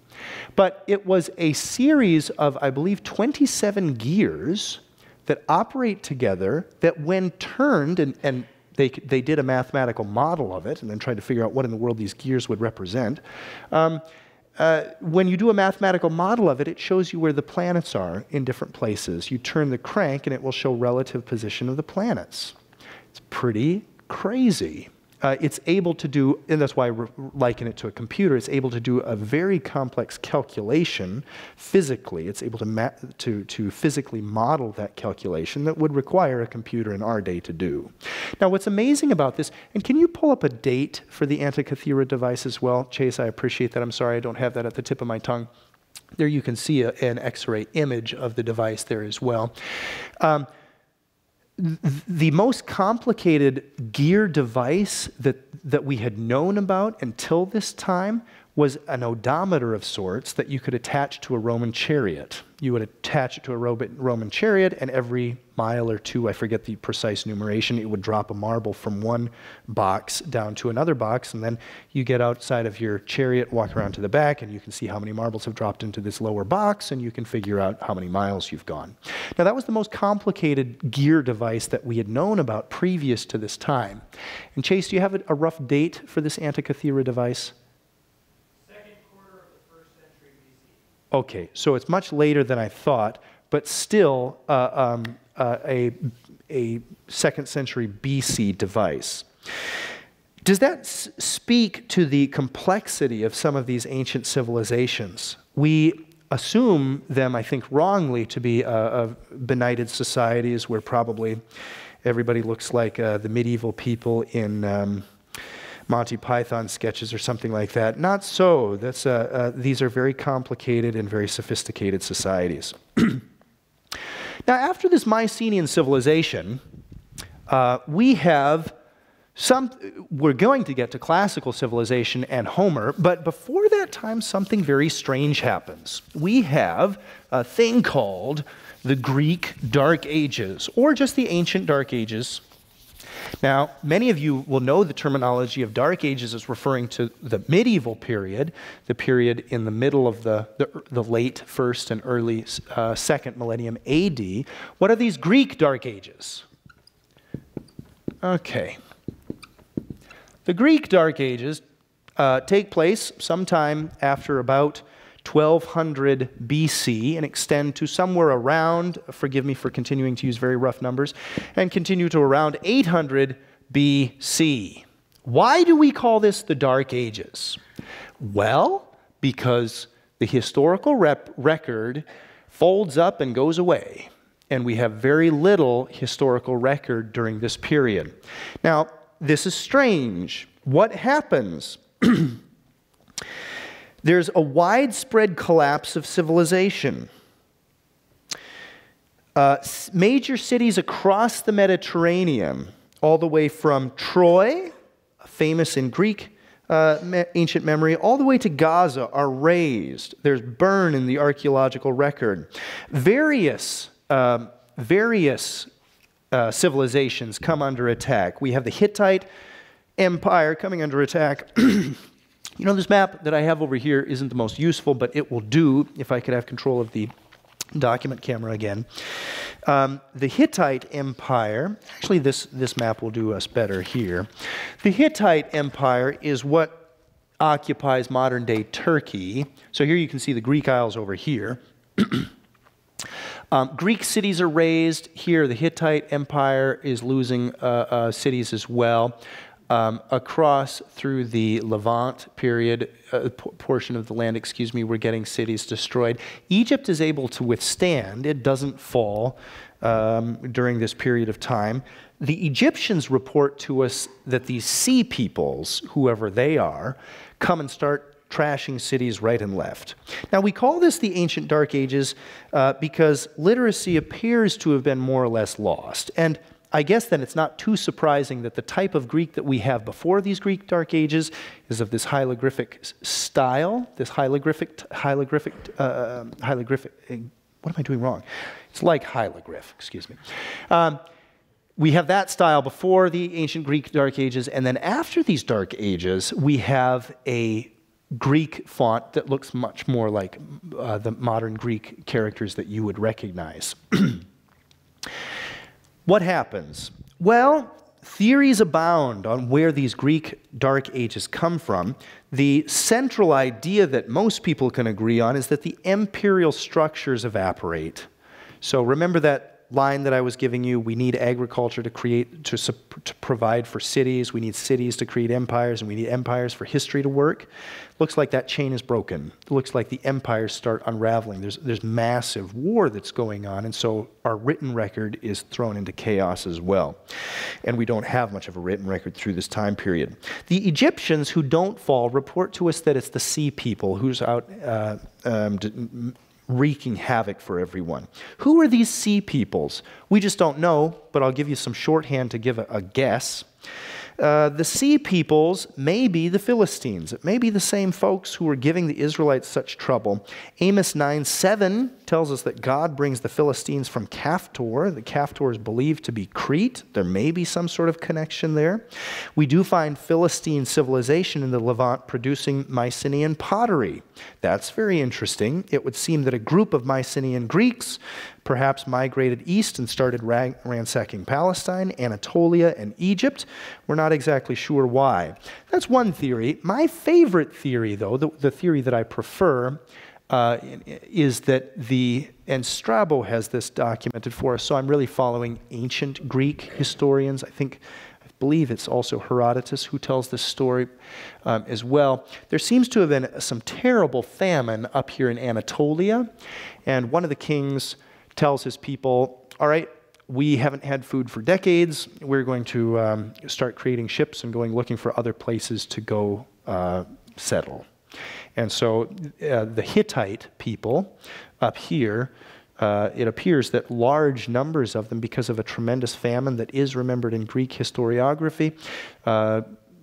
But it was a series of, I believe, 27 gears that operate together that when turned, and they did a mathematical model of it and then tried to figure out what in the world these gears would represent. When you do a mathematical model of it, it shows you where the planets are in different places. You turn the crank and it will show relative position of the planets. It's pretty crazy. It's able to do, and that's why I liken it to a computer, it's able to do a very complex calculation physically. It's able to physically model that calculation that would require a computer in our day to do. Now, what's amazing about this, and can you pull up a date for the Antikythera device as well? Chase, I appreciate that. I'm sorry I don't have that at the tip of my tongue. There you can see an X-ray image of the device there as well. The most complicated gear device that we had known about until this time was an odometer of sorts that you could attach to a Roman chariot. You would attach it to a Roman chariot, and every mile or two, I forget the precise numeration, it would drop a marble from one box down to another box, and then you get outside of your chariot, walk around to the back, and you can see how many marbles have dropped into this lower box, and you can figure out how many miles you've gone. Now, that was the most complicated gear device that we had known about previous to this time. And Chase, do you have a rough date for this Antikythera device? Okay, so it's much later than I thought, but still a 2nd century BC device. Does that speak to the complexity of some of these ancient civilizations? We assume them, I think wrongly, to be benighted societies where probably everybody looks like the medieval people in Monty Python sketches or something like that. Not so. These are very complicated and very sophisticated societies. Now, after this Mycenaean civilization, we're going to get to classical civilization and Homer, but before that time, something very strange happens. We have a thing called the Greek Dark Ages, or just the ancient Dark Ages. Now, many of you will know the terminology of Dark Ages as referring to the medieval period, the period in the middle of the late 1st and early 2nd millennium AD. What are these Greek Dark Ages? Okay. The Greek Dark Ages take place sometime after about 1200 BC and extend to somewhere around, forgive me for continuing to use very rough numbers, and continue to around 800 BC. Why do we call this the Dark Ages? Well, because the historical record folds up and goes away, and we have very little historical record during this period. Now, this is strange. What happens? There's a widespread collapse of civilization. Major cities across the Mediterranean, all the way from Troy, famous in Greek ancient memory, all the way to Gaza, are razed. There's burn in the archaeological record. Various civilizations come under attack. We have the Hittite Empire coming under attack. You know, this map that I have over here isn't the most useful, but it will do if I could have control of the document camera again. The Hittite Empire, actually this map will do us better here. The Hittite Empire is what occupies modern-day Turkey. So here you can see the Greek Isles over here. Greek cities are razed. Here, the Hittite Empire is losing cities as well. Across through the Levant period, portion of the land, we're getting cities destroyed. Egypt is able to withstand. It doesn't fall during this period of time. The Egyptians report to us that these sea peoples, whoever they are, come and start trashing cities right and left. Now, we call this the Ancient Dark Ages because literacy appears to have been more or less lost. And I guess then it's not too surprising that the type of Greek that we have before these Greek Dark Ages is of this hieroglyphic style, this hieroglyphic, what am I doing wrong? It's like hieroglyph, excuse me. We have that style before the ancient Greek Dark Ages, and then after these Dark Ages, we have a Greek font that looks much more like the modern Greek characters that you would recognize. What happens? Well, theories abound on where these Greek Dark Ages come from. The central idea that most people can agree on is that the imperial structures evaporate. So remember that line that I was giving you, we need agriculture to provide for cities, we need cities to create empires, and we need empires for history to work. Looks like that chain is broken. It looks like the empires start unraveling. There's massive war that's going on, and so our written record is thrown into chaos as well. And we don't have much of a written record through this time period. The Egyptians who don't fall report to us that it's the sea people who's out wreaking havoc for everyone. Who are these sea peoples? We just don't know, but I'll give you some shorthand to give a guess. The sea peoples may be the Philistines. It may be the same folks who were giving the Israelites such trouble. Amos 9:7 tells us that God brings the Philistines from Caphtor. The Caphtor is believed to be Crete. There may be some sort of connection there. We do find Philistine civilization in the Levant producing Mycenaean pottery. That's very interesting. It would seem that a group of Mycenaean Greeks perhaps migrated east and started ransacking Palestine, Anatolia, and Egypt. We're not exactly sure why. That's one theory. My favorite theory, though, the theory that I prefer, is that and Strabo has this documented for us, so I'm really following ancient Greek historians. I believe it's also Herodotus who tells this story as well. There seems to have been some terrible famine up here in Anatolia, and one of the kings tells his people, all right, we haven't had food for decades. We're going to start creating ships and going looking for other places to go settle. And so the Hittite people up here, it appears that large numbers of them, because of a tremendous famine that is remembered in Greek historiography,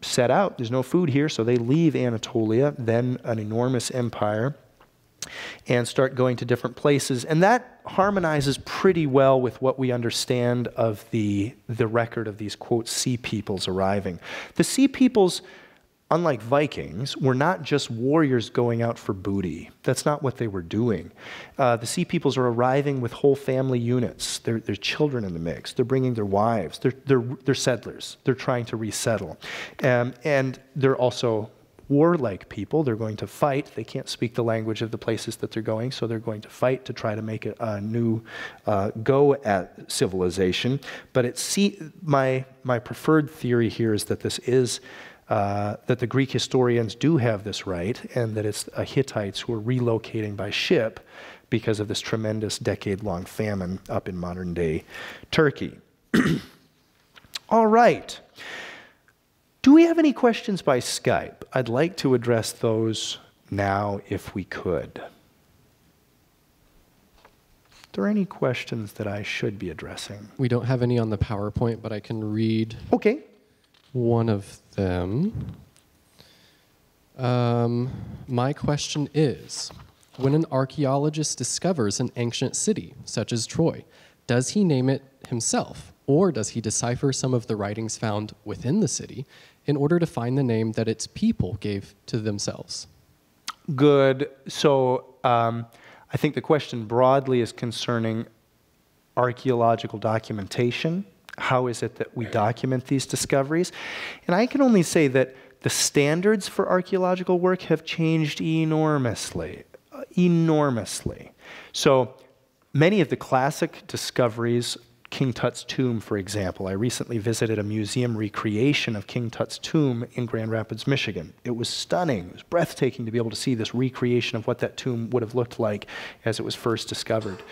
set out. There's no food here, so they leave Anatolia, then an enormous empire, and start going to different places. And that harmonizes pretty well with what we understand of the record of these, quote, sea peoples arriving. The sea peoples, unlike Vikings, were not just warriors going out for booty. That's not what they were doing. The sea peoples are arriving with whole family units. There's children in the mix. They're bringing their wives. They're settlers. They're trying to resettle. And they're also warlike people. They're going to fight. They can't speak the language of the places that they're going, so they're going to fight to try to make a new go at civilization. But my preferred theory here is that this is that the Greek historians do have this right, and that it's Hittites who are relocating by ship because of this tremendous decade-long famine up in modern-day Turkey. All right. Do we have any questions by Skype? I'd like to address those now if we could. Are there any questions that I should be addressing? We don't have any on the PowerPoint, but I can read one of them. My question is, when an archaeologist discovers an ancient city, such as Troy, does he name it himself, or does he decipher some of the writings found within the city in order to find the name that its people gave to themselves? Good. So I think the question broadly is concerning archaeological documentation. How is it that we document these discoveries? And I can only say that the standards for archaeological work have changed enormously, enormously. So many of the classic discoveries, King Tut's tomb, for example. I recently visited a museum recreation of King Tut's tomb in Grand Rapids, Michigan. It was stunning. It was breathtaking to be able to see this recreation of what that tomb would have looked like as it was first discovered.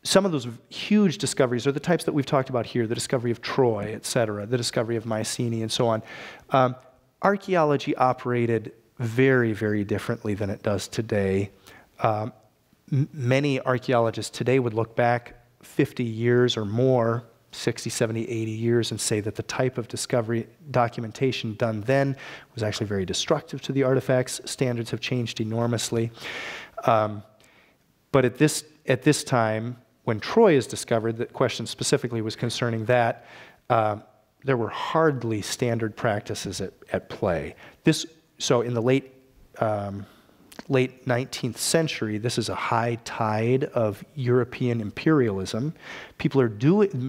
Some of those huge discoveries are the types that we've talked about here, the discovery of Troy, et cetera, the discovery of Mycenae, and so on. Archaeology operated very, very differently than it does today. Many archaeologists today would look back 50 years or more, 60, 70, 80 years, and say that the type of discovery documentation done then was actually very destructive to the artifacts. Standards have changed enormously. But at this time, when Troy is discovered, the question specifically was concerning that, there were hardly standard practices at play. So in the late 19th century, this is a high tide of European imperialism. People are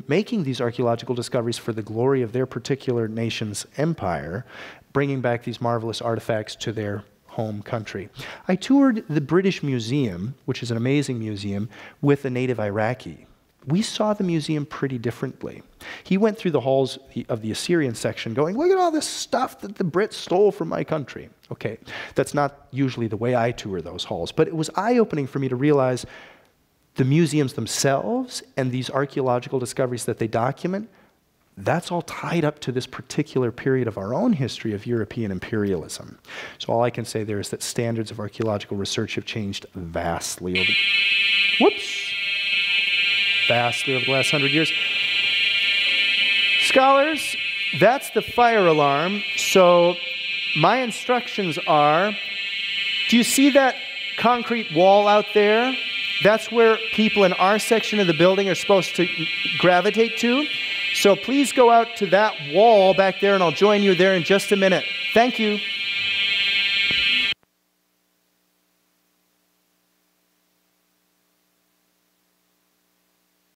making these archaeological discoveries for the glory of their particular nation's empire, bringing back these marvelous artifacts to their home country. I toured the British Museum, which is an amazing museum, with a native Iraqi. We saw the museum pretty differently. He went through the halls of the Assyrian section going, look at all this stuff that the Brits stole from my country. Okay, that's not usually the way I tour those halls, but it was eye-opening for me to realize the museums themselves and these archaeological discoveries that they document, that's all tied up to this particular period of our own history of European imperialism. So all I can say there is that standards of archaeological research have changed vastly over the last 100 years. Scholars that's the fire alarm. So my instructions are, do you see that concrete wall out there? That's where people in our section of the building are supposed to gravitate to. So please go out to that wall back there, and I'll join you there in just a minute. Thank you.